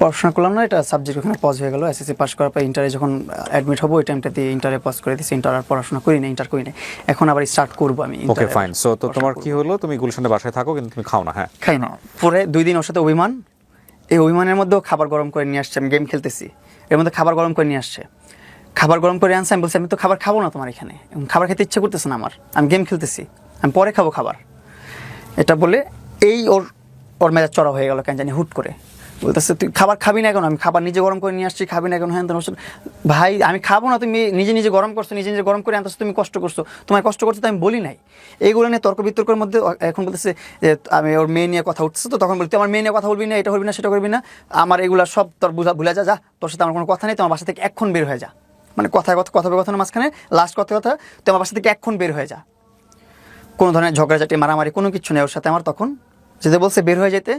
পড়াশোনা করলাম না, এটা সাবজেক্ট ওখানে পজ হয়ে গেল। এসএসসি পাস করার পর ইন্টারে যখন অ্যাডমিট হবো ওই টাইমটাতে ইন্টারে পজ করে দিয়েছি, ইন্টার আর পড়াশোনা করি না, ইন্টার করি না। এখন আবার স্টার্ট করবো আমি। ওকে ফাইন। সো তো তোমার কি হলো, তুমি গুলশানের বাসায় থাকো কিন্তু তুমি খাও না? হ্যাঁ, খাই না। পরে 2 দিন ওর সাথে অভিমান, এই অভিমানের মধ্যেও খাবার গরম করে নিয়ে আসছে। আমি গেম খেলতেছি, এর মধ্যে খাবার গরম করে নিয়ে আসছে, খাবার গরম করে আনছে। আমি বলছি আমি তো খাবার খাবো না তোমার এখানে, খাবার খেতে ইচ্ছে করতেছে না আমার, আমি গেম খেলতেছি, আমি পরে খাবো খাবার। এটা বলে এই ওর মেজাজ চড়া হয়ে গেল কেন জানি, হুট করে বলতেছে তুই খাবার খাবি না কেন, আমি খাবার নিজে গরম করে নিয়ে আসছি, খাবি না কেন? হ্যাঁ, ভাই আমি খাবো না, তুমি নিজে নিজে গরম করছো, নিজে নিজে গরম করে আনতেছো, তুমি কষ্ট করছো, তোমার কষ্ট করছো তো আমি বলি নাই। এইগুলো নিয়ে তর্ক বিতর্কের মধ্যে এখন বলতেছে যে আমি ওর মেয়ে নিয়ে কথা উঠছে। তো তখন বলতে আমার মেয়ে নিয়ে কথা বলবি না, এটা করবি না, সেটা করবি না, আমার এগুলো সব তোর ভুলে যা, তোর সাথে আমার কোনো কথা নেই, তোমার বাসা থেকে এক্ষণ বের হয়ে যা। মানে কথোপকথনের মাঝখানে লাস্ট কথা তুই আমার বাসা থেকে এক্ষণ বের হয়ে যা। কোনো ধরনের ঝগড়াঝাটি মারামারি কোনো কিছু নেই ওর সাথে আমার। তখন যেতে বলছে বের হয়ে যেতে,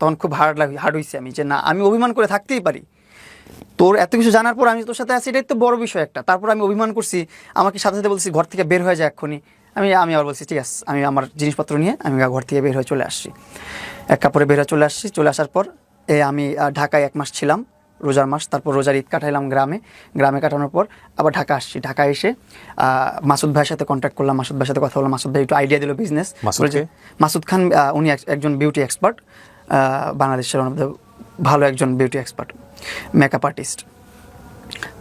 তখন খুব হার্ড হয়েছে আমি, যে না আমি অভিমান করে থাকতেই পারি, তোর এত কিছু জানার পর আমি তোর সাথে আছি, এটাই তো বড় বিষয় একটা। তারপর আমি অভিমান করছি, আমাকে সাথে সাথে বলছি ঘর থেকে বের হয়ে যায় এক্ষুনি। আমি আবার বলছি ঠিক আছে, আমি আমার জিনিসপত্র নিয়ে আমি ঘর থেকে বের হয়ে চলে আসছি, এক কাপড়ে বের হয়ে চলে আসছি। চলে আসার পর আমি ঢাকায় 1 মাস ছিলাম, রোজার মাস। তারপর রোজার ঈদ কাটাইলাম গ্রামে কাটানোর পর আবার ঢাকা আসছি। ঢাকায় এসে মাসুদ ভাইয়ের সাথে কন্ট্যাক্ট করলাম, মাসুদ ভাইয়ের সাথে কথা বললাম। মাসুদ ভাই একটু আইডিয়া দিল বিজনেস। মাসুদ খান, উনি একজন বিউটি এক্সপার্ট, বাংলাদেশের ভালো একজন বিউটি এক্সপার্ট, মেকআপ আর্টিস্ট।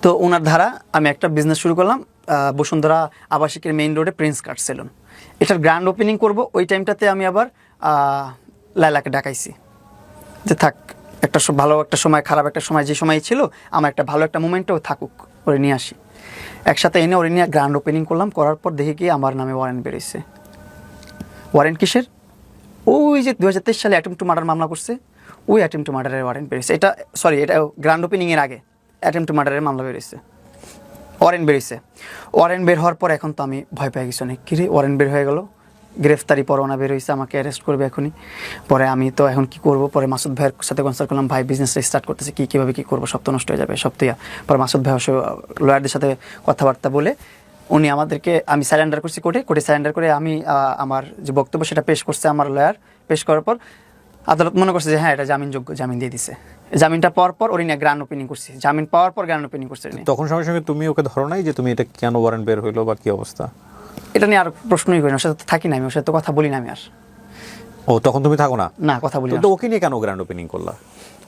তো ওনার ধারা আমি একটা বিজনেস শুরু করলাম, বসুন্ধরা আবাসিকের মেইন রোডে প্রিন্স কাট সেলুন। এটার গ্র্যান্ড ওপেনিং করব। ওই টাইমটাতে আমি আবার লায়লাকে ডাকাইছি যে থাক, একটা ভালো একটা সময়, খারাপ একটা সময়, যে সময় ছিল আমার একটা ভালো একটা মুমেন্টও থাকুক, ওরে নিয়ে আসি। একসাথে এনে ওরে নিয়ে গ্র্যান্ড ওপেনিং করলাম। করার পর দেখি কি আমার নামে ওয়ারেন্ট বেরিয়েছে। ওয়ারেন্ট কিসের? ওই যে 2023 সালে অ্যাটেম্প টু মার্ডার মামলা করছে, ওই অ্যাটেম্প টু মার্ডারের ওয়ারেন্ট বেরিয়েছে। এটা গ্র্যান্ড ওপেনিংয়ের আগে অ্যাটেম্প টু মার্ডারের মামলা বেরিয়েছে, ওয়ারেন্ট বেরিয়েছে। ওয়ারেন্ট বের হওয়ার পর এখন তো আমি ভয় পেয়ে গেছি অনেক। কিরে ওয়ারেন্ট বের হয়ে গেল, গ্রেফতারি পরোয়ানা বের হয়েছে, আমাকে অ্যারেস্ট করবে এখনই। পরে আমি তো এখন কি করব? পরে মাসুদ ভাইয়ের সাথে কনসাল্ট করলাম, ভাই বিজনেসটা স্টার্ট করতেছে, কীভাবে কী করবো, সব তো নষ্ট হয়ে যাবে, সব তো। পরে মাসুদ ভাই লয়ারদের সাথে কথাবার্তা বলে উনি আমাদেরকে, আমি স্যারেন্ডার করছি কোর্টে স্যারেন্ডার করে আমি আমার যে বক্তব্য সেটা পেশ করছে আমার লয়ার। পেশ করার পর আদালত মনে করছে যে হ্যাঁ এটা জামিনযোগ্য, জামিন দিয়ে দিছে। জামিনটা পাওয়ার পর ওর নিয়ে গ্র্যান্ড ওপেনিং করছি, জামিন পাওয়ার পর গ্র্যান্ড ওপেনিং করছে। তখন সঙ্গে সঙ্গে তুমি ওকে ধরো নাই যে তুমি এটা কেন ওয়ারেন্ট বের হইলো বা কি অবস্থা? এটা নিয়ে আর প্রশ্নই করি না, ওর সাথে থাকি না আমি, ওর সাথে তো কথা বলি না আমি আর। ও তখন তুমি থাকো না? না, কথা বলি না। তো ওকে নিয়ে কেন গ্র্যান্ড ওপেনিং করলা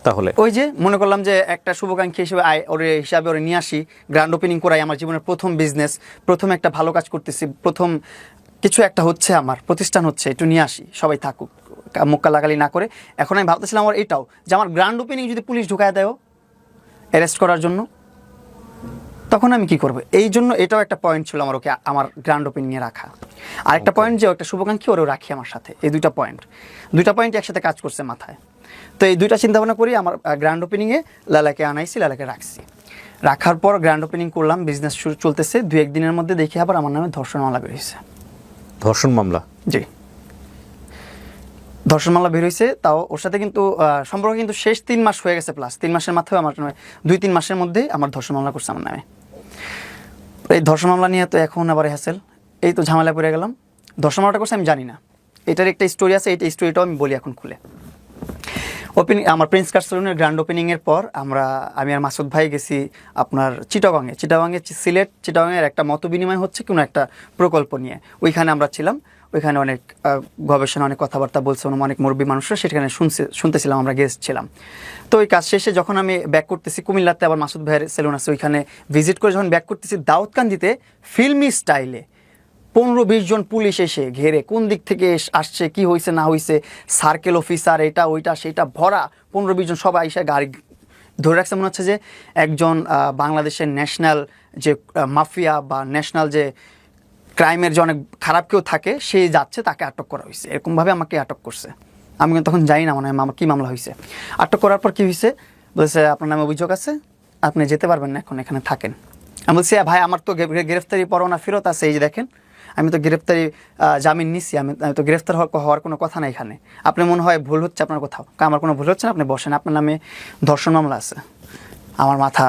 তাহলে? ওই যে মনে করলাম যে একটা শুভাকাঙ্ক্ষী হিসাবে ওরে নিয়ে আসি, গ্র্যান্ড ওপেনিং করাই, আমার জীবনের প্রথম বিজনেস, প্রথম একটা ভালো কাজ করতেছি, প্রথম কিছু একটা হচ্ছে, আমার প্রতিষ্ঠান হচ্ছে, একটু নিয়ে আসি, সবাই থাকুক, মুক্কা লাগালি না করে। এখন আমি ভাবতেছিলাম আমার এটাও যে আমার গ্র্যান্ড ওপেনিং যদি পুলিশ ঢুকায় দেয় অ্যারেস্ট করার জন্য, তখন আমি কি করব? এই জন্য এটাও একটা পয়েন্ট ছিল আমার, ওকে আমার গ্র্যান্ড ওপেনিংয়ে রাখা। আরেকটা পয়েন্ট যে একটা শুভাকাঙ্ক্ষী ওরেও রাখি আমার সাথে। এই দুইটা পয়েন্ট একসাথে কাজ করছে মাথায়। তো এই দুইটা চিন্তা ভাবনা করি আমার গ্র্যান্ড ওপেনিংয়ে লালাকে আনাইছি, লালাকে রাখছি। রাখার পর গ্র্যান্ড ওপেনিং করলাম, বিজনেস চলতেছে। 2-1 দিনের মধ্যে দেখি আবার আমার নামে ধর্ষণ মামলা বেরিয়েছে। ধর্ষণ মামলা? জি, ধর্ষণ মামলা বের হয়েছে। তাও ওর সাথে কিন্তু সম্পর্ক কিন্তু শেষ 3 মাস হয়ে গেছে, প্লাস 3 মাসের মাথায় আমার 2-3 মাসের মধ্যে আমার ধর্ষণ মামলা করছে আমার নামে। এই ধর্ষণ মামলা নিয়ে তো এখন আবার হ্যাসেল, এই তো ঝামেলা পড়ে গেলাম। ধর্ষণ মামলাটা করছে আমি জানি না, এটার একটা স্টোরি আছে, এই স্টোরিটাও আমি বলি এখন খুলে। ওপেনিং আমার প্রিন্স কাট সেলুনের গ্র্যান্ড ওপেনিংয়ের পর আমি আর মাসুদ ভাই গেছি আপনার চিটাগাঙে চিটাগাঙের একটা মত বিনিময় হচ্ছে কোনো একটা প্রকল্প নিয়ে। ওইখানে আমরা ছিলাম, ওইখানে অনেক গবেষণা, অনেক কথাবার্তা বলছে অনেক মুরব্বী মানুষরা, সেখানে শুনতেছিলাম, আমরা গেস্ট ছিলাম। তো ওই কাজ শেষে যখন আমি ব্যাক করতেছি কুমিল্লাতে, আবার মাসুদ ভাইয়ের সেলুন আছে, ওইখানে ভিজিট করে যখন ব্যাক করতেছি, দাউদকান্দিতে ফিল্মি স্টাইলে 15-20 জন পুলিশ এসে ঘেরে কোন দিক থেকে আসছে, কি হয়েছে না হয়েছে, সার্কেল অফিসার, এটা ওইটা সেটা ভরা 15-20 জন সবাই এসে গাড়ি ধরে রাখছে। মনে হচ্ছে যে একজন বাংলাদেশের ন্যাশনাল যে মাফিয়া বা ন্যাশনাল যে ক্রাইমের যে অনেক খারাপ কেউ থাকে, সে যাচ্ছে, তাকে আটক করা হয়েছে, এরকমভাবে আমাকে আটক করছে। আমি কিন্তু তখন জানি না মানে আমার কী মামলা হয়েছে। আটক করার পর কী হয়েছে, বলছে আপনার নামে অভিযোগ আছে, আপনি যেতে পারবেন না, এখন এখানে থাকেন। আমি বলছি ভাই আমার তো গ্রেফতারি পরোয়ানা ফেরত আছে, এই যে দেখেন আমি তো গ্রেফতারি জামিন নিচ্ছি, আমি তো গ্রেফতার হওয়ার কোনো কথা না এখানে, আপনি মনে হয় ভুল হচ্ছে আপনার কোথাও। আমার কোনো ভুল হচ্ছে না, আপনি বসেন, আপনার নামে ধর্ষণ মামলা আছে। আমার মাথা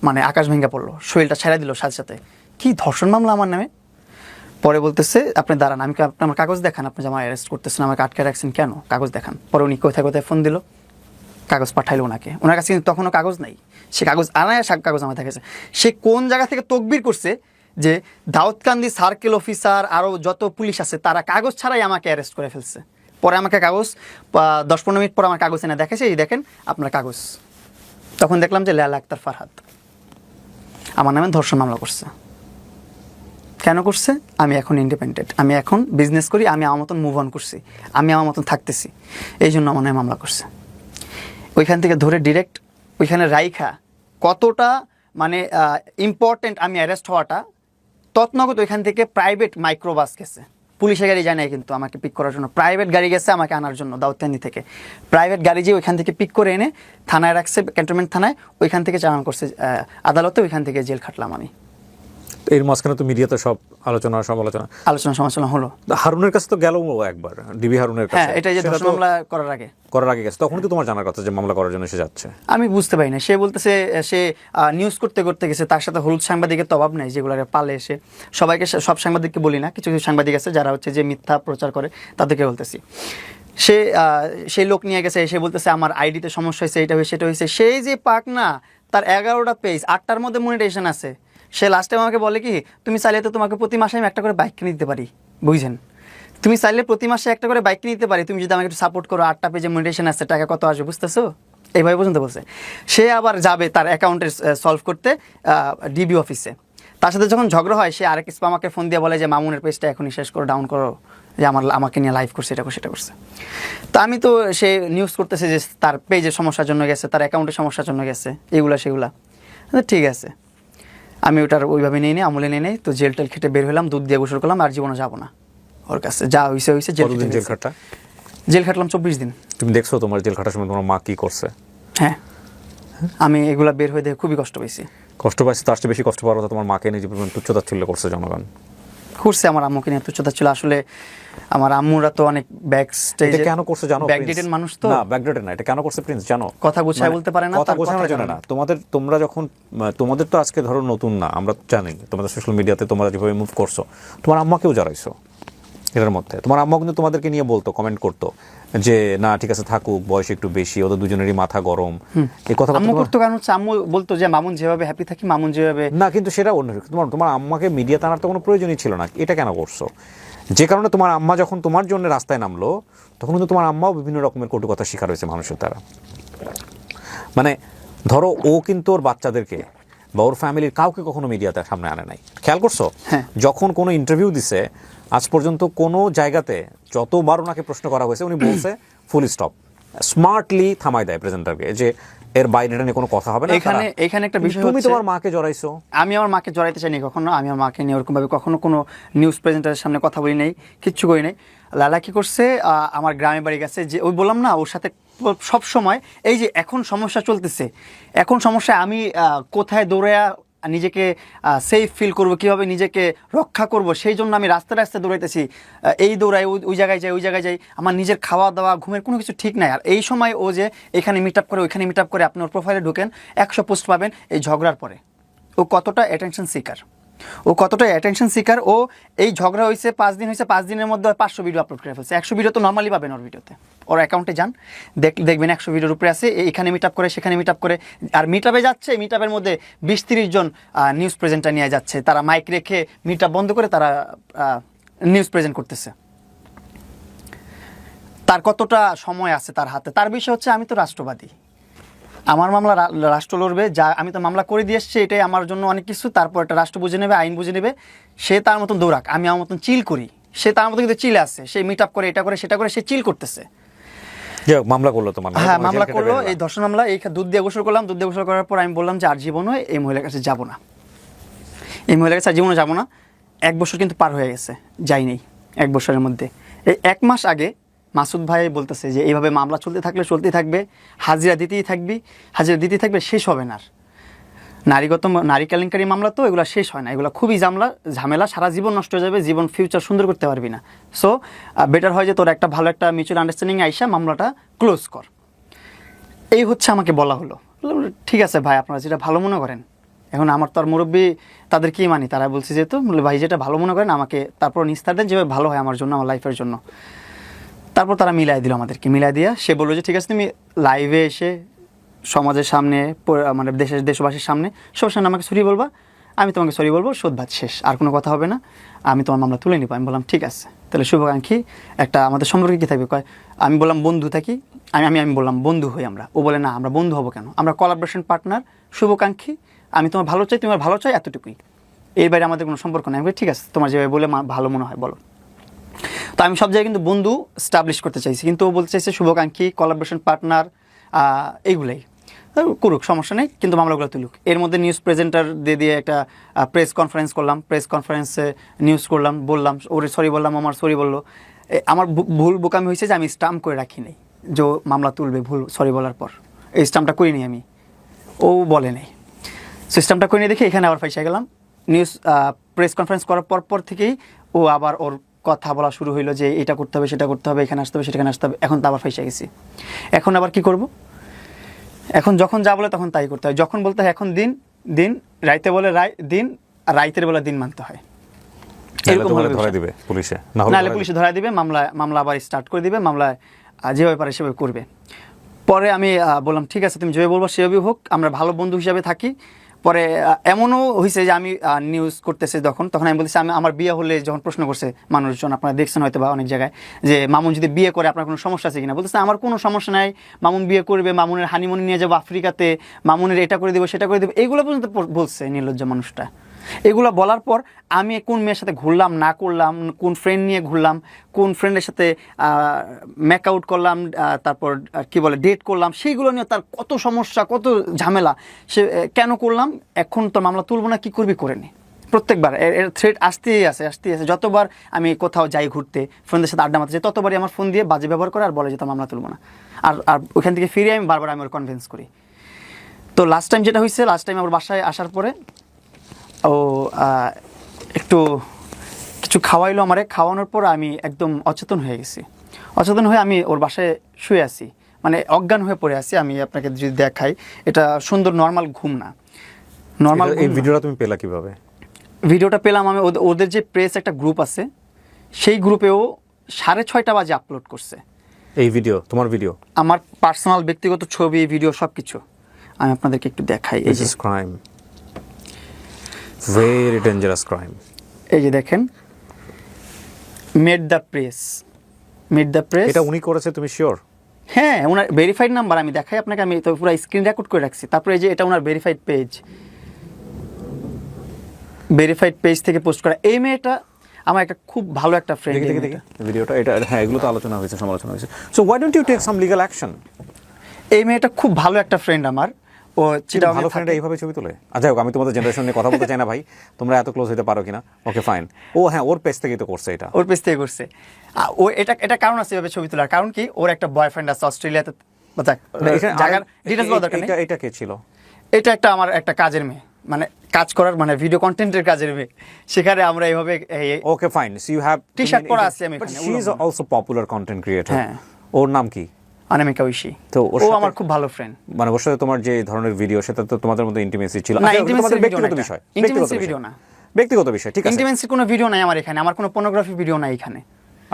মানে আকাশ ভেঙে পড়লো, শরীরটা ছেড়ে দিল সাথে সাথে, কি ধর্ষণ মামলা আমার নামে। পরে বলতেছে আপনি দাঁড়ান, আমি আমার কাগজ দেখান, আপনি যে আমার অ্যারেস্ট করতেছেন, আমাকে আটকে রাখছেন কেন, কাগজ দেখান। পরে উনি কোথায় কোথায় ফোন দিল, কাগজ পাঠাইলো ওনাকে, ওনার কাছে কিন্তু তখনও কাগজ নাই, সে কাগজ আনায় কাগজ আমার দেখেছে। সে কোন জায়গা থেকে তকবির করছে যে দাউদকান্দি সার্কেল অফিসার আরও যত পুলিশ আছে তারা কাগজ ছাড়াই আমাকে অ্যারেস্ট করে ফেলছে। পরে আমাকে কাগজ 10-15 মিনিট পর আমার কাগজ এনে দেখেছে, এই দেখেন আপনার কাগজ। তখন দেখলাম যে লেলা আক্তার ফারহাদ আমার নামে ধর্ষণ মামলা করছে। কেন করছে, আমি এখন ইন্ডিপেন্ডেন্ট, আমি এখন বিজনেস করি, আমি আমার মতন মুভ অন করছি, আমি আমার মতন থাকতেছি, এই জন্য আমার নামে মামলা করছে। ওইখান থেকে ধরে ডিরেক্ট ওইখানে রাইখা, কতটা মানে ইম্পর্টেন্ট আমি অ্যারেস্ট হওয়াটা, তৎনগত ওইখান থেকে প্রাইভেট মাইক্রোবাস গেছে, পুলিশের গাড়ি যায় নাই কিন্তু আমাকে পিক করার জন্য, প্রাইভেট গাড়ি গেছে আমাকে আনার জন্য দাউদকান্দি থেকে। প্রাইভেট গাড়ি যেয়ে ওইখান থেকে পিক করে এনে থানায় রাখছে, ক্যান্টনমেন্ট থানায়, ওইখান থেকে চালান করছে আদালতে, ওইখান থেকে জেল খাটলাম আমি। এর মাঝখানে তো মিডিয়াতে সব আলোচনা সমালোচনা হলো। হারুনের কাছে তো গেল একবার, ডিবি হারুনের কাছে, হ্যাঁ, এটা যে ধর্ষণ মামলা করার আগে গেছে, তখন তো তোমার জানার কথা যে মামলা করার জন্য সে যাচ্ছে। আমি বুঝতে পারি না, সে বলতেছে সে নিউজ করতে গেছে, তার সাথে হলুদ সাংবাদিকের তো অভাব নাই, যেগুলোকে পালে এসে সবাইকে, সব সাংবাদিককে বলি না, কিছু কিছু সাংবাদিক আছে যারা হচ্ছে যে মিথ্যা প্রচার করে, তাদেরকে বলতেছি। সেই লোক নিয়ে গেছে, এসে বলতেছে আমার আইডিতে সমস্যা হয়েছে, এটা হয়েছে সেটা হয়েছে। সেই যে পাক না, তার 11টা পেজ, 8টার মধ্যে মনিটাইজেশন আছে। সে লাস্টে আমাকে বলে কি, তুমি চাইলে তো তোমাকে প্রতি মাসে আমি একটা করে বাইক কিনে দিতে পারি, বুঝছেন, তুমি চাইলে প্রতি মাসে একটা করে বাইক কিনে দিতে পারি, তুমি যদি আমাকে একটু সাপোর্ট করো, 8টা পেজে মনিটাইজেশন আছে, টাকা কত আসবে বুঝতেছো, এইভাবে পর্যন্ত বলছে। সে আবার যাবে তার অ্যাকাউন্টে সলভ করতে ডিবি অফিসে, তার সাথে যখন ঝগড়া হয়, সে আরেক আমাকে ফোন দিয়ে বলে যে মামুনের পেজটা এখনই শেষ করো, ডাউন করো, যে আমাকে নিয়ে লাইভ করছে, এটা করছে সেটা করছে। তো আমি তো সে নিউজ করতেছে যে তার পেজের সমস্যার জন্য গেছে, তার অ্যাকাউন্টের সমস্যার জন্য গেছে, এগুলা সেগুলা। ঠিক আছে, আমি ওটার ওইভাবে নিয়ে নিই, আমলে নিয়ে নেই। তো জেল টেল খেটে বের হলাম, দুধ দিয়ে গোসল করলাম, আর জীবনে যাবো না ওর কাছে, যা হয়েছে। জেল খাটলাম 24 দিন। তুমি দেখছো তোমার জেল খাটার সময় তোমার মা কি করছে? হ্যাঁ, আমি এগুলা বের হয়ে দেখে খুবই কষ্ট পাইছি। তার চেয়ে বেশি কষ্ট পাওয়ার কথা তোমার মাকে নিয়ে যে তুচ্ছতাচ্ছিল্য করছে জনগণ, করছে আমার আম্মুকে নিয়ে তুচ্ছতাচ্ছিল্য। আসলে আমার আম্মুরা তো অনেক ব্যাক স্টেজে, কেন করছে জানো? ব্যাকডেটেড মানুষ তো। না, ব্যাকডেটেড না, এটা কেন করছে প্রিন্স জানো? কথা গুছায় বলতে পারে না, কথা গোছানোর জন্য না। তোমরা যখন তোমাদের তো আজকে ধরো নতুন না, আমরা জানি তোমাদের সোশ্যাল মিডিয়াতে তোমরা যেভাবে মুভ করছো, তোমার আম্মাকেও জড়াইছো এটার মধ্যে। তোমার আম্মা কিন্তু তোমাদেরকে নিয়ে বলতো, কমেন্ট করতো যে না ঠিক আছে থাকুক, বয়স একটু বেশি, ওদের দুজনেরই মাথা গরম, এই কথা আম্মু করতো। কারণ হচ্ছে আম্মু বলতো যে মামুন যেভাবে হ্যাপি থাকি, মামুন যেভাবে না, কিন্তু সেটা অন্য। তোমার আম্মাকে মিডিয়া টানার তো কোনো প্রয়োজনই ছিল না, এটা কেন করছো? যে কারণে তোমার আম্মা যখন তোমার জন্য রাস্তায় নামলো, তখন কিন্তু তোমার আম্মাও বিভিন্ন রকমের কটু কথা শিকার হয়েছে মানুষের দ্বারা। মানে ধরো ও কিন্তু ওর বাচ্চাদেরকে বা ওর ফ্যামিলির কাউকে কখনো মিডিয়াতে সামনে আনে নাই, খেয়াল করছো? হ্যাঁ। যখন কোনো ইন্টারভিউ দিছে আজ পর্যন্ত কোনো জায়গাতে যতবার ওনাকে প্রশ্ন করা হয়েছে, উনি বলছে ফুল স্টপ, স্মার্টলি থামাই দেয় প্রেজেন্টারকে, যে এর বাইরে এটা নিয়ে কোনো কথা হবে না। এখানে একটা বিষয়, তুমি তোমার মাকে জড়াইছো। আমি আমার মাকে জড়াইতে চাইনি কখনো, আমি আমার মাকে নিয়ে ওরকমভাবে কখনো কোনো নিউজ প্রেজেন্টারের সামনে কথা বলি নাই, কিচ্ছু করি নাই। লালা কি করছে, আমার গ্রামে বাড়ি গেছে, যে ওই বললাম না ওর সাথে সব সময়, এই যে এখন সমস্যা চলতেছে, এখন সমস্যা আমি কোথায় দৌড়ায়া নিজেকে সেফ ফিল করবো, কীভাবে নিজেকে রক্ষা করব, সেই জন্য আমি রাস্তায় রাস্তায় দৌড়াইতেছি, এই দৌড়াই, ওই জায়গায় যাই, আমার নিজের খাওয়া দাওয়া ঘুমের কোনো কিছু ঠিক নাই। আর এই সময় ও যে এখানে মিট আপ করে, ওইখানে মিট আপ করে, আপনি ওর প্রোফাইলে ঢুকেন 100 পোস্ট পাবেন এই ঝগড়ার পরে। ও কতটা অ্যাটেনশন সিকার, ও কতটা অ্যাটেনশন সিকার। ও এই ঝগড়া হয়েছে 5 দিন হয়েছে, 5 দিনের মধ্যে 500 ভিডিও আপলোড করে ফেলছে। 100 ভিডিও তো নর্মালি পাবেন ওর ভিডিওতে, ওর অ্যাকাউন্টে যান দেখবেন 100 ভিডিওর উপরে আছে। এখানে মিট আপ করে, সেখানে মিট আপ করে, আর মিট আপে যাচ্ছে, মিট আপের মধ্যে 20-30 জন নিউজ প্রেজেন্টার নিয়ে যাচ্ছে, তারা মাইক রেখে মিট আপ বন্ধ করে তারা নিউজ প্রেজেন্ট করতেছে। তার কতটা সময় আছে তার হাতে। তার বিষয় হচ্ছে আমি তো রাষ্ট্রবাদী, আমার মামলা রাষ্ট্র লড়বে, যা আমি তো মামলা করে দিয়ে এসছি, এটাই আমার জন্য অনেক কিছু। তারপর একটা রাষ্ট্র বুঝে নেবে, আইন বুঝে নেবে। সে তার মতন দৌড়াক, আমি আমার মতন চিল করি। সে তার মতো কিন্তু চিল আছে, সে মিট আপ করে, এটা করে সেটা করে, সে চিল করতেছে। মামলা করলো তোমার? হ্যাঁ, মামলা করলো, এই ধর্ষণ মামলা। এই দুধ দিয়ে গোসল করলাম। দুধ দিয়ে গোসল করার পর আমি বললাম যে আর জীবনও এই মহিলার কাছে যাবো না, এই মহিলার কাছে আর জীবনও যাবো না। 1 বছর কিন্তু পার হয়ে গেছে, যাই নেই 1 বছরের মধ্যে। এই 1 মাস আগে মাসুদ ভাই বলতেছে যে এইভাবে মামলা চলতে থাকলে চলতেই থাকবে, হাজিরা দিতেই থাকবে, শেষ হবে না। নারী কেলেঙ্কারি মামলা তো এগুলো শেষ হয় না, এগুলো খুবই ঝামেলা, সারা জীবন নষ্ট হয়ে যাবে, জীবন ফিউচার সুন্দর করতে পারবি না। সো বেটার হয় যে তোর একটা ভালো একটা মিউচুয়াল আন্ডারস্ট্যান্ডিং আইসা মামলাটা ক্লোজ কর। এই হচ্ছে আমাকে বলা হলো। ঠিক আছে ভাই, আপনারা যেটা ভালো মনে করেন। এখন আমার তো আর মুরব্বী, তাদের কি মানি, তারা বলছে যেহেতু ভাই যেটা ভালো মনে করেন আমাকে তারপর নিস্তার দেন, যেভাবে ভালো হয় আমার জন্য, আমার লাইফের জন্য। তারপর তারা মিলাই দিল আমাদেরকে, মিলাই দিয়া সে বললো যে ঠিক আছে তুমি লাইভে এসে সমাজের সামনে, মানে দেশবাসীর সামনে সবার সামনে আমাকে সরি বলবা, আমি তোমাকে সরি বলবো, শোধবাদ শেষ, আর কোনো কথা হবে না, আমি তোমার মামলা তুলে নিবো। আমি বললাম ঠিক আছে, তাহলে শুভাকাঙ্ক্ষী একটা আমাদের সম্পর্কে কী থাকবে কয়। আমি বললাম বন্ধু থাকি, আমি বললাম বন্ধু হই আমরা। ও বলে না, আমরা বন্ধু হবো কেন, আমরা কোলাবোরেশন পার্টনার, শুভাকাঙ্ক্ষী, আমি তোমার ভালো চাই, তোমার ভালো চাই, এতটুকুই, এর বাইরে আমাদের কোনো সম্পর্ক নেই। আমি বলি ঠিক আছে, তোমার যেভাবে বলে ভালো মনে হয় বলো। তো আমি সব জায়গায় কিন্তু বন্ধু স্টাবলিশ করতে চাইছি, কিন্তু ও বলতে চাইছে শুভাকাঙ্ক্ষী, কোলাবোরেশন পার্টনার, এইগুলাই করুক, সমস্যা নেই, কিন্তু মামলাগুলো তুলুক। এর মধ্যে নিউজ প্রেজেন্টার দিয়ে একটা প্রেস কনফারেন্স করলাম, প্রেস কনফারেন্সে নিউজ করলাম, বললাম ওরে সরি বললাম, আমার সরি বললো। আমার ভুল বোকামি হয়েছে যে আমি স্টাম্প করে রাখি নাই যে মামলা তুলবে ভুল সরি বলার পর, এই স্টাম্পটা করিনি আমি, ও বলে নেই। সিস্টেমটা করে নিয়ে দেখে এখানে আবার ফাইসা গেলাম। নিউজ প্রেস কনফারেন্স করার পর থেকেই ও আবার ওর কথা বলা শুরু হইলো যে এটা করতে হবে, সেটা করতে হবে, এখানে আসতে হবে, সেখানে আসতে হবে। এখন তো আবার ফাইসা গেছি। এখন আবার কি করব? এখন যখন যা বলে তখন তাই করতে হয়। যখন বলতে হয় এখন দিন, রাইতে বলে দিন, আর রাইতের বেলা দিন মানতে হয়। এরকম ধরে দিবে পুলিশে, নাহলে পুলিশে ধরা দিবে, মামলা আবার স্টার্ট করে দিবে, মামলায় যেভাবে পারে সেভাবে করবে। পরে আমি বললাম ঠিক আছে, তুমি যেভাবে বলবো সেভাবেই হোক, আমরা ভালো বন্ধু হিসাবে থাকি। পরে এমনও হয়েছে যে আমি নিউজ করতেছি তখন আমি বলতেছি আমার বিয়ে হলে, যখন প্রশ্ন করছে মানুষজন, আপনারা দেখছেন হয়তো বা অনেক জায়গায়, যে মামুন যদি বিয়ে করে আপনার কোনো সমস্যা আছে কিনা, বলতেছে আমার কোনো সমস্যা নাই, মামুন বিয়ে করবে, মামুনের হানিমুনে নিয়ে যাবো আফ্রিকাতে, মামুনের এটা করে দেবো, সেটা করে দেবো, এগুলো পর্যন্ত বলছে নির্লজ্জ মানুষটা। এগুলো বলার পর আমি কোন মেয়ের সাথে ঘুরলাম না করলাম, কোন ফ্রেন্ড নিয়ে ঘুরলাম, কোন ফ্রেন্ডের সাথে মেক আউট করলাম, তারপর কি বলে ডেট করলাম, সেইগুলো নিয়ে তার কত সমস্যা, কত ঝামেলা, সে কেন করলাম, এখন তো মামলা তুলবো না, কি করবি করে নে। প্রত্যেকবার এর থ্রেট আসতেই আছে। যতবার আমি কোথাও যাই ঘুরতে, ফ্রেন্ডদের সাথে আড্ডা মারতে যাই, ততবারই আমার ফোন দিয়ে বাজে ব্যবহার করে আর বলে যে তো মামলা তুলবো না। আর ওখান থেকে ফিরে আমি বারবার ওর কনভিন্স করি। তো লাস্ট টাইম যেটা হয়েছে, আমার বাসায় আসার পরে ও একটু কিছু খাওয়াইলো আমারে। খাওয়ানোর পর আমি একদম অচেতন হয়ে গেছি। অচেতন হয়ে আমি ওর বাসায় শুয়ে আছি, মানে অজ্ঞান হয়ে পড়ে আছি। আমি আপনাকে যদি দেখাই, এটা সুন্দর নর্মাল ঘুম না, নর্মাল। এই ভিডিওটা তুমি পেলা কিভাবে? ভিডিওটা পেলাম আমি ওদের যে প্রেস একটা গ্রুপ আছে, সেই গ্রুপেও 6:30 বাজে আপলোড করছে এই ভিডিও। তোমার ভিডিও? আমার পার্সোনাল ব্যক্তিগত ছবি, ভিডিও, সব কিছু। আমি আপনাদেরকে একটু দেখাই। এই যে ক্রাইম, ভেরি ডেঞ্জারাস ক্রাইম। এই যে দেখেন, মেড দ্য প্রেস। এটা উনি করেছে, তুমি শিওর? হ্যাঁ, ওনার ভেরিফাইড নাম্বার আমি দেখাই আপনাকে, আমি তো পুরো স্ক্রিন রেকর্ড করে রাখছি। তারপরে এই যে এটা ওনার ভেরিফাইড পেজ থেকে পোস্ট করা। এই মেয়েটা আমার একটা খুব ভালো একটা ফ্রেন্ড। দেখি ভিডিওটা। এটা হ্যাঁ, এগুলো তো আলোচনা হয়েছে, সমালোচনা হয়েছে। So why don't you take some legal action? এই মেয়েটা খুব ভালো একটা ফ্রেন্ড আমার। ও ভালো ফ্রেন্ডরা এইভাবে ছবি তোলে? আচ্ছা, আমি তোমাদের জেনারেশন নিয়ে কথা বলতে চাই না ভাই, তোমরা এত ক্লোজ হতে পারো কিনা? Okay fine. ও হ্যাঁ, ওর পেজ থেকেই তো করছে এটা। ওর পেজ থেকে করছে। ও এটা কারণ আছে এভাবে ছবি তোলার, কারণ কি, ওর একটা বয়ফ্রেন্ড আছে অস্ট্রেলিয়াতে। এটা কে ছিল? এটা আমার একটা কাজের মেয়ে, মানে কাজ করার, মানে ভিডিও কন্টেন্টের কাজের মেয়ে। সেখানে আমরা এইভাবে okay fine. So you have T-shirt পরা আছে আমি। But she is also popular content creator. হ্যাঁ। ওর নাম কি? অনামিকা ঐশী। তো ও আমার খুব ভালো ফ্রেন্ড। মানে ওর সাথে তোমার যে ধরনের ভিডিও, সেটা তো তোমাদের মধ্যে ইন্টিমেসি ছিল? না, ইন্টিমেসি ব্যক্তিগত বিষয়, ইন্টিমেসি ভিডিও না। ব্যক্তিগত বিষয়, ঠিক আছে। ইন্টিমেন্সির কোনো ভিডিও নাই আমার এখানে, আমার কোনো পর্নোগ্রাফি ভিডিও নাই এখানে।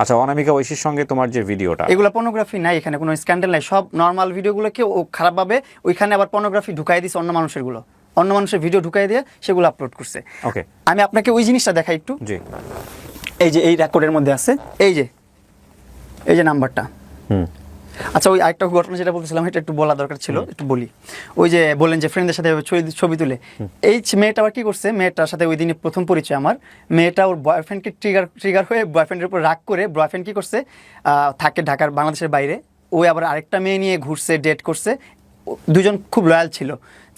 আচ্ছা, অনামিকা ঐশীর সঙ্গে তোমার যে ভিডিওটা, এগুলো পর্নোগ্রাফি নাই এখানে, কোনো স্ক্যান্ডাল নাই, সব নর্মাল ভিডিওগুলোকে ও খারাপভাবে ওইখানে আবার পর্নোগ্রাফি ঢুকাই দিছে, অন্য মানুষের ভিডিও ঢুকাই দিয়ে সেগুলো আপলোড করছে। ওকে, আমি আপনাকে ওই জিনিসটা দেখাই একটু। জি। এই যে এই রেকর্ডের মধ্যে আছে, এই যে নাম্বারটা। আচ্ছা, ওই আরেকটা ঘটনা যেটা বলতেছিলাম এটা একটু বলা দরকার ছিল, একটু বলি। ওই যে বললেন যে ফ্রেন্ডদের সাথে ছবি তুলে, এই মেয়েটা আবার কি করছে, মেয়েটার সাথে ওই দিনে প্রথম পরিচয় আমার, মেয়েটা ওর বয়ফ্রেন্ডকে ট্রিগার হয়ে বয়ফ্রেন্ডের উপর রাগ করে, বয়ফ্রেন্ড কি করছে, থাকে ঢাকার বাংলাদেশের বাইরে, ওই আবার আরেকটা মেয়ে নিয়ে ঘুরছে, ডেট করছে, দুজন খুব লয়াল ছিল।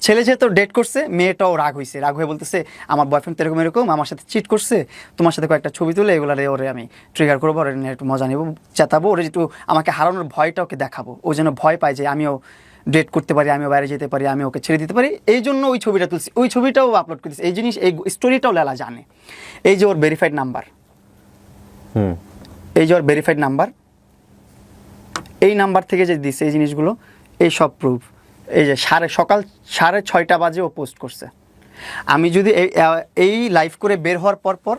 ছেলে যেহেতু ডেট করছে, মেয়েটাও রাগ হয়ে বলতেছে আমার বয়ফ্রেন্ড তো এরকম আমার সাথে চিট করছে, তোমার সাথে কয়েকটা ছবি তুলে এগুলারে ওরে আমি ট্রিগার করবো, ওরে নিয়ে একটু মজা নেবো, চেতাবো, ওরে একটু আমাকে হারানোর ভয়টা ওকে দেখাবো, ও যেন ভয় পায় যে আমিও ডেট করতে পারি, আমিও বাইরে যেতে পারি, আমি ওকে ছেড়ে দিতে পারি, এই জন্য ওই ছবিটা তুলছি, ওই ছবিটাও আপলোড করতেছি। এই জিনিস, এই স্টোরিটাও লেলা জানে। এই যে ওর ভেরিফাইড নাম্বার, এই নাম্বার থেকে যে দিচ্ছে এই জিনিসগুলো, এই সব প্রুফ। এই যে সকাল 6:30 বাজে ও পোস্ট করছে। আমি যদি এই লাইভ করে বের হওয়ার পর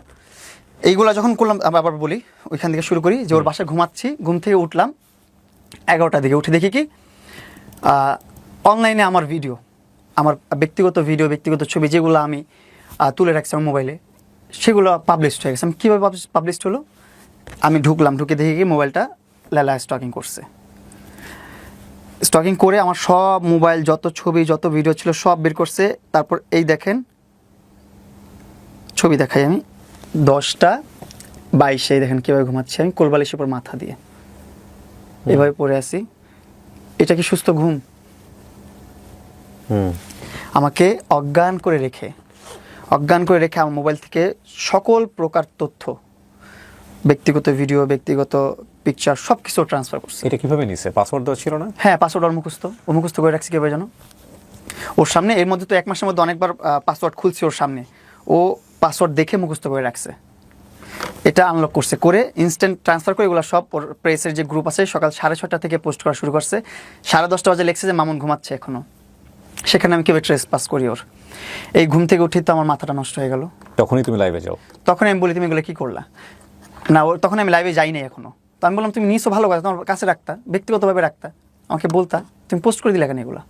এইগুলা যখন করলাম, আবার বলি ওইখান থেকে শুরু করি, যে ওর বাসায় ঘুমাচ্ছি, ঘুম থেকে উঠলাম 11টার দিকে, উঠে দেখি কি অনলাইনে আমার ভিডিও, আমার ব্যক্তিগত ভিডিও, ব্যক্তিগত ছবি যেগুলো আমি তুলে রাখছি আমার মোবাইলে, সেগুলো পাবলিশড হয়ে গেছে। আমি কীভাবে পাবলিশড হলো, আমি ঢুকে দেখি কি মোবাইলটা লেলা স্টকিং করে আমার সব মোবাইল যত ছবি যত ভিডিও ছিল সব বের করছে। তারপর এই দেখেন ছবি দেখাই আমি, 10:22 দেখেন কীভাবে ঘুমাচ্ছি আমি, কোলবালিশের উপর মাথা দিয়ে এভাবে পড়ে আছি। এটা কি সুস্থ ঘুম? আমাকে অজ্ঞান করে রেখে আমার মোবাইল থেকে সকল প্রকার তথ্য, ব্যক্তিগত ভিডিও, ব্যক্তিগত পিকচার সব কিছু ট্রান্সফার করছে। এটা কিভাবে নিছে? পাসওয়ার্ড দেওয়া ছিল না? হ্যাঁ, পাসওয়ার্ড ওর মুখস্থ করে রাখছি কীভাবে জানো, ওর সামনে। এর মধ্যে তো 1 মাসের মধ্যে অনেকবার পাসওয়ার্ড খুলছি ওর সামনে, ও পাসওয়ার্ড দেখে মুখস্থ করে রাখছে। এটা আনলক করে ইনস্ট্যান্ট ট্রান্সফার করে এগুলো সব ওর প্রেসের যে গ্রুপ আছে সকাল 6:30 থেকে পোস্ট করা শুরু করছে। 10:30 বাজে লেখছে যে মামুন ঘুমাচ্ছে এখনো, সেখানে আমি কীভাবে ট্রেস পাস করি ওর। এই ঘুম থেকে উঠে তো আমার মাথাটা নষ্ট হয়ে গেল। তখনই তুমি লাইভে যাও? তখন আমি বলি তুমি এগুলো কী করলা? না, তখন আমি লাইভে যাই নাই এখনো। তো আমি বললাম তুমি নিশ্চয় ভালো কথা, তোমার কাছে রাখতা, ব্যক্তিগতভাবে রাখতা, আমাকে বলতা, তুমি পোস্ট করে দিলে কেন এগুলো?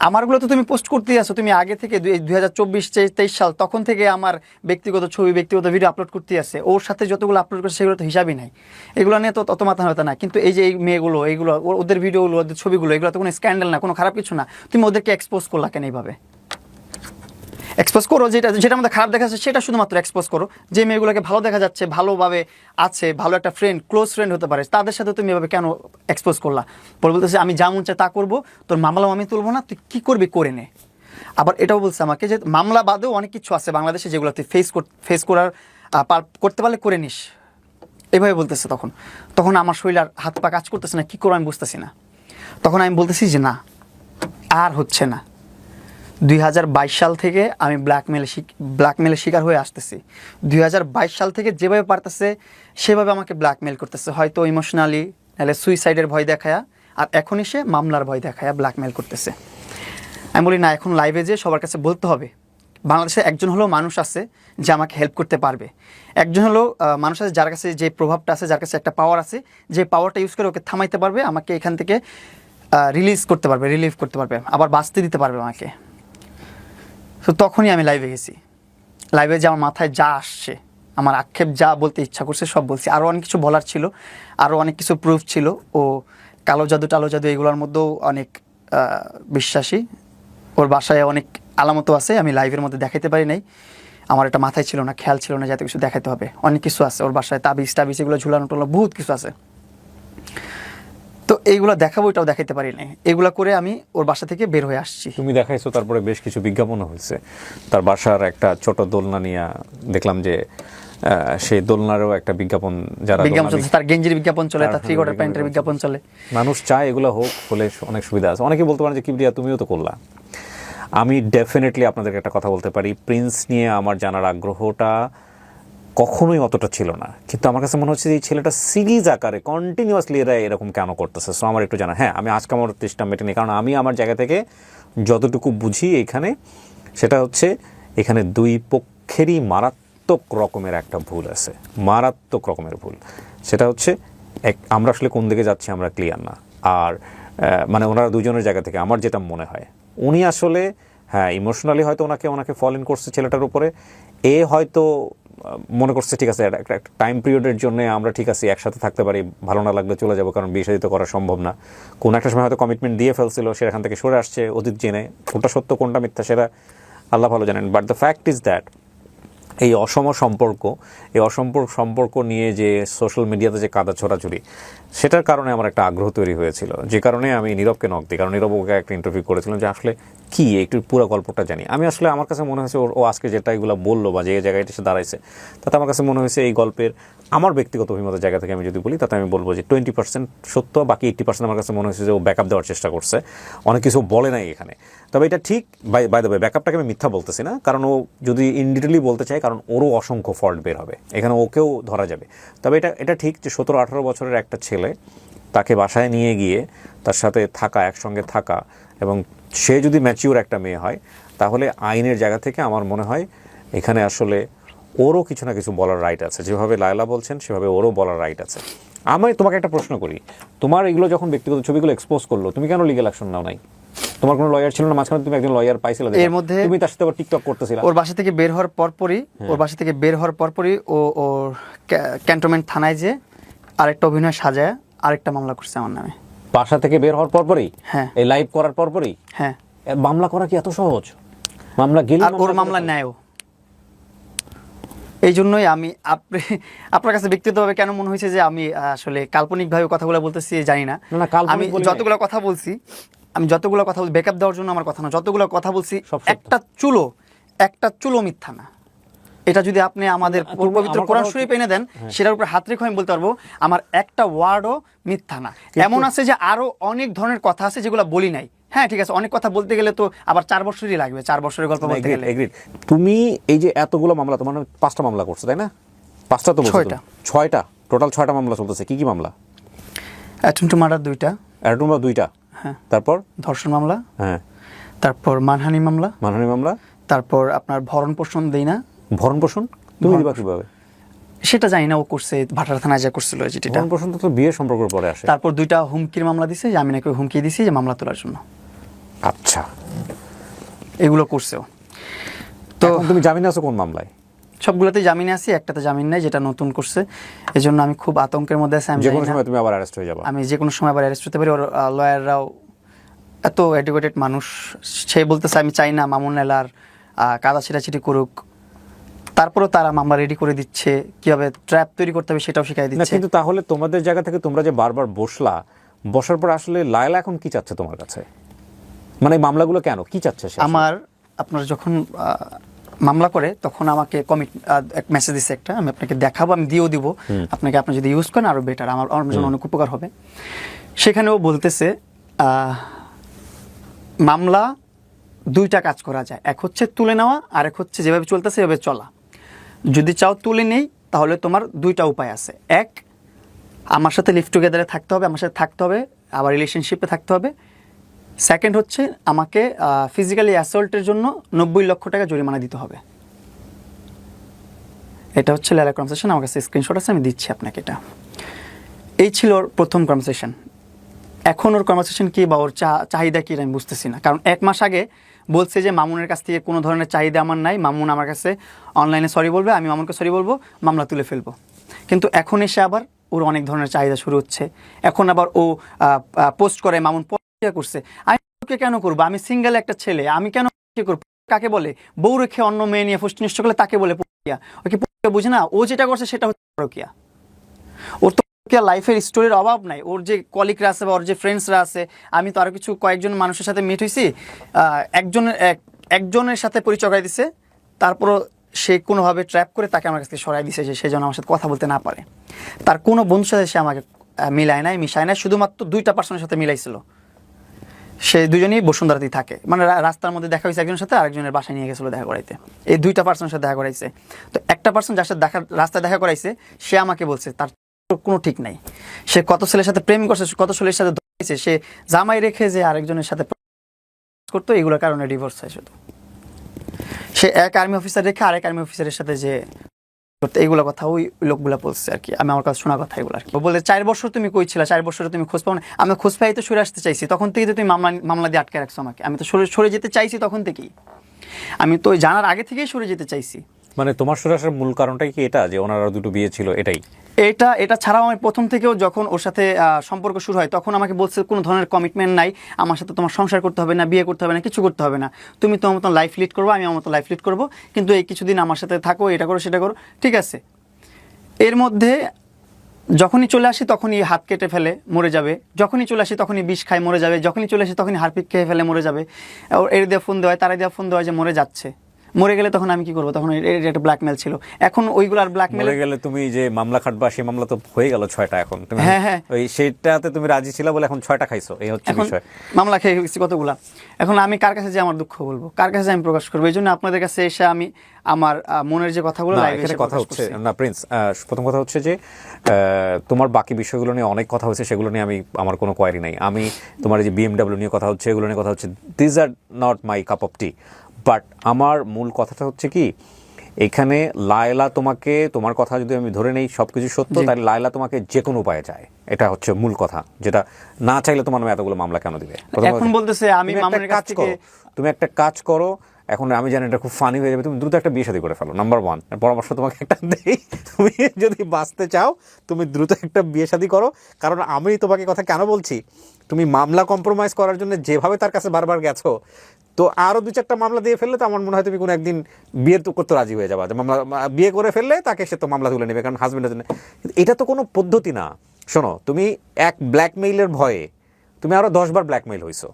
আমারগুলো তো তুমি পোস্ট করতেই আছো, তুমি আগে থেকে 2024-23 সাল তখন থেকে আমার ব্যক্তিগত ছবি, ব্যক্তিগত ভিডিও আপলোড করতেই আছে। ওর সাথে যতগুলো আপলোড করছে সেগুলো তো হিসাবই নাই, এগুলো নিয়ে তো তত মাথা হতো না। কিন্তু এই যে এই মেয়েগুলো, এইগুলো ওদের ভিডিওগুলো, ওদের ছবিগুলো, এগুলো তো কোনো স্ক্যান্ডাল না, কোনো খারাপ কিছু না, তুমি ওদেরকে এক্সপোজ করলা কেন এইভাবে? এক্সপোজ করো, যেটা আমাদের খারাপ দেখা যাচ্ছে সেটা শুধুমাত্র এক্সপোজ করো। যে মেয়েগুলোকে ভালো দেখা যাচ্ছে, ভালোভাবে আছে, ভালো একটা ক্লোজ ফ্রেন্ড হতে পারে, তাদের সাথে তুমি এভাবে কেন এক্সপোজ করলা? পরে বলতেছে আমি যা মন চাই তা করবো, তোর মামলাও আমি তুলবো না, তুই কী করবি করে নে। আবার এটাও বলছে আমাকে যে মামলা বাদেও অনেক কিছু আছে বাংলাদেশে যেগুলো তুই ফেস করতে পারলে করে নিস, এভাবে বলতেছে। তখন আমার শরীর আর হাত পা কাজ করতেছে না, কী করবো আমি বুঝতেছি না। তখন আমি বলতেছি যে না, আর হচ্ছে না। 2022 সাল থেকে আমি ব্ল্যাকমেলের শিকার হয়ে আসতেছি। 2022 সাল থেকে যেভাবে পারতেছে সেভাবে আমাকে ব্ল্যাকমেল করতেছে, হয়তো ইমোশনালি, নাহলে সুইসাইডের ভয় দেখায়া, আর এখনই সে মামলার ভয় দেখায়া ব্ল্যাকমেল করতেছে। আমি বলি না, এখন লাইভে যে সবার কাছে বলতে হবে, বাংলাদেশে একজন হলেও মানুষ আছে যে আমাকে হেল্প করতে পারবে, একজন হলেও মানুষ আছে যার কাছে যে প্রভাবটা আছে, যার কাছে একটা পাওয়ার আছে, যে পাওয়ারটা ইউজ করে ওকে থামাইতে পারবে, আমাকে এখান থেকে রিলিভ করতে পারবে, আবার বাঁচতে দিতে পারবে আমাকে। তো তখনই আমি লাইভে গেছি। লাইভে যে আমার মাথায় যা আসছে, আমার আক্ষেপ যা বলতে ইচ্ছা করছে সব বলছি। আরও অনেক কিছু বলার ছিল, আরও অনেক কিছু প্রুফ ছিল। ও কালো জাদু এগুলোর মধ্যেও অনেক বিশ্বাসী। ওর বাসায় অনেক আলামতও আছে, আমি লাইভের মধ্যে দেখাইতে পারি নাই, আমার এটা মাথায় ছিল না, খেয়াল ছিল না যাতে কিছু দেখাতে হবে। অনেক কিছু আছে ওর বাসায়, তাবিজ এগুলো ঝুলানো টোলানো বহুত কিছু আছে। তো এইগুলো দেখাবো, এটাও দেখাইতে পারি না। এগুলো করে আমি ওর বাসা থেকে বের হয়ে আসছি। তুমি দেখাইছো, তারপরে বেশ কিছু বিজ্ঞাপনও হয়েছে। তার বাসার একটা ছোট দোলনা নিয়ে দেখলাম যে সেই দোলনারও একটা বিজ্ঞাপন, চলছে, তার গেঞ্জির বিজ্ঞাপন চলে, তার 3/4 প্যান্টের বিজ্ঞাপন চলে। মানুষ চায় এগুলো হলে অনেক সুবিধা আছে। অনেকে বলতে পারেন যে কিবরিয়া তুমিও তো করলা। আমি ডেফিনেটলি আপনাদেরকে একটা কথা বলতে পারি, প্রিন্স নিয়ে আমার জানার আগ্রহটা কখনোই অতটা ছিল না, কিন্তু আমার কাছে মনে হচ্ছে যে এই ছেলেটা সিরিজ আকারে কন্টিনিউয়াসলি এরা এরকম কেন করতেছে। সো আমার একটু জানা, হ্যাঁ আমি আজকে আমার চেষ্টা মেটেনি, কারণ আমি আমার জায়গা থেকে যতটুকু বুঝি এইখানে, সেটা হচ্ছে এখানে দুই পক্ষেরই মারাত্মক রকমের একটা ভুল আছে, মারাত্মক রকমের ভুল। সেটা হচ্ছে আমরা আসলে কোন দিকে যাচ্ছি আমরা ক্লিয়ার না। আর মানে ওনারা দুজনের জায়গা থেকে আমার যেটা মনে হয়, উনি আসলে হ্যাঁ ইমোশনালি হয়তো ওনাকে ফল ইন করছে ছেলেটার উপরে, এ হয়তো মনে করছে ঠিক আছে একটা টাইম পিরিয়ডের জন্য আমরা ঠিক আছে একসাথে থাকতে পারি, ভালো না লাগলে চলে যাবো, কারণ বিয়ে শাদী তো করা সম্ভব না। কোন একটা সময় হয়তো কমিটমেন্ট দিয়ে ফেলছিল, সেখান থেকে সরে আসছে অতীত জেনে। কোনটা সত্য কোনটা মিথ্যা সেটা আল্লাহ ভালো জানেন। But the fact is that এই সম্পর্ক নিয়ে যে সোশ্যাল মিডিয়াতে যে কাদা ছড়াছড়ি, সেটার কারণে আমার একটা আগ্রহ তৈরি হয়েছিল, যে কারণে আমি নীরবকে নক দিই। কারণ নীরব ওকে একটা ইন্টারভিউ করেছিলাম যে আসলে কি একটু পুরো গল্পটা জানি। আমি আসলে আমার কাছে মনে হয়েছে ও আজকে যেটা এগুলো বললো বা যে জায়গায় এসে দাঁড়াইছে, তাতে আমার কাছে মনে হয়েছে এই গল্পের আমার ব্যক্তিগত অভিমতের জায়গা থেকে আমি যদি বলি, তাতে আমি বলবো যে 20% সত্য, বাকি 80% আমার কাছে মনে হয়েছে যে ও ব্যাকআপ দেওয়ার চেষ্টা করছে, অনেক কিছু বলে নাই এখানে। তবে এটা ঠিক, বাই দ্য ওয়ে ব্যাকআপটাকে আমি মিথ্যা বলতেছি না, কারণ ও যদি ইন ডিটেইলি বলতে চায়, কারণ ওরও অসংখ্য ফল্ট বের হবে এখানে, ওকেও ধরা যাবে। তবে এটা ঠিক যে 17-18 বছরের একটা ছেলে, তাকে বাসায় নিয়ে গিয়ে তার সাথে থাকা, একসঙ্গে থাকা, এবং সে যদি ম্যাচিউর একটা মেয়ে হয়, তাহলে আইনের জায়গা থেকে আমার মনে হয় এখানে আসলে ওরও কিছু না কিছু বলার রাইট আছে। যেভাবে লায়লা বলছেন সেভাবে ওরও বলার রাইট আছে। আমি তোমাকে একটা প্রশ্ন করি, তোমার এগুলো যখন ব্যক্তিগত ছবিগুলো এক্সপোজ করলো, তুমি কেন লিগ্যাল অ্যাকশন নাও নাই? তোমার কোনো লয়ার ছিল না মাঝখানে? তুমি একজন লয়ার পাইছিলে, এর মধ্যে তুমি তার সাথে আবার টিকটক করতেছিলা। ওর বাসা থেকে বের হওয়ার পরপরই ও ক্যান্টনমেন্ট থানায় যে আরেকটা অভিনয় সাজায় আরেকটা মামলা করছে আমার নামে। বাসা থেকে বের হওয়ার পরপরই? হ্যাঁ। এই লাইভ করার পরপরই? হ্যাঁ। মামলা করা কি এত সহজ? মামলা গেলে আর ওর মামলা নেয়ও। এই জন্যই আমি আপনার কাছে ব্যক্তিগতভাবে কেন মনে হয়েছে যে আমি আসলে কাল্পনিকভাবে কথাগুলো বলতেছি জানি না। আমি যতগুলো কথা বলছি ব্যাকআপ দেওয়ার জন্য আমার কথা না, যতগুলো কথা বলছি একটা চুলো মিথ্যা না। এটা যদি আপনি আমাদের পবিত্র কোরআন শরীফ এনে দেন, সেটার উপর হাত রেখে আমি বলতে পারবো আমার একটা ওয়ার্ডও মিথ্যা না। এমন আছে যে আরো অনেক ধরনের কথা আছে যেগুলো বলি নাই। হ্যাঁ ঠিক আছে, অনেক কথা বলতে গেলে তো আবার 4 বছরই লাগবে, 4 বছরের গল্প বলতে গেলে। তুমি এই যে এতগুলো মামলা, তোমার 5টা মামলা করছো তাই না? 5টা তো বলছো? 6টা টোটাল, 6টা মামলা চলতেছে। কি কি মামলা? অ্যাটেম্পট টু মার্ডার 2টা। অ্যাটেম্পট টু মার্ডার 2টা? হ্যাঁ। তারপর ধর্ষণ মামলা। হ্যাঁ। তারপর মানহানি মামলা। তারপর আপনার ভরণ পোষণ দেই না। ভরণ পোষণ তুমি দিবা কিভাবে? সেটা জানি না, ও করছে ভাটার থানায় যা করছিল যেটা। ভরণ পোষণ তো বিয়ে সম্পর্কের পরে আসে। তারপর 2টা হুমকির মামলা দিছে যে আমি নাকি হুমকি দিছি যে মামলা তোলার জন্য। আচ্ছা, এগুলো করছে ও। তো তুমি জামিনে আছো কোন মামলায়? সবগুলোতেই জামিনে আছি, একটাতে জামিন নাই যেটা নতুন করছে। এজন্য আমি খুব আতঙ্কের মধ্যে আছি। যে কোনো সময় তুমি আবার অ্যারেস্ট হয়ে যাবে। আমি যে কোনো সময় আবার অ্যারেস্ট হতে পারি। ওর লয়াররাও এত এডুকেটেড মানুষ, সে বলতেছে আমি চাই না মামুন এলার কাদা ছিটাছিটি করুক, তারপরেও তারা মামলা রেডি করে দিচ্ছে, কিভাবে ট্র্যাপ তৈরি করতে হবে সেটাও শিখাই দিচ্ছে। কিন্তু তাহলে তোমাদের জায়গা থেকে তোমরা যে বারবার বসার পর আসলে লায়লা এখন কি চাচ্ছে তোমার কাছে? মানে মামলাগুলো কেন কি চাচ্ছে? আপনার যখন মামলা করে তখন আমাকে এক মেসেজ দিচ্ছে একটা, আমি আপনাকে দেখাবো, আমি দিয়েও দিব আপনাকে, আপনি যদি ইউজ করেন আরো বেটার, আমার জন্য অনেক উপকার হবে। সেখানেও বলতেছে মামলা 2টা কাজ করা যায়, এক হচ্ছে তুলে নেওয়া, আর এক হচ্ছে যেভাবে চলতেছে সেভাবে চলা। যদি চাও তুলে নেই তাহলে তোমার 2টা উপায় আছে। এক, আমার সাথে লিভ টুগেদারে থাকতে হবে, আমার সাথে থাকতে হবে, আবার রিলেশনশিপে থাকতে হবে। সেকেন্ড হচ্ছে আমাকে ফিজিক্যালি অ্যাসল্টের জন্য 90 লক্ষ টাকা জরিমানা দিতে হবে। এটা হচ্ছে লায়লা কনভারসেশন, আমার কাছে স্ক্রিনশট আছে, আমি দিচ্ছি আপনাকে। এটা এই ছিল ওর প্রথম কনভারসেশন। এখন ওর কনভারসেশন কি বা ওর চাহিদা কি আমি বুঝতেছি না। কারণ 1 মাস আগে বলছে যে মামুনের কাছ থেকে কোনো ধরনের চাহিদা আমার নাই, মামুন আমার কাছে অনলাইনে সরি বলবে, আমি মামুনকে সরি বলবো, মামলা তুলে ফেলবো। কিন্তু এখন এসে আবার ওর অনেক ধরনের চাহিদা শুরু হচ্ছে। এখন আবার ও পোস্ট করে মামুন করছে, আমি কেন করবো? আমি সিঙ্গেল একটা ছেলে, আমি কেন করবো? কাকে বলে? বউ রেখে অন্য মেয়ে নিয়ে ফুষ্টি নিষ্ঠ করলে তাকে বলে পরকীয়া। ও কি পরকীয়া বুঝে না? ও যেটা করছে সেটা হচ্ছে পরকীয়া। ওর তো লাইফের স্টোরির অভাব নাই। ওর যে কলিগরা আছে বা ওর যে ফ্রেন্ডসরা আছে, আমি তো আরো কয়েকজন মানুষের সাথে মিট হয়েছি, একজনের সাথে পরিচয় করাই দিছে, তারপরও সে কোনোভাবে ট্র্যাপ করে তাকে আমার কাছ থেকে সরাই দিছে যে সে যেন আমার সাথে কথা বলতে না পারে। তার কোনো বন্ধুর সাথে সে আমাকে মিশায় নাই, শুধুমাত্র 2টা পার্সনের সাথে মিলাইছিল। সে দুজনেই বসুন্ধরাতেই থাকে, মানে রাস্তার মধ্যে দেখা হয়েছে একজনের সাথে, আরেকজনের বাসায় নিয়ে গেছিলো দেখা করাইতে। এই 2টা পার্সনের সাথে দেখা করাইছে। তো একটা পার্সন যার সাথে রাস্তায় দেখা করাইছে, সে আমাকে বলছে তার কোনো ঠিক নাই, সে কত ছেলের সাথে প্রেম করছে, কত ছেলের সাথে ধরেছে, সে জামাই রেখে যে আরেকজনের সাথে করতো, এগুলোর কারণে ডিভোর্স হয় শুধু। সে এক আর্মি অফিসার রেখে আরেক আর্মি অফিসারের সাথে যে এইগুলো কথা ওই লোকগুলা বলছে আর কি, আমি আমার কাছে শোনা কথা এগুলো আর কি। বলে 4 বছর তুমি কই ছিলা, 4 বছরে তুমি খোঁজ পাও না। আমি খোঁজ পাই তো সরে আসতে চাইছি, তখন থেকে তো তুমি মামলা দিয়ে আটকে রাখছো আমাকে। আমি তো সরে যেতে চাইছি তখন থেকেই, আমি তো জানার আগে থেকেই সরে যেতে চাইছি। মানে তোমার সরে আসার মূল কারণটাই কি এটা, যে ওনার আরো দুটো বিয়ে ছিল এটাই? এটা ছাড়াও আমি প্রথম থেকেও যখন ওর সাথে সম্পর্ক শুরু হয় তখন আমাকে বলছে কোনো ধরনের কমিটমেন্ট নাই, আমার সাথে তোমার সংসার করতে হবে না, বিয়ে করতে হবে না, কিছু করতে হবে না, তুমি তোমার মতো লাইফ লিড করবো, আমি আমার মতো লাইফ লিড করবো, কিন্তু এই কিছুদিন আমার সাথে থাকো, এটা করো সেটা করো, ঠিক আছে। এর মধ্যে যখনই চলে আসি তখনই হাত কেটে ফেলে মরে যাবে, যখনই চলে আসি তখনই বিষ খায় মরে যাবে, যখনই চলে আসি তখনই হারপিক খেয়ে ফেলে মরে যাবে। এর দিয়ে ফোন দেওয়া হয়, তারা দিয়ে ফোন দেওয়া হয় যে মরে যাচ্ছে। মরে গেলে তখন আমি কি করবো? তখন এর একটা ব্ল্যাকমেল ছিল। এখন ওইগুলো আর ব্ল্যাকমেল মরে গেলে তুমি যে মামলা খাটবা, সেই মামলা তো হয়ে গেল 6টা। এখন তুমি হ্যাঁ ওই সেটাতে তুমি রাজি ছিলা বলে এখন 6টা খাইছো, এই হচ্ছে এখন বিষয়। মামলা খেয়ে গেছি কতগুলা। এখন আমি কার কাছে যে আমার দুঃখ বলবো, কার কাছে আমি প্রকাশ করবো? এই জন্য আপনাদের কাছে এসে আমি আমার মনের যে কথাগুলো না, লাইভে এখানে এসে কথা প্রকাশ হচ্ছে করছি। না প্রিন্স, প্রথম কথা হচ্ছে যে তোমার বাকি বিষয়গুলো নিয়ে অনেক কথা হচ্ছে, সেগুলো নিয়ে আমার কোনো কোয়ারি নাই। আমি তোমার এই যে বিএমডাব্লিউ নিয়ে কথা হচ্ছে, এগুলো নিয়ে কথা হচ্ছে, this are not my cup of T. But আমার মূল কথাটা হচ্ছে কি, এখানে লায়লা তোমাকে, তোমার কথা যদি আমি ধরে নেই সবকিছু সত্য, তাহলে লায়লা তোমাকে যে কোনো উপায়ে চায়, এটা হচ্ছে মূল কথা। যেটা না চাইলে তোমার নামে এতগুলো মামলা কেন দিবে? এখন বলতেছে আমি মামুনের কাছ থেকে, তুমি একটা কাজ করো, এখন আমি জানি এটা খুব ফানি হয়ে যাবে, তুমি দ্রুত একটা বিয়ে শাদী করে ফেলো। নাম্বার 1 পরামর্শ তোমাকে একটা দেই, তুমি যদি বাঁচতে চাও তুমি দ্রুত একটা বিয়ে শাদী করো। কারণ আমি তোমাকে কথা কেন বলছি, তুমি মামলা কম্প্রোমাইজ করার জন্য যেভাবে তার কাছে বারবার গেছো, তো আরো 2-4টা মামলা দিয়ে ফেললে তো আমার মনে হয় তুমি কোনো একদিন বিয়ে তো করতে রাজি হয়ে যাবা। যে মামলা বিয়ে করে ফেললে তাকে সে তো মামলা তুলে নেবে, কারণ হাজবেন্ডের জন্য। এটা তো কোনো পদ্ধতি না। শোনো, তুমি এক ব্ল্যাকমেইলের ভয়ে তুমি আরো 10 বার ব্ল্যাকমেইল হইছো।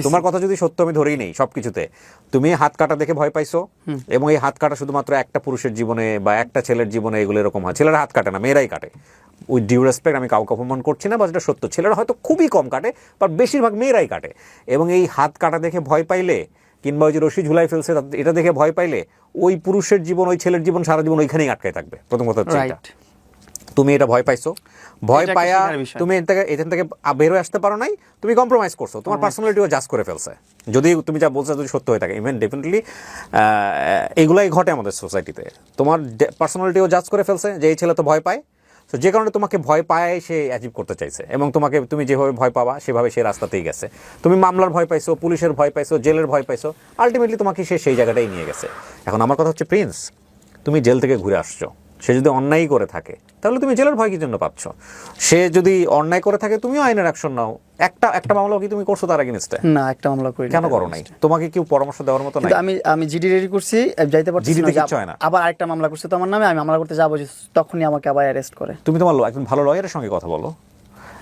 তোমার কথা যদি সত্য আমি ধরেই নেই সবকিছুতে, তুমি হাত কাটা দেখে ভয় পাইছো, এবং এই হাত কাটা শুধুমাত্র একটা পুরুষের জীবনে বা একটা ছেলের জীবনে এগুলো এরকম হয়। ছেলেরা হাত কাটে না, মেয়েরাই কাটে। উইথ ডিউ রেসপেক্ট, আমি কাউকে অপমান করছি না, বা যেটা সত্য, ছেলেরা হয়তো খুবই কম কাটে, বা বেশিরভাগ মেয়েরাই কাটে। এবং এই হাত কাটা দেখে ভয় পাইলে, কিংবা ওই যে রশি ঝুলাই ফেলছে এটা দেখে ভয় পাইলে, ওই পুরুষের জীবন, ওই ছেলের জীবন সারা জীবন ওইখানেই আটকায় থাকবে। প্রথম কথা হচ্ছে এটা। তুমি এটা ভয় পাইছো, ভয় পায়া তুমি এখান থেকে বের হয়ে আসতে পারো নাই, তুমি কম্প্রোমাইজ করছো, তোমার পার্সোনালিটিও জাজ করে ফেলছে। যদি তুমি যা বলছো যদি সত্য হয়ে থাকে, ইভেন ডেফিনেটলি এগুলাই ঘটে আমাদের সোসাইটিতে। তোমার পার্সোনালিটিও জাজ করে ফেলছে যে এই ছেলে তো ভয় পায়, তো যে কারণে তোমাকে ভয় পায় সে অ্যাচিভ করতে চাইছে, এবং তুমি যেভাবে ভয় পাবা সেভাবে সে রাস্তাতেই গেছে। তুমি মামলার ভয় পাইছো, পুলিশের ভয় পাইছো, জেলের ভয় পাইছো, আলটিমেটলি তোমাকে সে সেই জায়গাটাই নিয়ে গেছে। এখন আমার কথা হচ্ছে প্রিন্স, তুমি জেল থেকে ঘুরে আসছো, সে যদি অন্যায় করে থাকে তাহলে তুমি জেলের ভয় কি জন্য পাচ্ছ? সে যদি অন্যায় করে থাকে তুমিও আইনের অ্যাকশন নাও। একটা মামলা কি তুমি করছো তার এগেইনস্টে? না, একটা মামলা করি। কেন করো নাই? তোমাকে কেউ পরামর্শ দেওয়ার মতো নাই? আমি জিডি রেডি করছি, যাইতে পারছি না। আবার আরেকটা মামলা করছে তো আমার নামে, আমি মামলা করতে যাবো, তখনই আমাকে আবার অ্যারেস্ট করে। তুমি তোমার একজন ভালো লয়ারের সঙ্গে কথা বলো,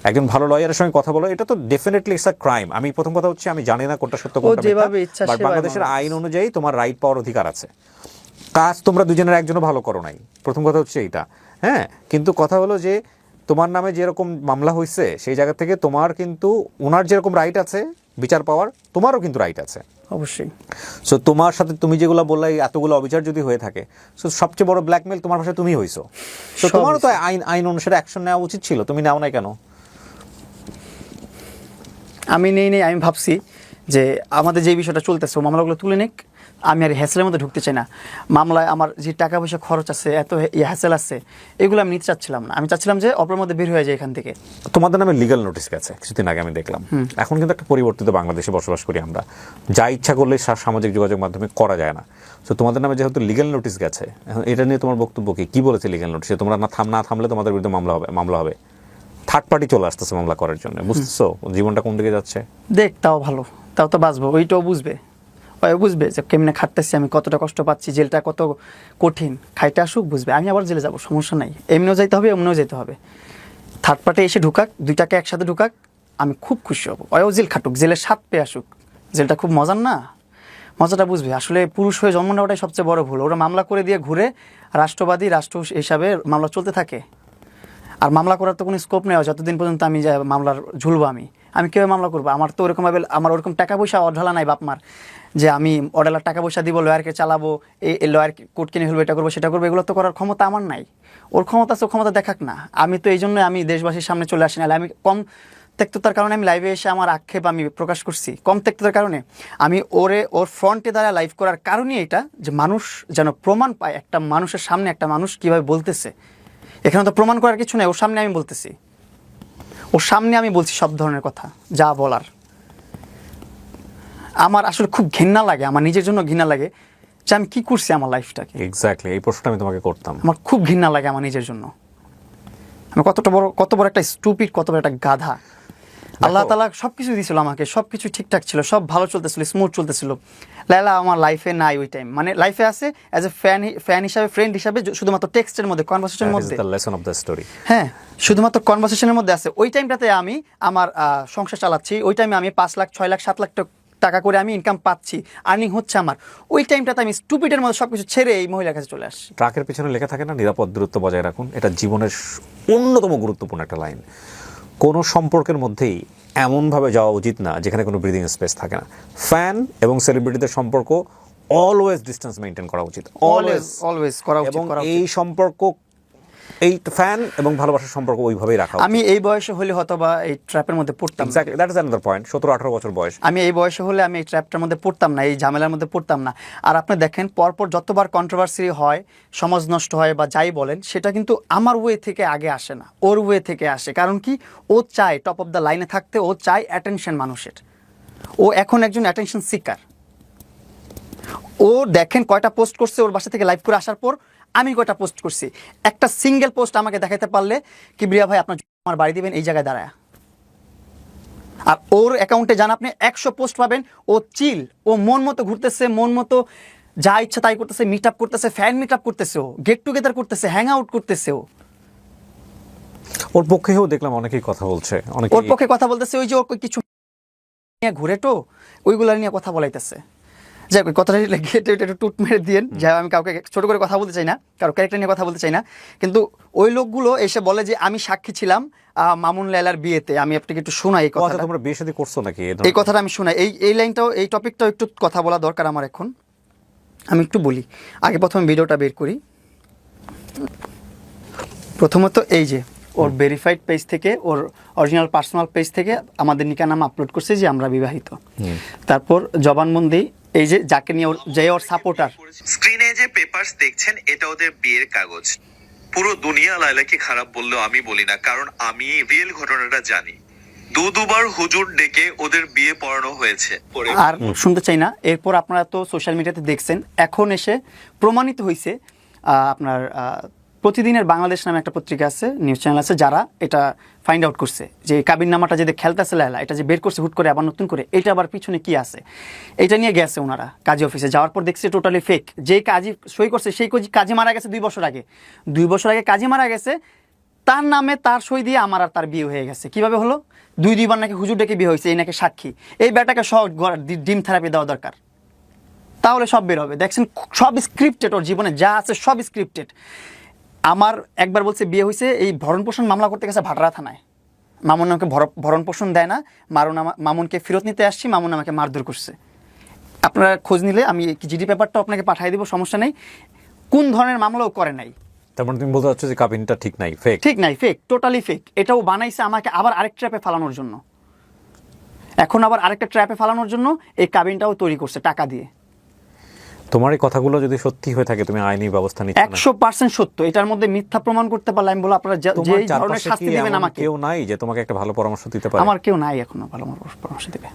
একজন ভালো লয়ারের সঙ্গে কথা বলো। এটা তো ডেফিনেটলি ইটস আ ক্রাইম। আমি প্রথম কথা হচ্ছে আমি জানি না কোনটা সত্য কোনটা মিথ্যা, বাট বাংলাদেশের আইন অনুযায়ী তোমার রাইট পাওয়ার অধিকার আছে। কাজ তোমরা দুজনের একজনও ভালো করো নাই, প্রথম কথা হচ্ছে এইটা। হ্যাঁ, কিন্তু কথা হলো যে তোমার নামে যেরকম মামলা হয়েছে সেই জায়গা থেকে তোমার কিন্তু ওনার যেরকম রাইট আছে বিচার পাওয়ার, তোমারও কিন্তু রাইট আছে অবশ্যই। সো তোমার সাথে তুমি যেগুলো বললে এতগুলো অবিচার যদি হয়ে থাকে, সো সবচেয়ে বড় ব্ল্যাকমেল তোমার ভাষায় তুমি হইছো। সো তোমারও তো আইন অনুসারে অ্যাকশন নেওয়া উচিত ছিল, তুমি নাও নাই কেন? আমি নেই, আমি ভাবছি যে আমাদের যে বিষয়টা চলতেছে মামলাগুলো তুলে নিক, আমি আর হ্যাসেলের মধ্যে ঢুকতে চাই না। মামলায় আমার যে টাকা পয়সা খরচ আছে, এত হ্যাসেল আছে, এগুলো আমি নিতে চাচ্ছিলাম না। আমি চাচ্ছিলাম যে অপরের মধ্যে বের হয়ে যায় এখান থেকে। তোমাদের নামে লিগ্যাল নোটিশ গেছে কিছুদিন আগে, আমি দেখলাম। এখন কিন্তু একটা পরিবর্তিত বাংলাদেশে বসবাস করি আমরা, যা ইচ্ছা করলে সামাজিক যোগাযোগ মাধ্যমে করা যায় না। তো তোমাদের নামে যেহেতু লিগ্যাল নোটিশ গেছে, এখন এটা নিয়ে তোমার বক্তব্য কি বলেছে লিগ্যাল নোটিশে? তোমরা না থামলে তোমাদের বিরুদ্ধে মামলা হবে। থার্ড পার্টি চলে আসতেছে মামলা করার জন্য, বুঝতেছো জীবনটা কোন দিকে যাচ্ছে? দেখ, তাও ভালো, তাও তো বাঁচবো, ওইটাও বুঝবে যে কেমনে খাটতেছি আমি, কতটা কষ্ট পাচ্ছি, জেলটা কত কঠিন, খাইতে আসুক বুঝবে। আমি আবার জেলে যাবো, সমস্যা নাই, এমনিও যাইতে হবে, এমনিও যেতে হবে। থার্ড পার্টি এসে ঢুকাক, দুইটাকে একসাথে ঢুকাক, আমি খুব খুশি হব। ওও জেল খাটুক, জেলের স্বাদ পেয়ে আসুক, জেলটা খুব মজার না, মজাটা বুঝবে। আসলে পুরুষ হয়ে জন্ম নেওয়াটাই সবচেয়ে বড় ভুল। ওরা মামলা করে দিয়ে ঘুরে রাষ্ট্র হিসাবে মামলা চলতে থাকে। আর মামলা করার তো কোনো স্কোপ নেই, যতদিন পর্যন্ত আমি মামলার ঝুলবো। আমি কীভাবে মামলা করবো? আমার তো ওরকমভাবে আমার ওরকম টাকা পয়সা অঢালা নাই বাপ মার, যে আমি অডালার টাকা পয়সা দিব, লয়ারকে চালাবো, এই লয়ার কোর্ট কিনে ফেলবো, এটা করবো সেটা করবো, এগুলো তো করার ক্ষমতা আমার নাই। ওর ক্ষমতা আছে, ক্ষমতা দেখাক না। আমি তো এই জন্য আমি দেশবাসীর সামনে চলে আসি, নাহলে আমি তেক্ততার কারণে আমি লাইভে এসে আমার আক্ষেপ আমি প্রকাশ করছি, কম তেক্ততার কারণে আমি ওর ফ্রন্টে দ্বারা লাইভ করার কারণই এটা যে মানুষ যেন প্রমাণ পায় একটা মানুষের সামনে একটা মানুষ কীভাবে বলতেছে। এখানে তো প্রমাণ করার কিছু নেই, ওর সামনে আমি বলতেছি, ওর সামনে আমি বলছি সব ধরনের কথা যা বলার। আমার আসলে খুব ঘৃণা লাগে, আমার নিজের জন্য ঘৃণা লাগে যে আমি কী করছি আমার লাইফটাকে। এক্স্যাক্টলি এই প্রশ্নটা আমি তোমাকে করতাম। আমার খুব ঘৃণা লাগে আমার নিজের জন্য, আমি কত বড় একটা স্টুপিড, কত বড় একটা গাধা। আল্লাহ তাআলা সব কিছু দিয়েছিল আমাকে, সব কিছু ঠিকঠাক ছিল, সব ভালো চলতেছিল, স্মুথ চলতেছিল। লায়লা আমার লাইফে নাই ওই টাইম, মানে লাইফে আছে অ্যাজ এ ফ্যান হিসাবে, ফ্রেন্ড হিসাবে, শুধুমাত্র টেক্সটের মধ্যে, কনভারসেশনের মধ্যে। The lesson of the story. হ্যাঁ, শুধুমাত্র কনভারসেশনের মধ্যে আছে। ওই টাইমটাতে আমি আমার সংসার চালাচ্ছি, ওই টাইমে আমি 5 লাখ 6 লাখ 7 লাখ টাকা করে আমি ইনকাম পাচ্ছি, আর্নিং হচ্ছে আমার। ওই টাইমটাতে আমি স্টুপিডের মধ্যে সব কিছু ছেড়ে এই মহিলার কাছে চলে আসছি। ট্রাকের পিছনে লেখা থাকে না, নিরাপদ দূরত্ব বজায় রাখুন। এটা জীবনের অন্যতম গুরুত্বপূর্ণ একটা লাইন। কোনো সম্পর্কের মধ্যেই এমনভাবে যাওয়া উচিত না যেখানে কোনো ব্রিদিং স্পেস থাকে না। ফ্যান এবং সেলিব্রিটিদের সম্পর্ক অলওয়েজ ডিস্টেন্স মেনটেন করা উচিত, অলওয়েজ করা উচিত। এবং এই সম্পর্ক, এই ফ্যান এবং ভালোবাসার সম্পর্ক ওইভাবেই রাখা উচিত। আমি এই বয়সে হলে হয়তো বা এই ট্র্যাপের মধ্যে পড়তাম। Exactly, that is another point. 17-18 বছর বয়স। আমি এই বয়সে হলে আমি এই ট্র্যাপটার মধ্যে পড়তাম না, এই ঝামেলার মধ্যে পড়তাম না। আর আপনি দেখেন পরপর যতবার কন্ট্রোভার্সি হয়, সমাজ নষ্ট হয় বা যাই বলেন, সেটা কিন্তু আমার ওয়ে থেকে আগে আসে না, ওর ওয়ে থেকে আসে। কারণ কি, ও চায় টপ অফ দ্য লাইনে থাকতে, ও চায় অ্যাটেনশন মানুষের। ও এখন একজন অ্যাটেনশন সিকার। ও দেখেন কয়টা পোস্ট করছে ওর বাসা থেকে লাইভ করে আসার পর, আমি কয়টা পোস্ট করছি। একটা সিঙ্গেল পোস্ট আমাকে দেখাতে পারলে কিবরিয়া ভাই আপনার আমার বাড়ি দিবেন এই জায়গায় দাঁড়ায়। আর ওর অ্যাকাউন্টে যান আপনি 100 পোস্ট পাবেন। ও চিল, ও মন মতো ঘুরতেছে, মন মতো যা ইচ্ছা তাই করতেছে, মিট আপ করতেছে, ফ্যান মিট আপ করতেছে, ও গেট টুগেদার করতেছে, হ্যাং আউট করতেছে। ওর পক্ষেও দেখলাম অনেকেই কথা বলছে, অনেকেই ওর পক্ষে কথা বলতেছে। ওই যে ও কিছু নিয়ে ঘুরে তো ওইগুলা নিয়ে কথা বলাইতেছে। যাই হোক, কথাটা একটু টুট মেরে দিয়েন, যাই আমি কাউকে ছোট করে কথা বলতে চাই না, কারো ক্যারেক্টার নিয়ে কথা বলতে চাই না। কিন্তু ওই লোকগুলো এসে বলে যে আমি সাক্ষী ছিলাম মামুন লায়লার বিয়েতে। আমি আপনাকে একটু শোনাই এই কথাটা। তোমরা বিয়ে শাদী করছো নাকি? এই কথাটা আমি শোনাই, এই লাইনটাও, এই টপিকটাও একটু কথা বলা দরকার আমার এখন। আমি একটু বলি, আগে প্রথমে ভিডিওটা বের করি। প্রথমত এই যে ওর ভেরিফাইড পেজ থেকে, ওর অরিজিনাল পার্সোনাল পেজ থেকে আমাদের নিকানাম আপলোড করছে যে আমরা বিবাহিত। তারপর জবানবন্দি, এই যে যাকে নিয়ে ওর সাপোর্টার। স্ক্রিনে যে পেপারস দেখছেন এটা ওদের বিয়ের কাগজ। পুরো দুনিয়া লায়লাকে খারাপ বললেও আমি বলি না, কারণ আমি রিয়েল ঘটনাটা জানি। দুবার হুজুর ডেকে ওদের বিয়ে পড়ানো হয়েছে। আর শুনতে চাই না। এরপর আপনারা তো সোশ্যাল মিডিয়াতে দেখছেন, এখন এসে প্রমাণিত হয়েছে। আপনার প্রতিদিনের বাংলাদেশ নামে একটা পত্রিকা আছে, নিউজ চ্যানেল আছে, যারা এটা ফাইন্ড আউট করছে যে কাবির নামাটা যে খেলতেছে লায়লা, এটা যে বের করছে হুট করে আবার নতুন করে, এটা আবার পিছনে কি আছে এটা নিয়ে গেছে ওনারা কাজী অফিসে। যাওয়ার পর দেখছে টোটালি ফেক। যেই কাজী সই করছে সেই কাজী মারা গেছে 2 বছর আগে। 2 বছর আগে কাজী মারা গেছে, তার নামে তার সই দিয়ে আমার আর তার বিয়ে হয়ে গেছে। কিভাবে হলো? 2বার নাকি হুজুর ডেকে বিয়ে হয়েছে, এই নাকি সাক্ষী। এই ব্যাটাকে সব ডিম থেরাপি দেওয়া দরকার, তাহলে সব বের হবে। দেখছেন সব স্ক্রিপ্টেড, ওর জীবনে যা আছে সব স্ক্রিপ্টেড। আমার একবার বলছে বিয়ে হয়েছে, এই ভরণ পোষণ মামলা করতে গেছে ভাটরা থানায়। মামুন আমাকে ভরণ পোষণ দেয় না, মামুনকে ফেরত নিতে আসছি, মামুন আমাকে মারধর করছে। আপনারা খোঁজ নিলে আমি জিডি পেপারটা আপনাকে পাঠিয়ে দিব, সমস্যা নেই। কোন ধরনের মামলাও করে নাই। তার মানে তুমি বলতে চাচ্ছ যে কাবিনটা ঠিক নাই, ফেক? ঠিক নাই, ফেক, টোটালি ফেক। এটাও বানাইছে আমাকে আবার আরেক ট্র্যাপে ফালানোর জন্য। এখন আবার আরেকটা ট্র্যাপে ফালানোর জন্য এই কাবিনটাও তৈরি করছে টাকা দিয়ে। তোমার এই কথাগুলো যদি সত্যি হয়ে থাকে, তুমি আইনি ব্যবস্থা নিচ্ছ না? 100% সত্য। এটার মধ্যে মিথ্যা প্রমাণ করতে পারলে আমি বলবো আপনারা যে ধরনের শাস্তি দিবেন আমাকে। কেউ নাই যে তোমাকে একটা ভালো পরামর্শ দিতে পারে? আমার কেউ নাই এখনো ভালো পরামর্শ দিবে।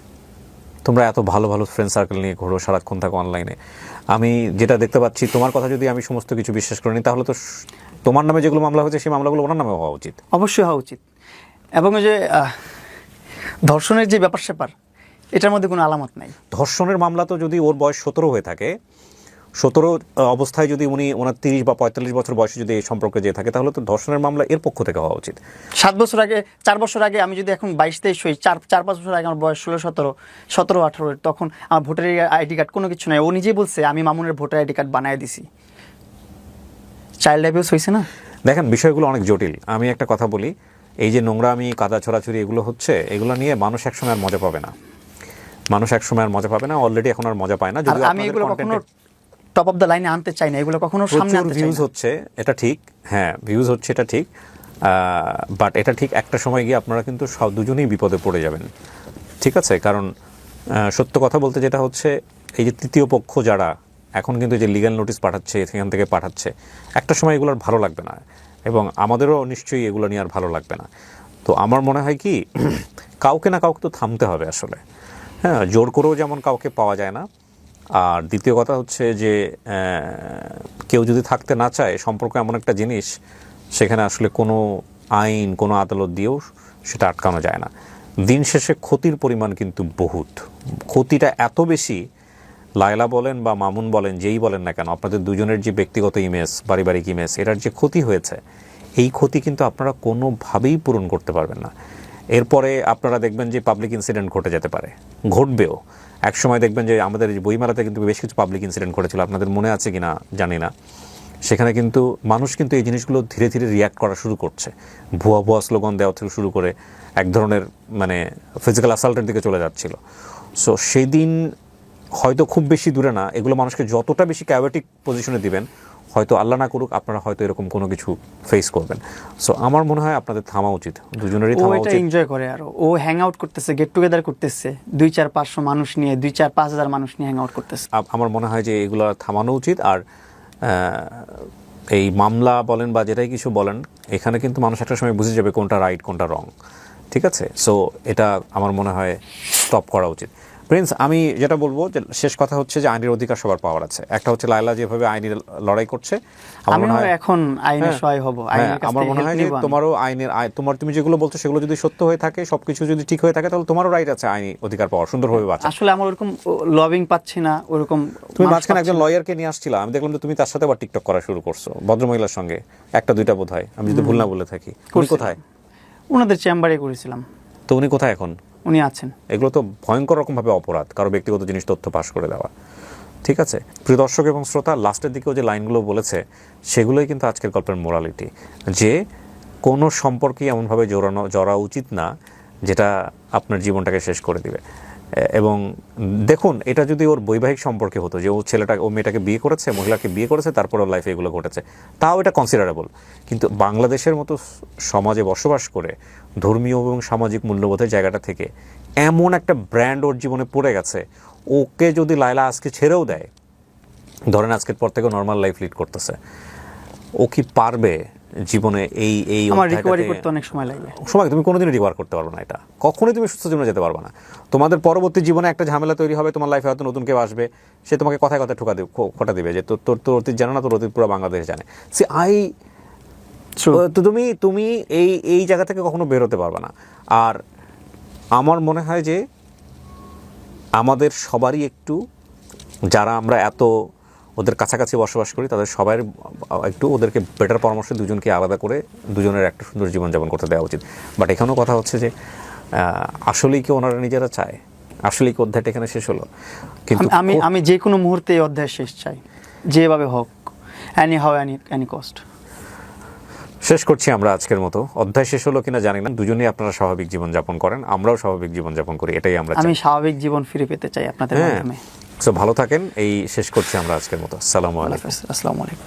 তোমরা এত ভালো ভালো ফ্রেন্ড সার্কেল নিয়ে ঘোরো, সারাক্ষণ থাকো অনলাইনে। আমি যেটা দেখতে পাচ্ছি, তোমার কথা যদি আমি সমস্ত কিছু বিশ্বাস করি, তাহলে তো তোমার নামে যেগুলো মামলা হয়েছে সেই মামলাগুলো ওনার নামে হওয়া উচিত। অবশ্যই হওয়া উচিত। এবং ওই যে ধর্ষণের যে ব্যাপার স্যাপার, এটার মধ্যে কোনো আলামত নাই। ধর্ষণের মামলা তো যদি ওর বয়স 17 হয়ে থাকে, 17 অবস্থায় যদি ওনার 30 বা 45 বছর বয়সে যদি এই সম্পর্কে যেয়ে থাকে, তাহলে তো ধর্ষণের মামলা এর পক্ষ থেকে হওয়া উচিত। 7 বছর আগে, 4 বছর আগে, আমি যদি এখন 22-23 হই, 4-5 বছর আগে আমার বয়স 17-18, তখন আমার ভোটার আইডি কার্ড কোনো কিছু নাই। ও নিজেই বলছে আমি মামুনের ভোটার আইডি কার্ড বানিয়ে দিছি। চাইল্ড অ্যাবিউজ হয়েছে না? দেখেন, বিষয়গুলো অনেক জটিল। আমি একটা কথা বলি, এই যে নোংরামি, কাদা ছড়াছড়ি এগুলো হচ্ছে, এগুলো নিয়ে মানুষ একসময় আর মজা পাবে না। অলরেডি এখন আর মজা পায় না। যদি আমি এগুলো কখনো টপ অফ দ্য লাইনে আনতে চাই না, এগুলো কখনো সামনে আনতে চাই না। ভিউজ হচ্ছে এটা ঠিক, হ্যাঁ ভিউজ হচ্ছে এটা ঠিক, বাট এটা ঠিক একটা সময় গিয়ে আপনারা কিন্তু সব দুজনেই বিপদে পড়ে যাবেন, ঠিক আছে? কারণ সত্য কথা বলতে যেটা হচ্ছে, এই যে তৃতীয় পক্ষ যারা এখন কিন্তু যে লিগ্যাল নোটিশ পাঠাচ্ছে, এখান থেকে পাঠাচ্ছে, একটা সময় এগুলো আর ভালো লাগবে না, এবং আমাদেরও নিশ্চয়ই এগুলো নিয়ে আর ভালো লাগবে না। তো আমার মনে হয় কি, কাউকে না কাউকে তো থামতে হবে আসলে। হ্যাঁ, জোর করেও যেমন কাউকে পাওয়া যায় না, আর দ্বিতীয় কথা হচ্ছে যে কেউ যদি থাকতে না চায়, সম্পর্ক এমন একটা জিনিস, সেখানে আসলে কোনো আইন, কোনো আদালত দিয়েও সেটা আটকানো যায় না। দিন শেষে ক্ষতির পরিমাণ কিন্তু বহুত, ক্ষতিটা এত বেশি, লায়লা বলেন বা মামুন বলেন, যেই বলেন না কেন, আপনাদের দুজনের যে ব্যক্তিগত ইমেজ, পারিবারিক ইমেজ, এটার যে ক্ষতি হয়েছে, এই ক্ষতি কিন্তু আপনারা কোনোভাবেই পূরণ করতে পারবেন না। এরপরে আপনারা দেখবেন যে পাবলিক ইনসিডেন্ট ঘটে যেতে পারে, ঘটবেও। একসময় দেখবেন যে আমাদের বইমেলাতে কিন্তু বেশ কিছু পাবলিক ইনসিডেন্ট ঘটেছিল, আপনাদের মনে আছে কিনা জানি না। সেখানে কিন্তু মানুষ কিন্তু এই জিনিসগুলো ধীরে ধীরে রিয়্যাক্ট করা শুরু করছে, ভুয়া ভুয়া স্লোগান দেওয়া থেকে শুরু করে এক ধরনের মানে ফিজিক্যাল অ্যাসাল্টের দিকে চলে যাচ্ছিল। সো সেই দিন হয়তো খুব বেশি দূরে না, এগুলো মানুষকে যতটা বেশি ক্যাওয়েটিক পজিশনে দিবেন, হয়তো আল্লাহ না করুক আপনারা হয়তো এরকম কোনো কিছু ফেস করবেন। সো আমার মনে হয় আপনাদের থামা উচিত, দুজনেরই ও থামা এটা উচিত। এনজয় করে, আর ও হ্যাং আউট করতেছে, গেট টুগেদার করতেছে, 2-4-500 মানুষ নিয়ে, 2-4-5 হাজার মানুষ নিয়ে হ্যাং আউট করতেছে। আমার মনে হয় যে এগুলো থামানো উচিত। আর এই মামলা বলেন বা যেটাই কিছু বলেন, এখানে কিন্তু মানুষ একটা সময় বুঝে যাবে কোনটা রাইট কোনটা রং, ঠিক আছে? সো এটা আমার মনে হয় স্টপ করা উচিত। প্রিন্স, আমি যেটা বলবো যে শেষ কথা হচ্ছে যে আইনের অধিকার সবার পাওয়ার আছে। একটা হচ্ছে লায়লা যেভাবে আইনি লড়াই করছে, আমার মনে হয় এখন আইনের সহায় হব, আইনের কাছ আমার থেকে মনে হয় help যে নিবো আমি। তোমারও তুমি যেগুলো বলছো সেগুলো যদি সত্য হয়ে থাকে, সবকিছু যদি ঠিক হয়ে থাকে, তাহলে তোমারও রাইট আছে আইনি অধিকার পাওয়ার, সুন্দরভাবে বাঁচা। আসলে আমার ওরকম লবিং পাচ্ছি না, ওরকম তুমি মানুষ মাঝখানে পাচ্ছি একজন না। লয়ারকে নিয়ে আসছিলা, আমি দেখলাম যে তুমি তার সাথে আবার টিকটক করা শুরু করছো, ভদ্রমহিলার সঙ্গে, 1-2টা বোধ হয়, আমি যদি ভুল না বলে থাকি। উনি করছিলাম। কোথায়? ওনাদের চেম্বারে করেছিলাম। তো উনি কোথায় এখন? উনি আছেন। এগুলো তো ভয়ঙ্কর রকমভাবে অপরাধ, কারো ব্যক্তিগত জিনিস তথ্য পাশ করে দেওয়া, ঠিক আছে? প্রিয় দর্শক এবং শ্রোতা, লাস্টের দিকেও যে লাইনগুলো বলেছে সেগুলোই কিন্তু আজকের গল্পের মোরালিটি, যে কোনো সম্পর্কেই এমনভাবে জড়া উচিত না যেটা আপনার জীবনটাকে শেষ করে দিবে। এবং দেখুন, এটা যদি ওর বৈবাহিক সম্পর্কে হতো, যে ও মেয়েটাকে বিয়ে করেছে, মহিলাকে বিয়ে করেছে, তারপর ওর লাইফে এগুলো ঘটেছে, তাও এটা কনসিডারেবল। কিন্তু বাংলাদেশের মতো সমাজে বসবাস করে, ধর্মীয় এবং সামাজিক মূল্যবোধের জায়গাটা থেকে এমন একটা ব্র্যান্ড ওর জীবনে পড়ে গেছে, ওকে যদি লায়লা আজকে ছেড়েও দেয়, ধরেন আজকের পর থেকে নর্মাল লাইফ লিড করতেছে, ও কি পারবে জীবনে এই আমার রিকভারি করতে অনেক সময় লাগবে। তুমি কোনোদিনই রিকভার করতে পারবে না, এটা কখনোই তুমি সুস্থ জীবনে যেতে পারবে না। তোমাদের পরবর্তী জীবনে একটা ঝামেলা তৈরি হবে, তোমার লাইফে হয়তো নতুন কেউ আসবে, সে তোমাকে কথায় কথায় খোটা দিবে যে তোর অতীত জানো না, তোর অতীত পুরো বাংলাদেশ জানে। তো তুমি এই জায়গা থেকে কখনো বেরোতে পারবে না। আর আমার মনে হয় যে আমাদের সবারই একটু, যারা আমরা এত ওদের কাছাকাছি বসবাস করি, তাদের সবাই একটু ওদেরকে বেটার পরামর্শ, দুজনকে আলাদা করে দুজনের একটা সুন্দর জীবনযাপন করতে দেওয়া উচিত। বাট এখানেও কথা হচ্ছে যে আসলেই কি ওনারা নিজেরা চায়? আসলেই কি অধ্যায়টা এখানে শেষ হলো? কিন্তু আমি যে কোনো মুহূর্তে এই অধ্যায় শেষ চাই, যেভাবে হোক, এনি কস্ট। শেষ করছি আমরা আজকের মতো। অধ্যায় শেষ হলো কিনা জানি না, দুজনেই আপনারা স্বাভাবিক জীবনযাপন করেন, আমরাও স্বাভাবিক জীবনযাপন করি, এটাই আমরা চাই। আমি স্বাভাবিক জীবন ফিরে পেতে চাই আপনাদের মাধ্যমে। সো ভালো থাকেন, এই শেষ করছি আমরা আজকের মতো। আসসালামু আলাইকুম। আসসালামু আলাইকুম।